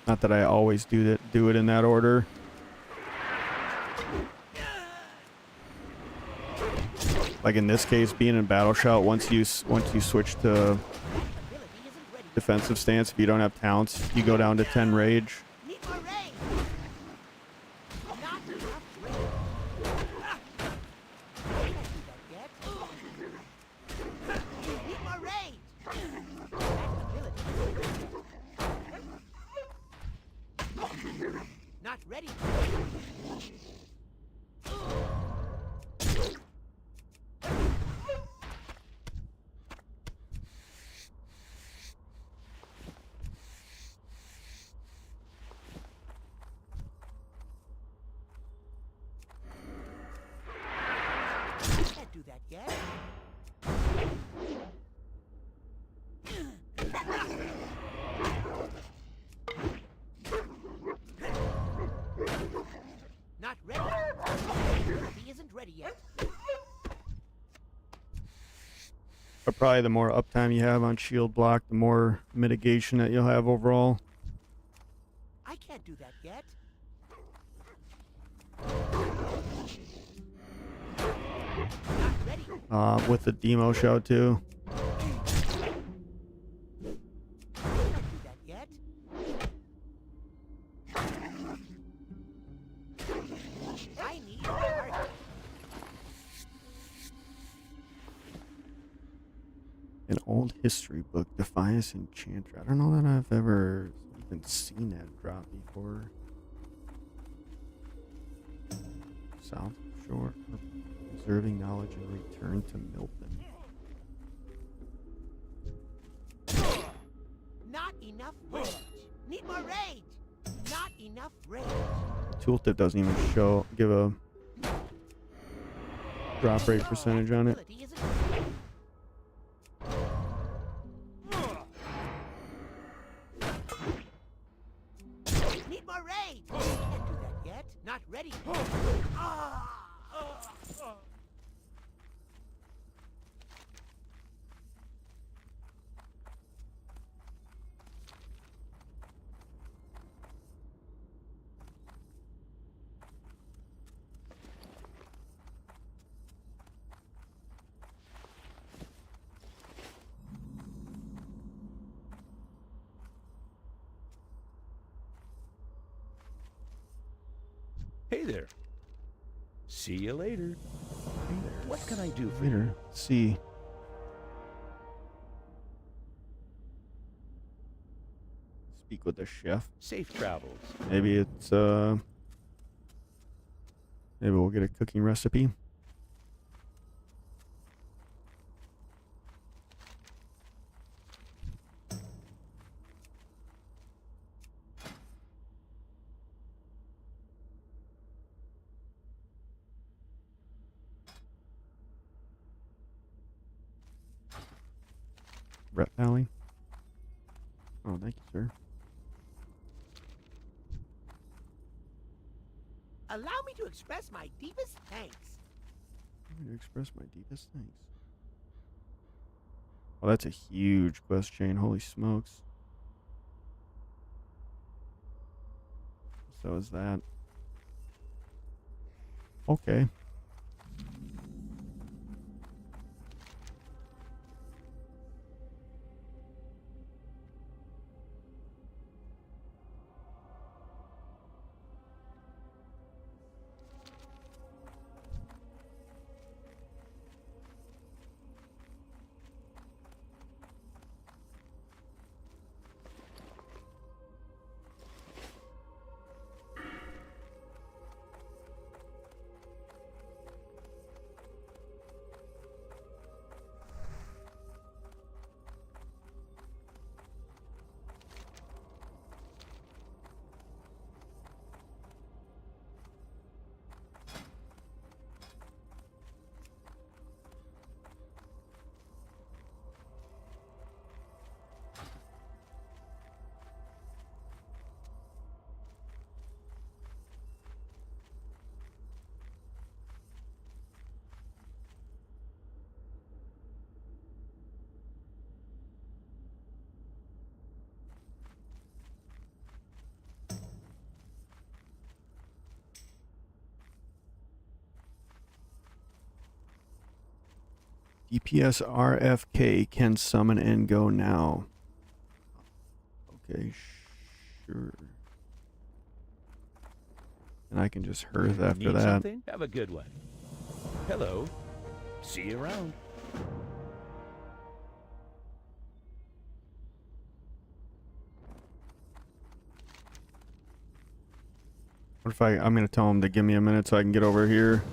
Not that I always do it in that order. Like in this case, being in battle shout, once you switch to defensive stance, if you don't have talents, you go down to 10 rage. Need more range. Not enough range. Can't do that yet. Need more range. That ability isn't ready. Not ready. Can't do that yet. Not ready. He isn't ready yet. But probably the more uptime you have on shield block, the more mitigation that you'll have overall. I can't do that yet. Not ready. With the demo shout too. Can't do that yet. I need a target. An old history book, Defiance Enchanter. I don't know that I've ever even seen that drop before. South Shore, preserving knowledge and return to Milton. Not enough range. Need more range. Not enough range. Tooltip doesn't even give a drop rate percentage on it. Ability isn't ready. Need more range. Can't do that yet. Not ready. Hey there. See you later. What can I do for you? Later. See. Speak with the chef. Safe travels. Maybe it's maybe we'll get a cooking recipe. Rep Valley. Oh, thank you, sir. Allow me to express my deepest thanks. I'm going to express my deepest thanks. Oh, that's a huge quest chain. Holy smokes. So is that. Okay. DPS RFK can summon and go now. Okay, sure. And I can just hearth after Need that. something? Have a good one. Hello. See you around. What if I'm gonna tell him to give me a minute so I can get over here?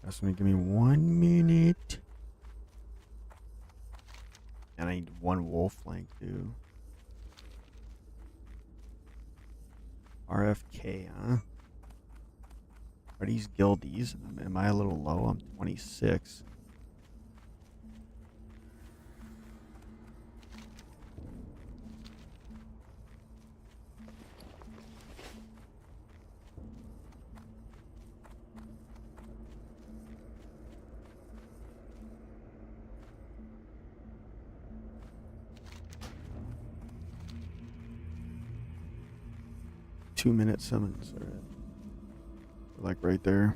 Ask me to give me 1 minute. And I need 1 wolf flank too. RFK, huh? Are these guildies? Am I a little low? I'm 26. Two-minute summons. All right. Like right there.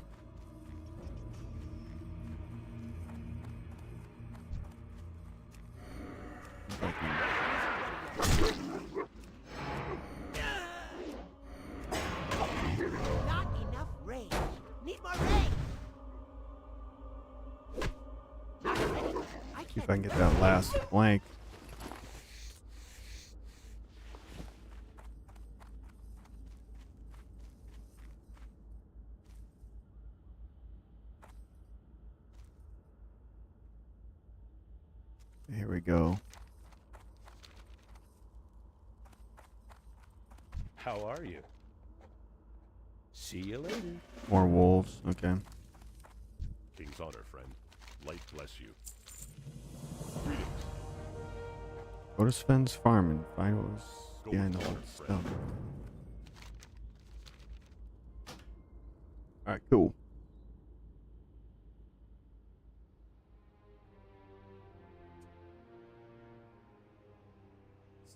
Not enough range. Need more range. Not ready. See if I can get that last flank. Here we go. How are you? See you later. More wolves. Okay. King's honor, friend. Light bless you. Greetings. Go to Sven's farm and find what was Go behind the with whole honor, stuff. friend. Alright, cool.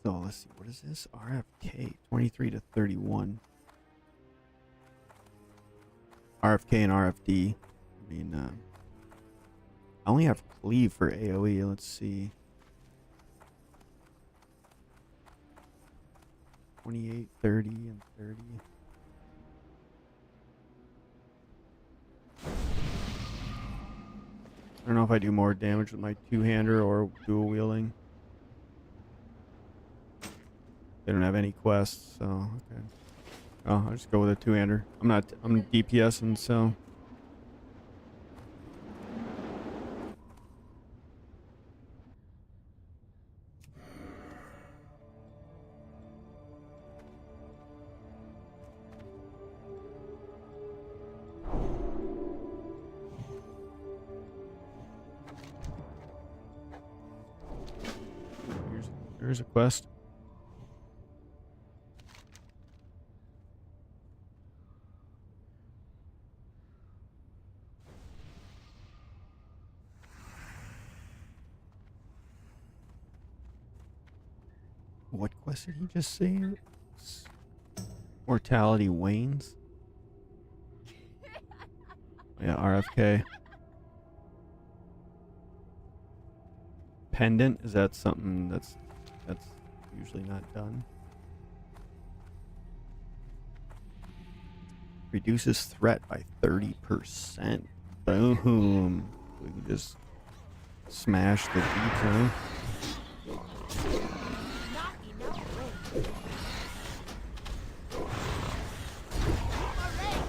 So let's see, what is this? RFK 23 to 31. RFK and RFD. I mean, I only have cleave for AoE. Let's see. 28, 30, and 30. I don't know if I do more damage with my two-hander or dual wielding. They don't have any quests, so okay. Oh, I'll just go with a two-hander. I'm DPSing, so. Here's a quest. What quest did he just say? Mortality wanes? Yeah, RFK. Pendant? Is that something that's usually not done? Reduces threat by 30%. Boom. We can just smash the beats, huh?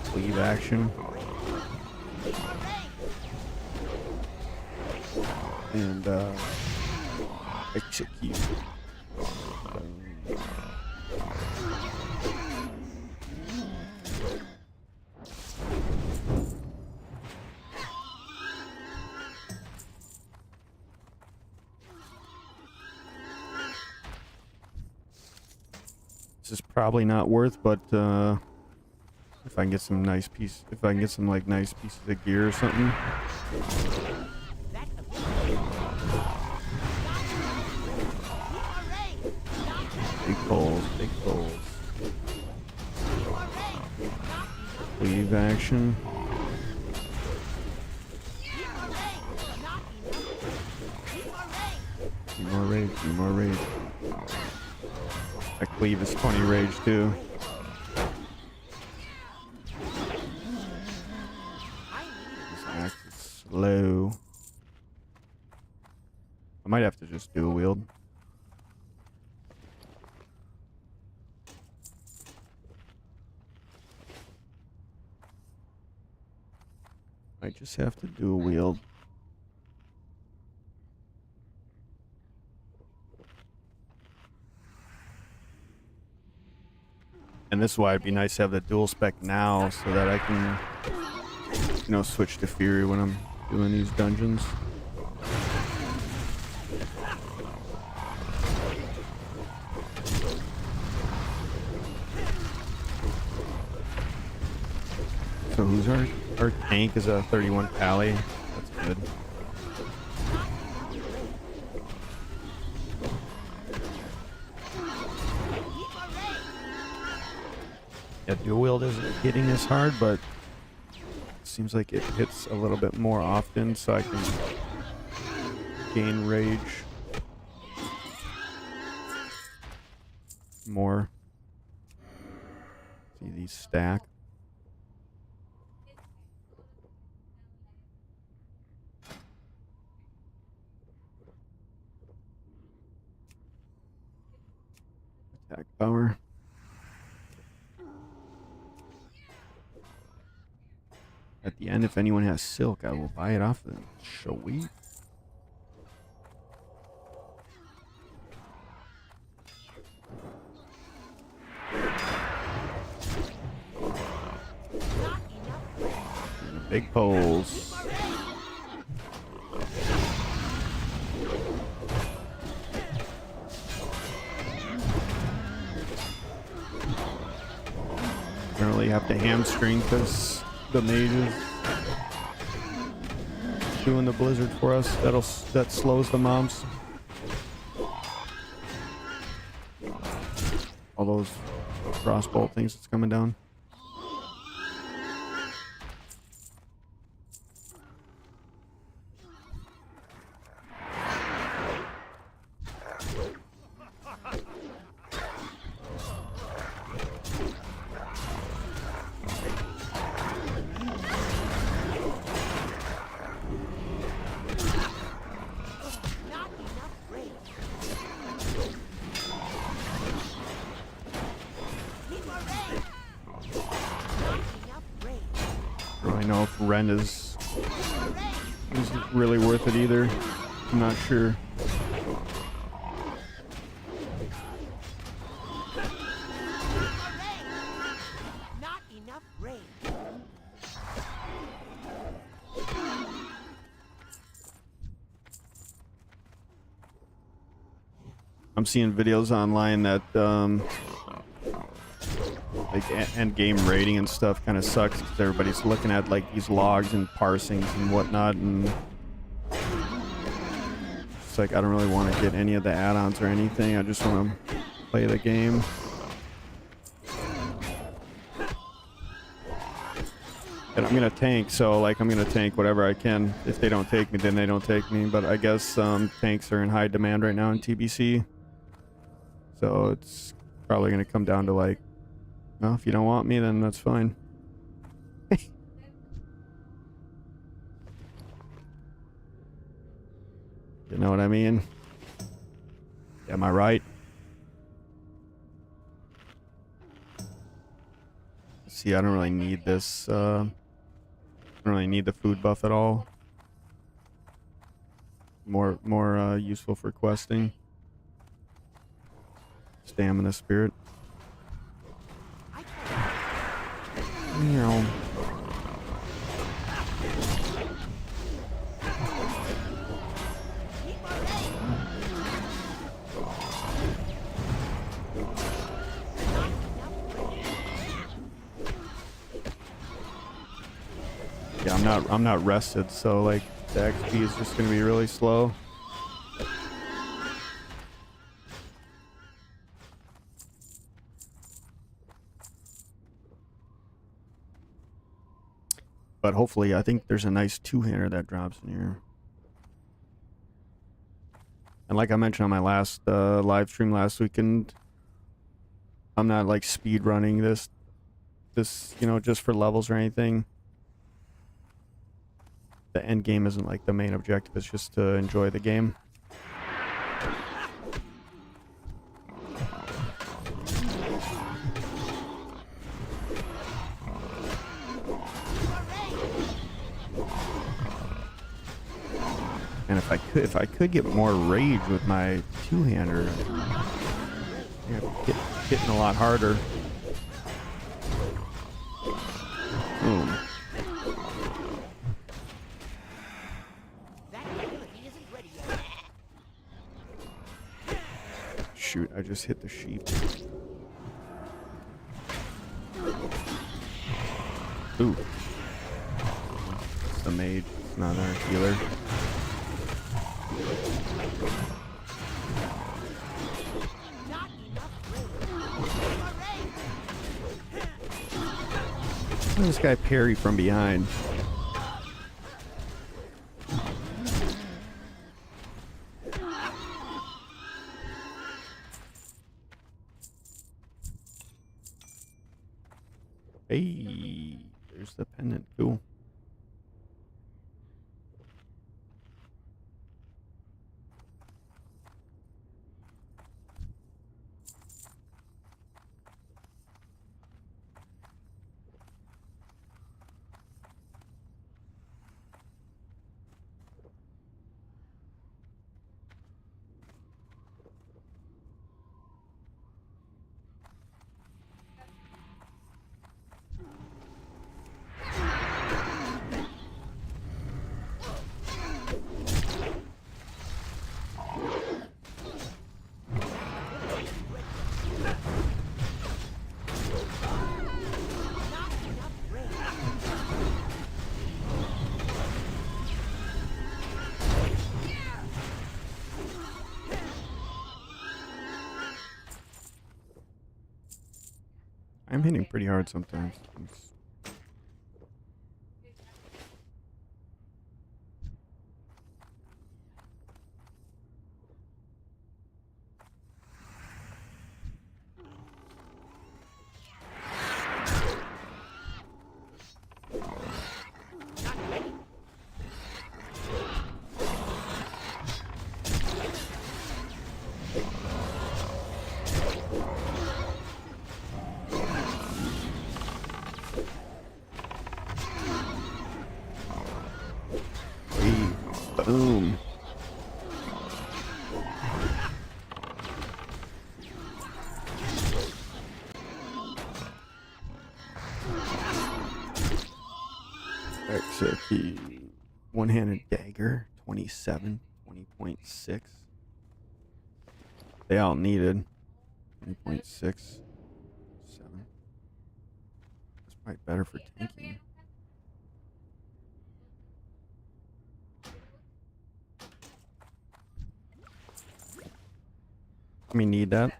Cleave action. And execute. This is probably not worth, but if I can get some nice piece, if I can get some like nice pieces of gear or something. Big balls. Save action. Need more rage, need more rage. That cleave is 20 rage too. This axe is slow. I might have to just dual wield. I just have to dual wield. And this is why it'd be nice to have the dual spec now so that I can, you know, switch to Fury when I'm doing these dungeons. So who's our tank is a 31 pally. That's good. Yeah, dual wield isn't hitting as hard, but it seems like it hits a little bit more often, so I can gain rage more. See these stack. Attack power. At the end, if anyone has silk, I will buy it off them. Sweet. Big poles. Apparently, you have to hamstring because the mage is doing the blizzard for us. That slows the mobs. All those crossbow things that's coming down. I don't know if Ren is really worth it either. I'm not sure. Not enough rage. I'm seeing videos online that like end game rating and stuff kind of sucks because everybody's looking at like these logs and parsings and whatnot, and it's like I don't really want to get any of the add-ons or anything. I just want to play the game. And I'm gonna tank, so like I'm gonna tank whatever I can. If they don't take me, then they don't take me. But I guess tanks are in high demand right now in TBC, so it's probably gonna come down to like, well, if you don't want me, then that's fine. You know what I mean? Am I right? See, I don't really need this. I don't really need the food buff at all. More useful for questing. Stamina spirit. No. Yeah, I'm not rested, so like the XP is just gonna be really slow. But hopefully, I think there's a nice two-hander that drops in here. And like I mentioned on my last live stream last weekend, I'm not like speed running this, you know, just for levels or anything. The end game isn't like the main objective, it's just to enjoy the game. And if I could get more rage with my two-hander, I'd be hitting a lot harder. Boom. Shoot, I just hit the sheep. Ooh. It's the mage, it's not our healer. Look at this guy parry from behind. Hey, there's the pendant. Cool. I'm hitting pretty hard sometimes. Boom. XRP. One-handed dagger. 27. 20.6. They all needed. 20.6. 7. That's probably better for tanking. I mean, need that.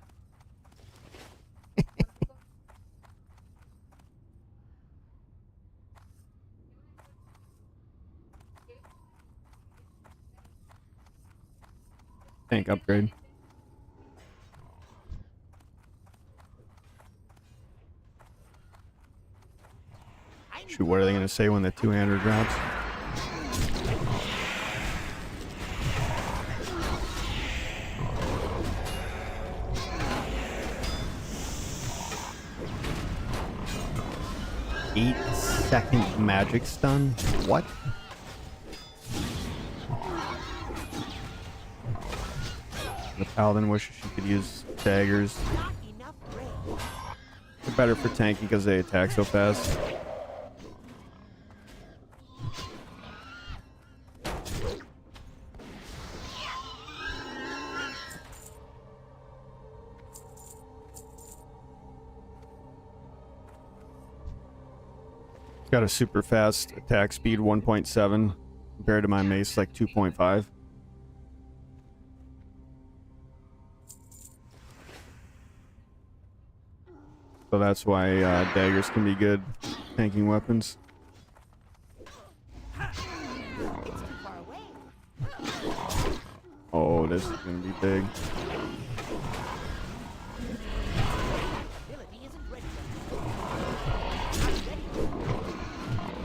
Tank upgrade. Shoot, what are they going to say when the two-hander drops? Second magic stun? What? The paladin wishes she could use daggers. They're better for tanking because they attack so fast. Got a super fast attack speed 1.7 compared to my mace like 2.5. So that's why daggers can be good tanking weapons. Oh, this is gonna be big. Ability isn't ready yet. Not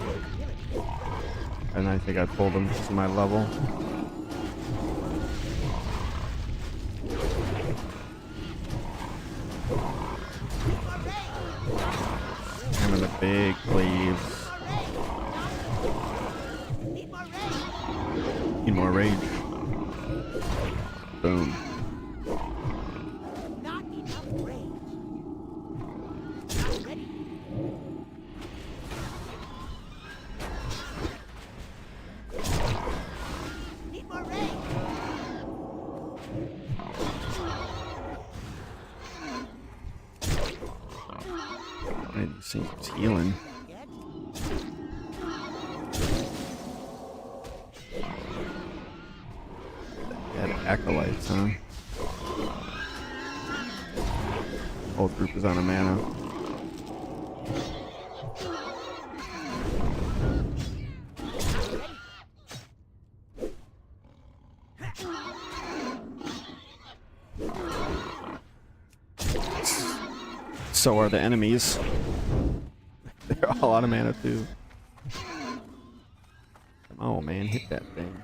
ready yet. And I think I pulled him to my level. I'm in the big cleaves. Need more rage. Boom. Not enough rage. Not ready. Need more rage. I didn't see it's healing. Yet. Yeah, the acolytes, huh? Whole group is on a mana. So are the enemies. They're all out of mana too. Come on, man, hit that thing.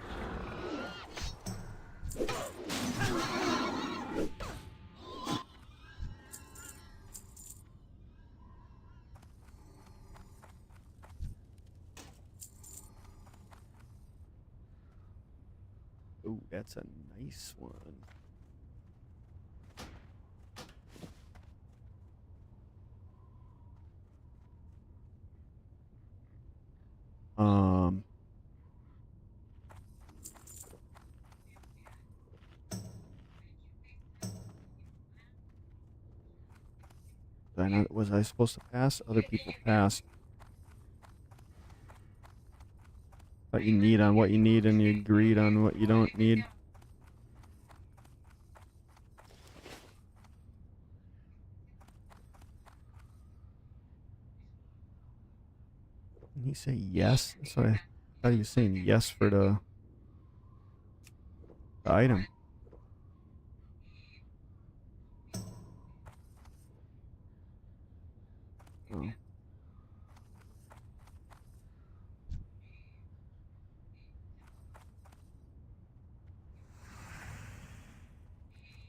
Ooh, that's a nice one. Was I supposed to pass? Other people passed. But you need on what you need and you agreed on what you don't need. Did he say yes? That's what I thought he was saying yes for the item. Oh.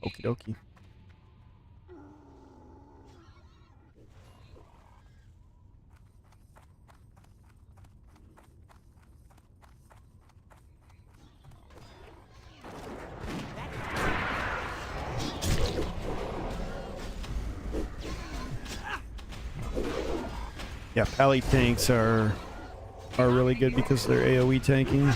Okie dokie. Yeah, pally tanks are really good because they're AoE tanking.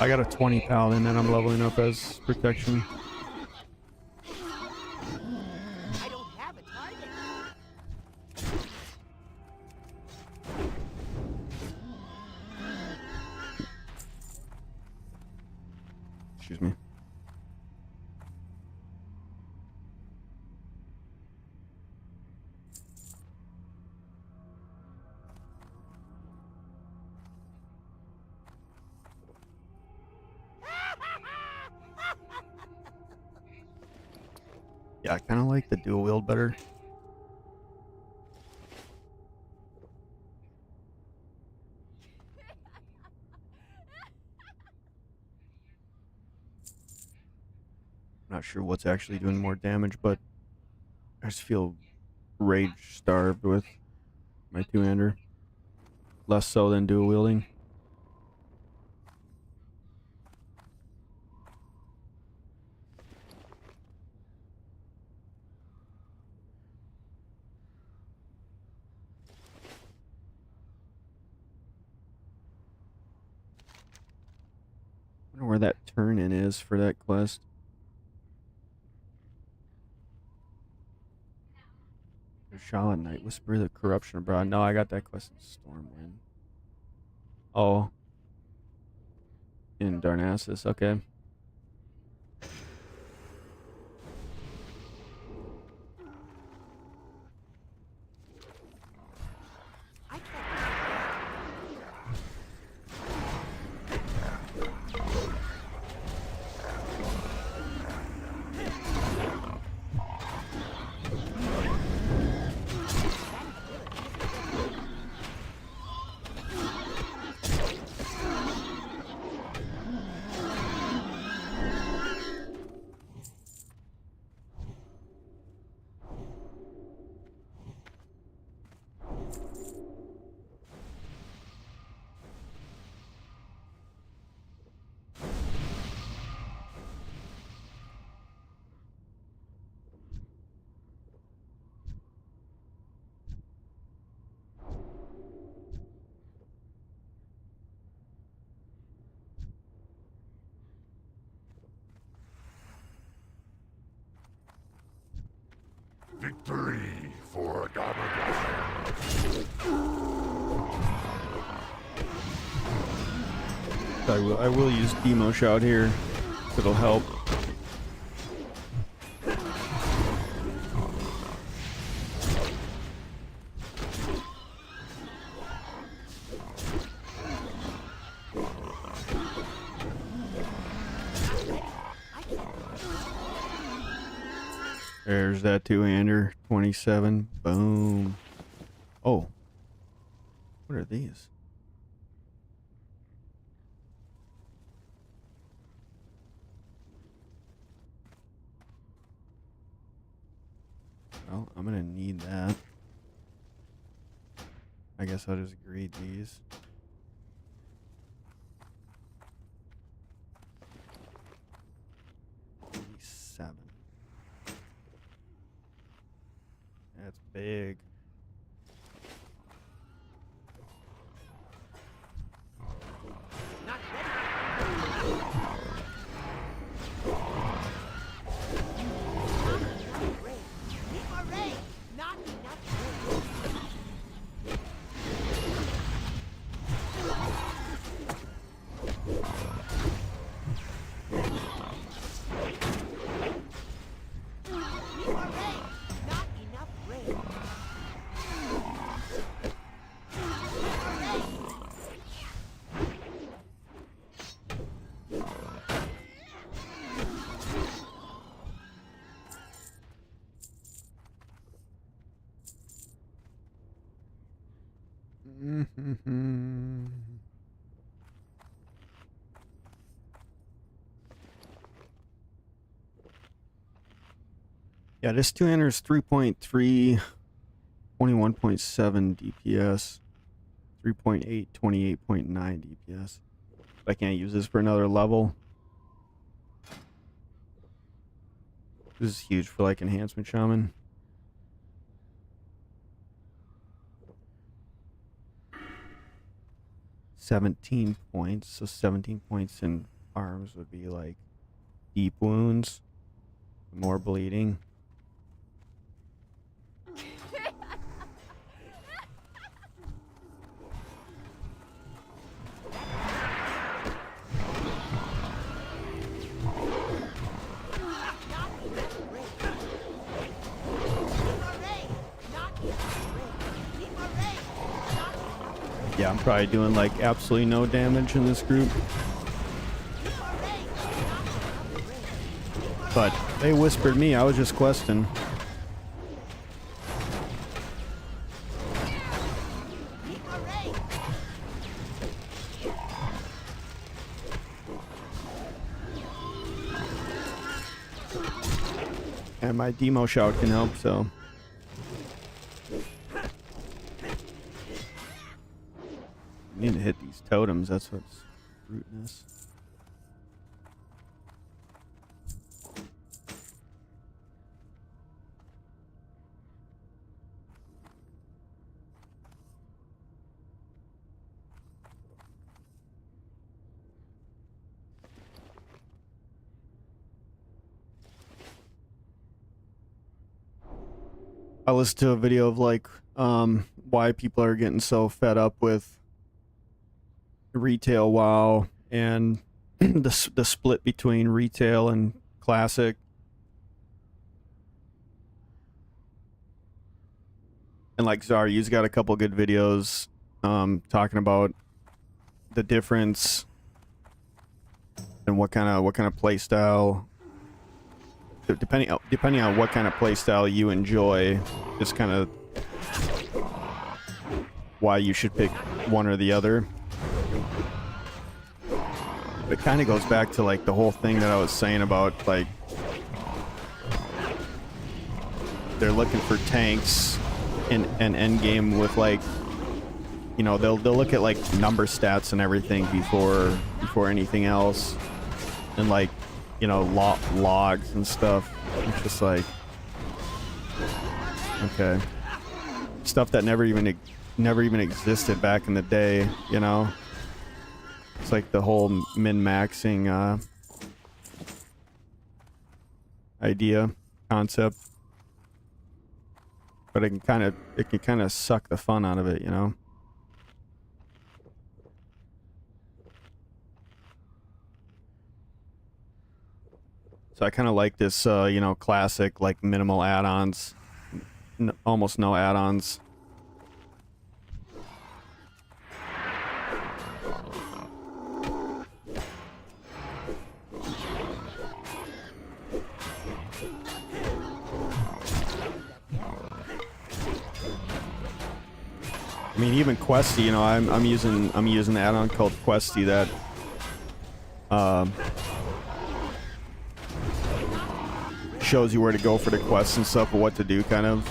I got a 20 paladin and I'm leveling up as protection. I don't have a target. Excuse me. Yeah, I kind of like the dual wield better. Not sure what's actually doing more damage, but I just feel rage starved with my two-hander. Less so than dual wielding. I wonder where that turn-in is for that quest. Shaman Knight, Whisper the Corruption Abroad. No, I got that quest in Stormwind. Oh. In Darnassus, okay. Victory for Gabba. I will use demo shout here. It'll help. There's that two-hander, 27. Boom. Oh. What are these? Well, I'm gonna need that. I guess I'll just grade these. Seven. That's big. Not ready. Need more rain. Not enough rain. Need more rain. Not enough rain. Yeah, this two-hander is 3.3, 21.7 DPS, 3.8, 28.9 DPS. I can't use this for another level. This is huge for like enhancement shaman. $17 points, so 17 points in arms would be like deep wounds, more bleeding. Yeah, I'm probably doing like absolutely no damage in this group. But they whispered me, I was just questing. And my demo shout can help, so. Need to hit these totems, that's what's rootness. I listened to a video of like why people are getting so fed up with retail WoW and the split between retail and classic. And like Zaryu's got a couple good videos talking about the difference and what kind of play style, depending on what kind of play style you enjoy, is kind of why you should pick one or the other. It kind of goes back to like the whole thing that I was saying about like they're looking for tanks in an end game with like, you know, they'll look at like number stats and everything before anything else, and like, you know, logs and stuff. It's just like, okay, stuff that never even existed back in the day, you know. It's like the whole min-maxing idea, concept. but it can kind of suck the fun out of it, you know. So I kind of like this, you know, classic, like minimal add-ons, almost no add-ons. I mean, even Questy, you know, I'm using an add-on called Questy that shows you where to go for the quests and stuff, or what to do, kind of.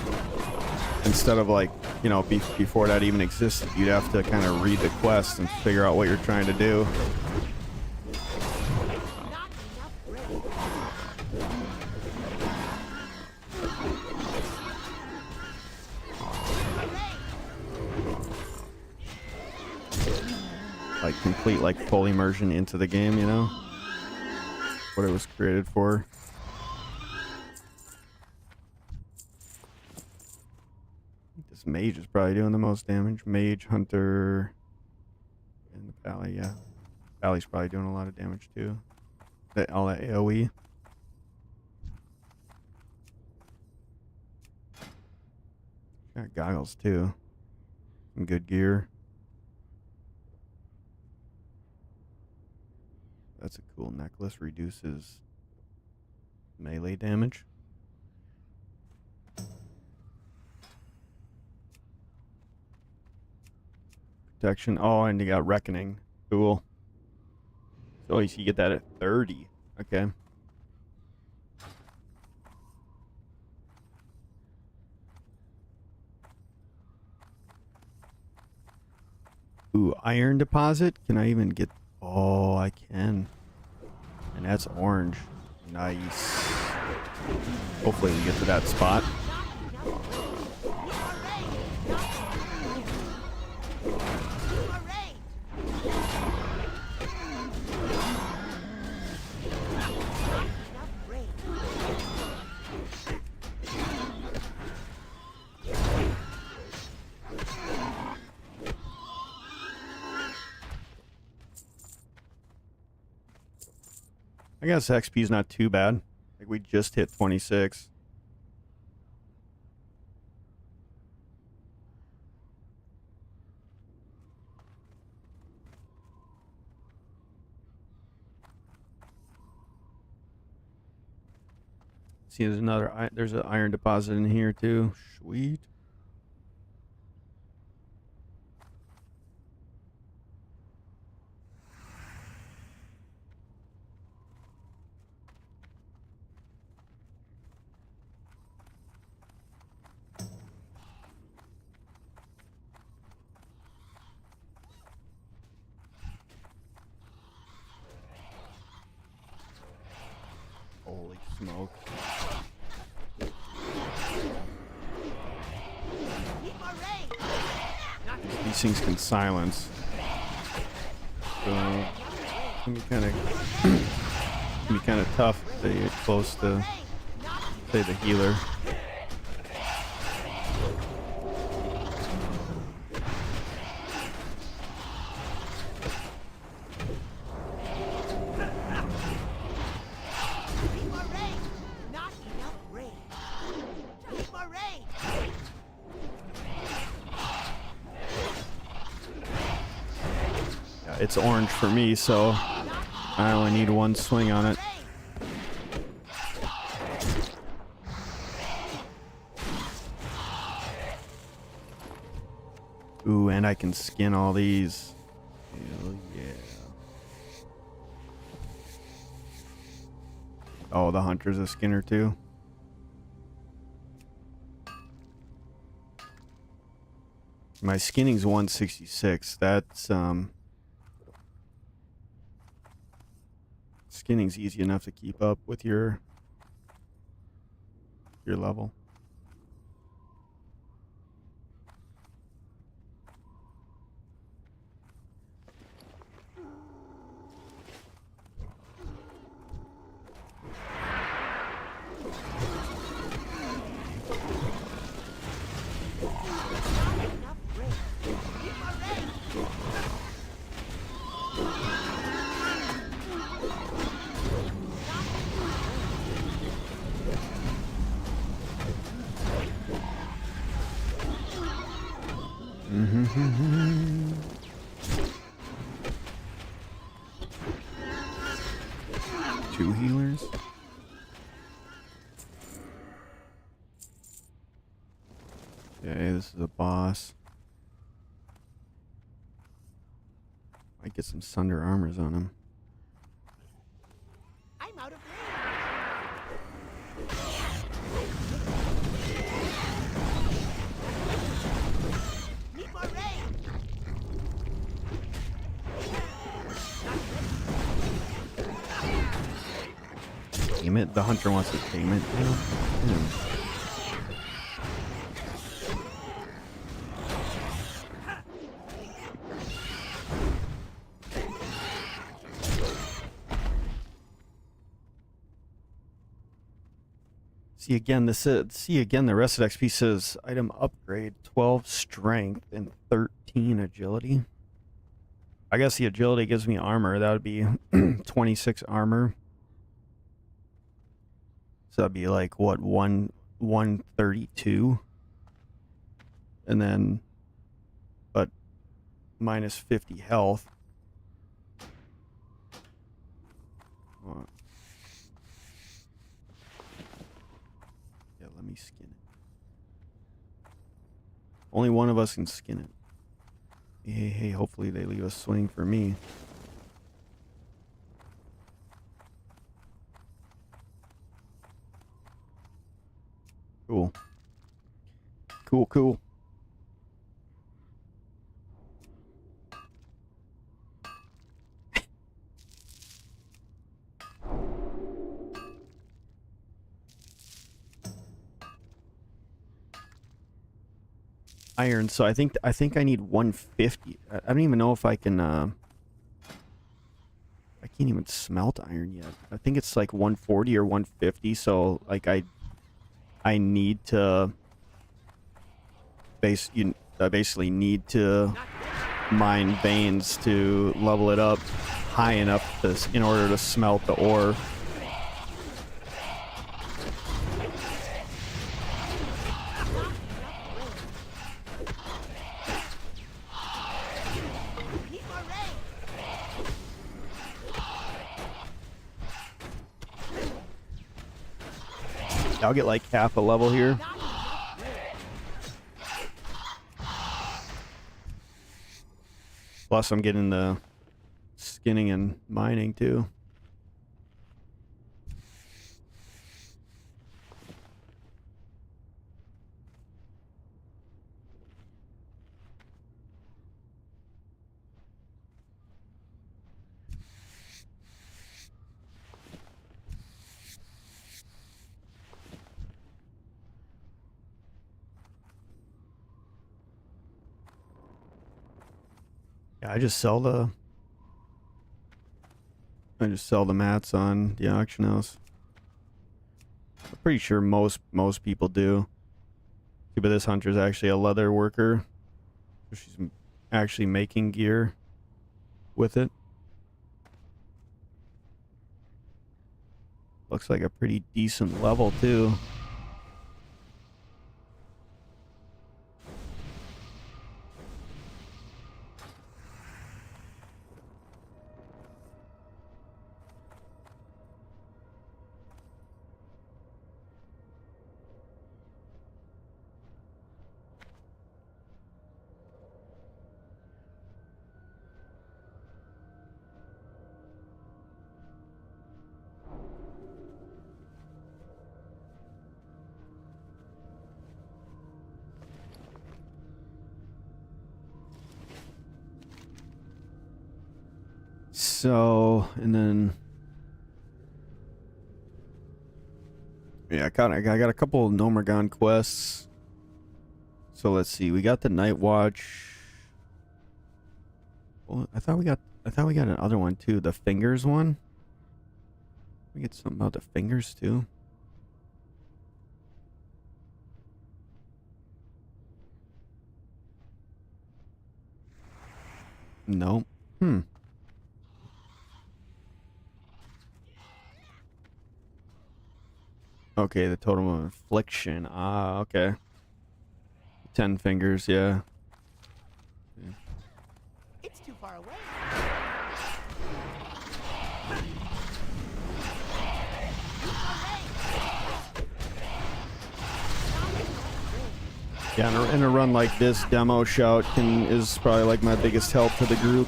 Instead of, like, you know, before that even existed, you'd have to kind of read the quest and figure out what you're trying to do. Like complete, like, full immersion into the game, you know? What it was created for. This mage is probably doing the most damage. Mage, hunter, and the pally, yeah. Pally's probably doing a lot of damage too. All that AoE. Got goggles too. Some good gear. That's a cool necklace. Reduces melee damage. Protection. Oh, and you got Reckoning. Cool. So you get that at 30. Okay. Ooh, Iron Deposit. Can I even get... Oh, I can. And that's orange. Nice. Hopefully we get to that spot. I guess XP is not too bad. Like, we just hit 26. See, there's an iron deposit in here too. Sweet. Holy smoke. These things can silence. So it can be kind of tough to get close to, say, the healer. It's orange for me, so I only need one swing on it. Ooh, and I can skin all these. Hell yeah. Oh, the hunter's a skinner too. My skinning's 166. That's skinning's easy enough to keep up with your level. Two healers? Okay, this is a boss. Might get some Sunder armors on him. I'm out of range. Need more range. Damn it, the hunter wants his payment. See again, the rest of XP says item upgrade 12 strength and 13 agility. I guess the agility gives me armor. That would be 26 armor. So that'd be like what, 132? And then but minus 50 health. Yeah, let me skin it. Only one of us can skin it. Hey, hopefully they leave a swing for me. Cool. Cool. Iron, so I think I need 150. I don't even know if I can I can't even smelt iron yet. I think it's like 140 or 150, so like I need to basically need to mine veins to level it up high enough in order to smelt the ore. I'll get like half a level here. Plus I'm getting the skinning and mining too. Yeah, I just sell the mats on the auction house. I'm pretty sure most people do. Yeah, but this hunter's actually a leather worker. So she's actually making gear with it. Looks like a pretty decent level too. So, and then yeah, I got a couple of Nomergon quests. So let's see. We got the Night Watch. Well, I thought we got another one too. The Fingers one. We get something about the Fingers too. No. Okay, the Totem of Affliction. Ah, okay. 10 fingers, yeah. far away. Yeah, in a run like this, demo shout is probably like my biggest help to the group.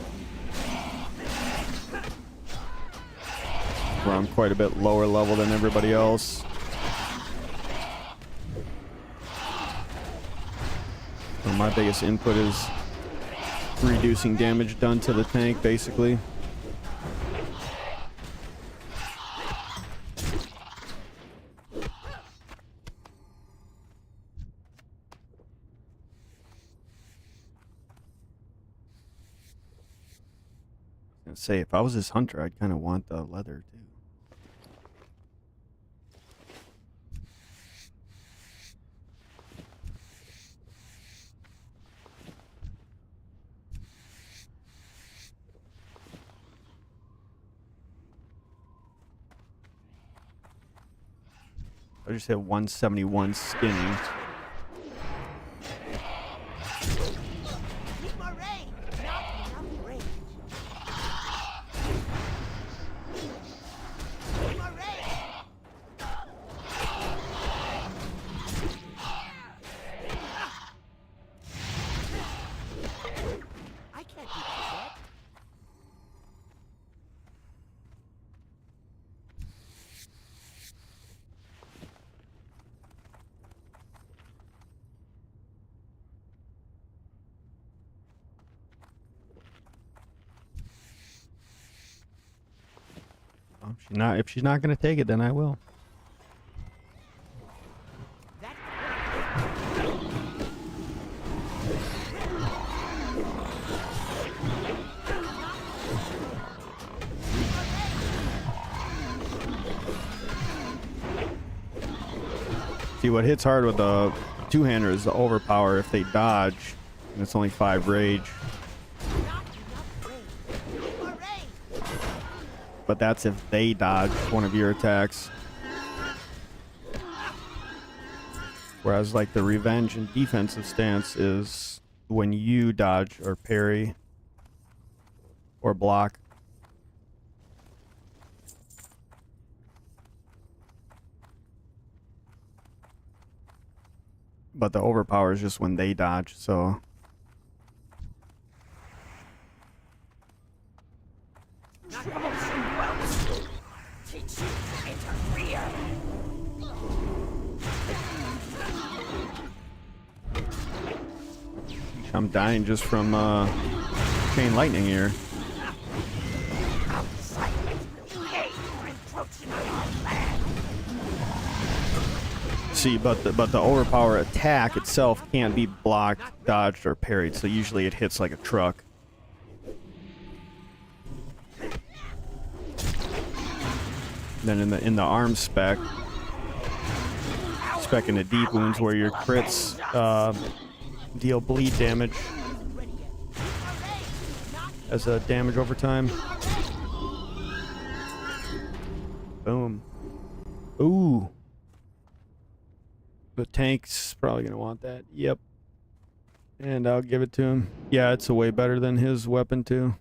Where I'm quite a bit lower level than everybody else. So my biggest input is reducing damage done to the tank, basically. Say, if I was this hunter, I'd kind of want the leather too. I just hit 171 skinny. Need more range. Not enough range. Need more range. I can't do that yet. Well, if she's not gonna take it, then I will. See, what hits hard with the two-hander is the overpower if they dodge, and it's only 5 rage. But that's if they dodge one of your attacks. Whereas like the revenge and defensive stance is when you dodge or parry or block. But the overpower is just when they dodge, so... I'm dying just from chain lightning here. See, but the overpower attack itself can't be blocked, dodged, or parried, so usually it hits like a truck. Then in the arm spec into deep wounds where your crits deal bleed damage as a damage over time. Boom. Ooh. The tank's probably gonna want that. Yep. And I'll give it to him. Yeah, it's a way better than his weapon too.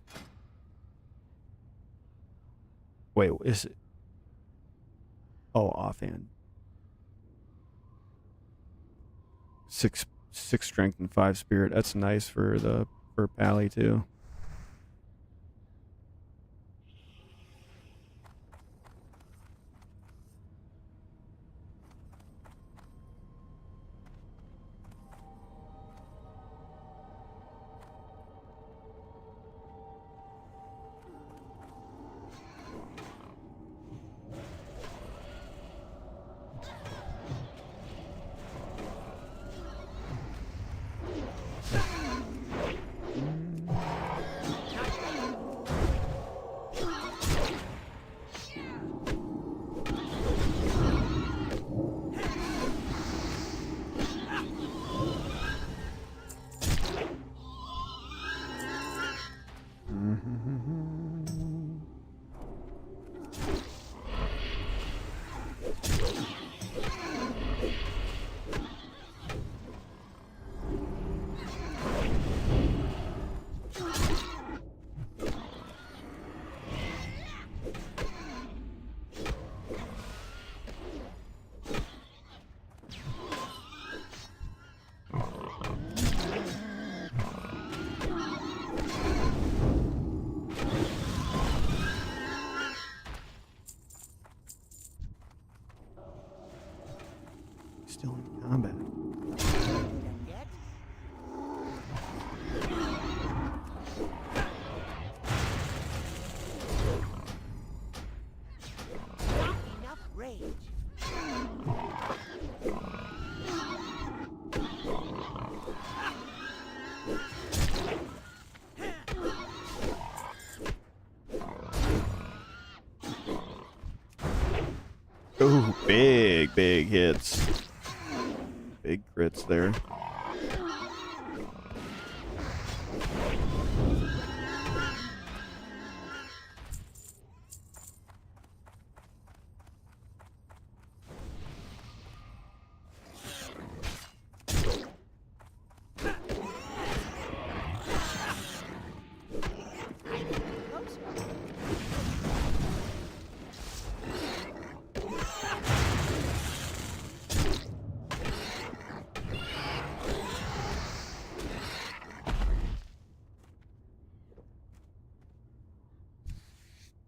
Wait, is it? Oh, offhand. 6 strength and 5 spirit. That's nice for Pally too. still in combat. Yet? Not enough rage. Ooh, big hits. Big crits there.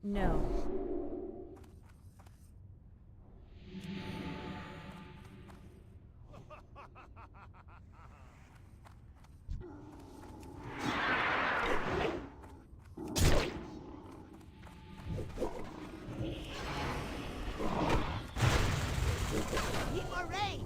No. Need more rage.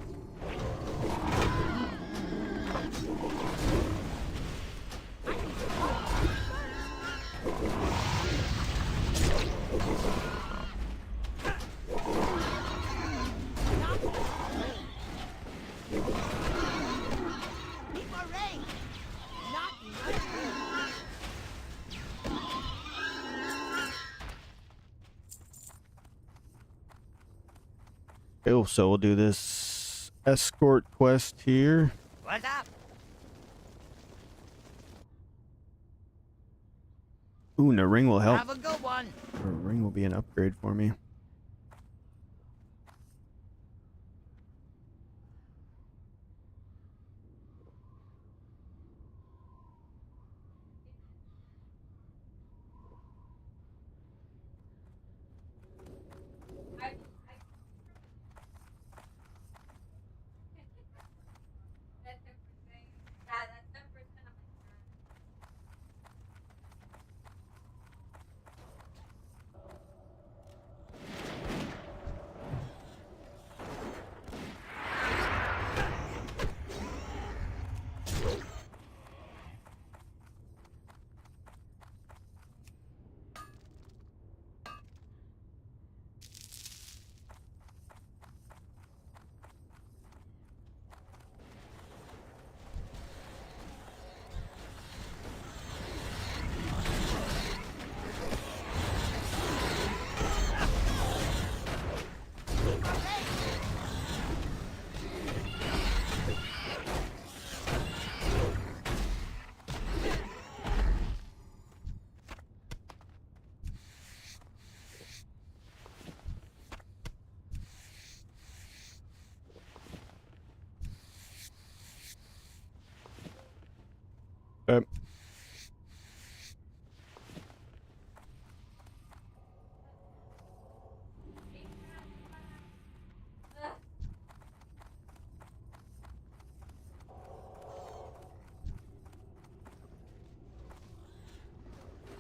Need more rage. Not enough rage. Oh, so we'll do this escort quest here. What's up? Ooh, and a ring will help. Have a good one. A ring will be an upgrade for me.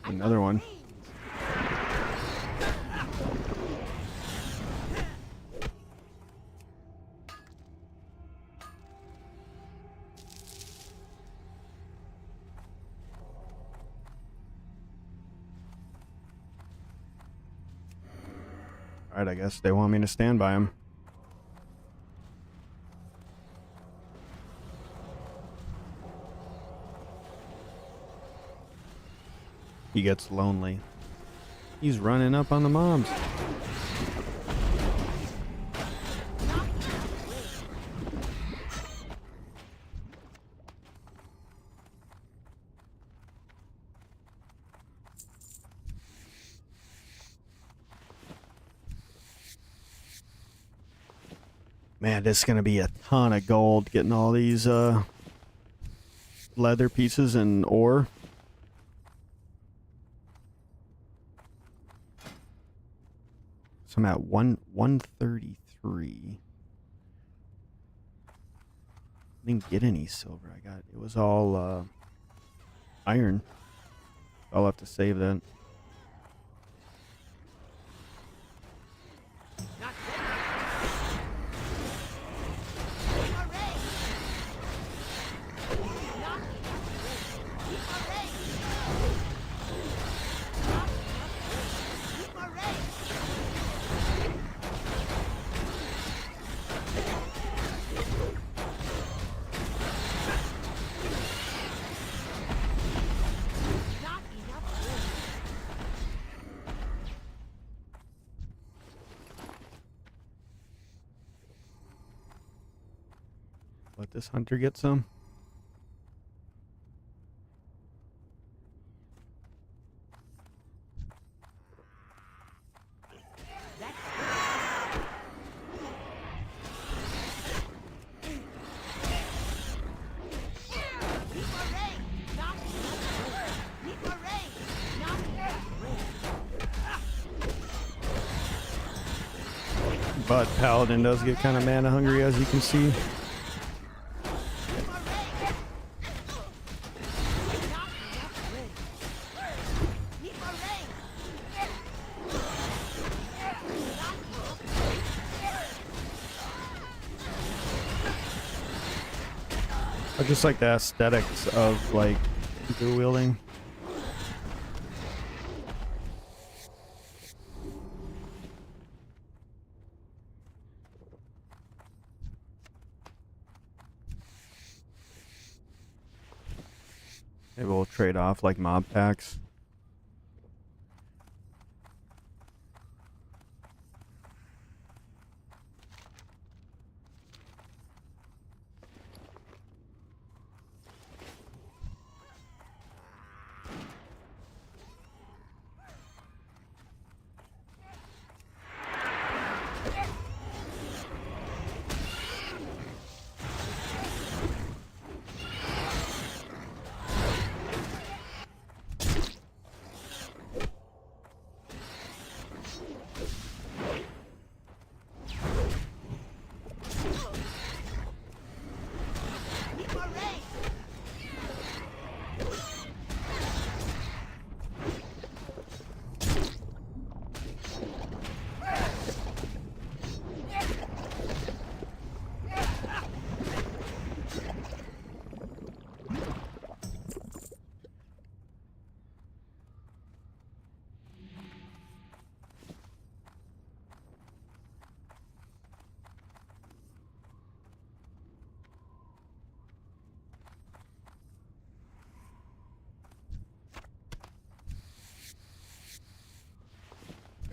Another one. Alright, I guess they want me to stand by him. He gets lonely. He's running up on the mobs. Man, this is going to be a ton of gold getting all these leather pieces and ore. So I'm at 133. didn't get any silver. It was all iron. I'll have to save that. Not ready. Hooray! Not enough wood. Hooray! Not enough wood. Hooray! Not enough wood. Let this hunter get some. Hooray! Not enough wood. Hooray! Not enough wood. But Paladin does get kind of mana hungry, as you can see. I just like the aesthetics of like dual wielding. Maybe we'll trade off like mob packs.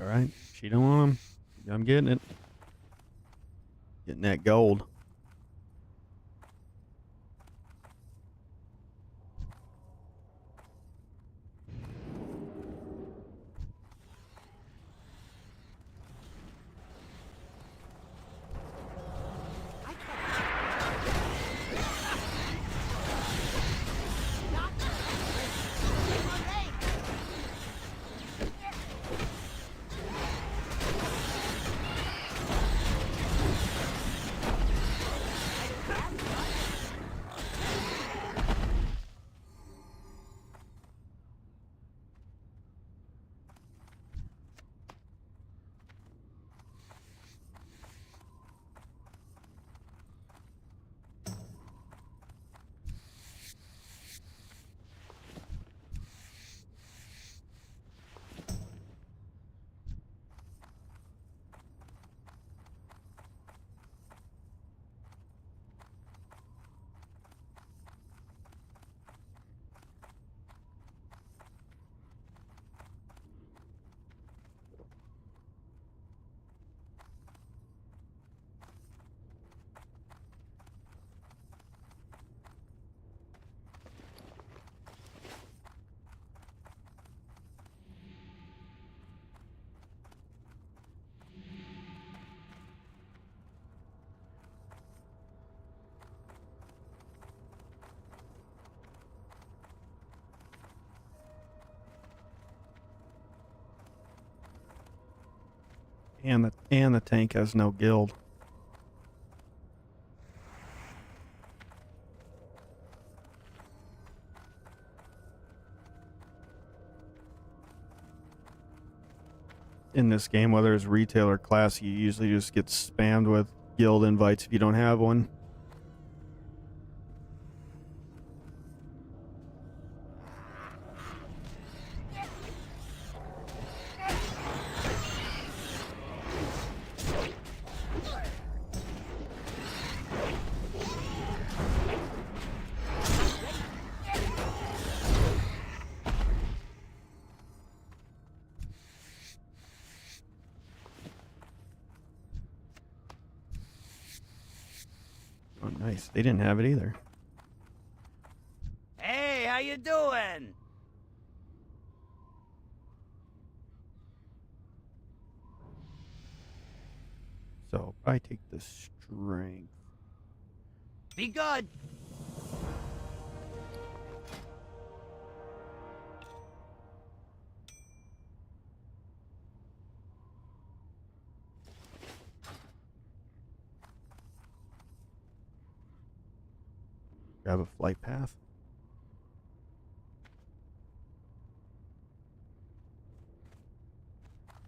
All right, she don't want them. I'm getting it. Getting that gold. And the tank has no guild. in this game, whether it's retail or class, you usually just get spammed with guild invites if you don't have one. Oh, nice. They didn't have it either. Hey, how you doing? So I take the strength. Be good. Grab a flight path.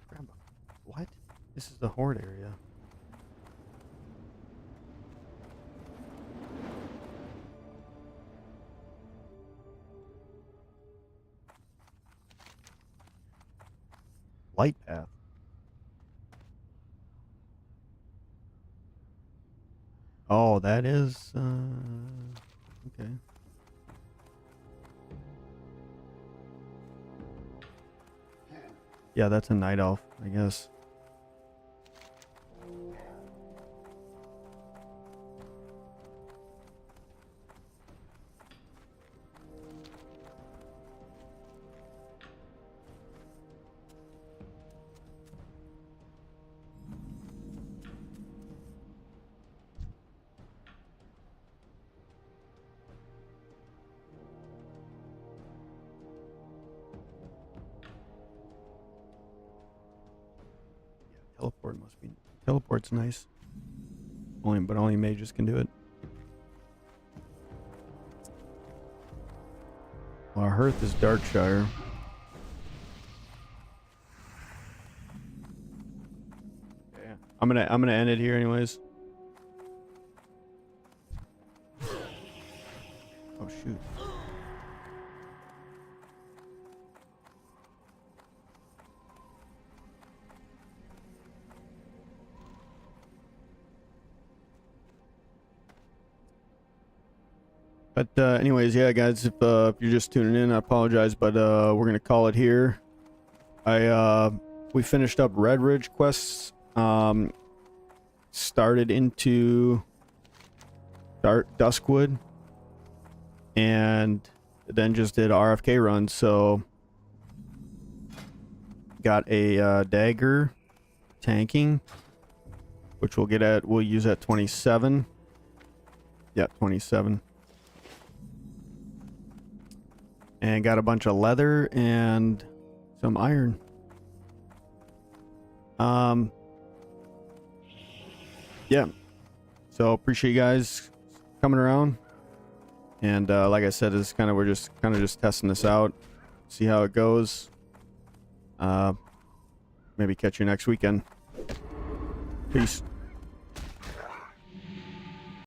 Grab a... What? This is the horde area. Flight path. Oh, that is, okay. Yeah, that's a night elf, I guess. Teleport must be... Teleport's nice. But only mages can do it. Well, our hearth is Darkshire. Yeah. I'm gonna end it here anyways. Oh shoot. But anyways, yeah, guys, if you're just tuning in, I apologize, but we're gonna call it here. We finished up Red Ridge quests. Started into Duskwood, and then just did RFK runs. So got a dagger tanking, which we'll use at 27. Yeah, 27. And got a bunch of leather and some iron. Yeah. So appreciate you guys coming around. And like I said, it's we're just just testing this out, see how it goes. Maybe catch you next weekend. Peace.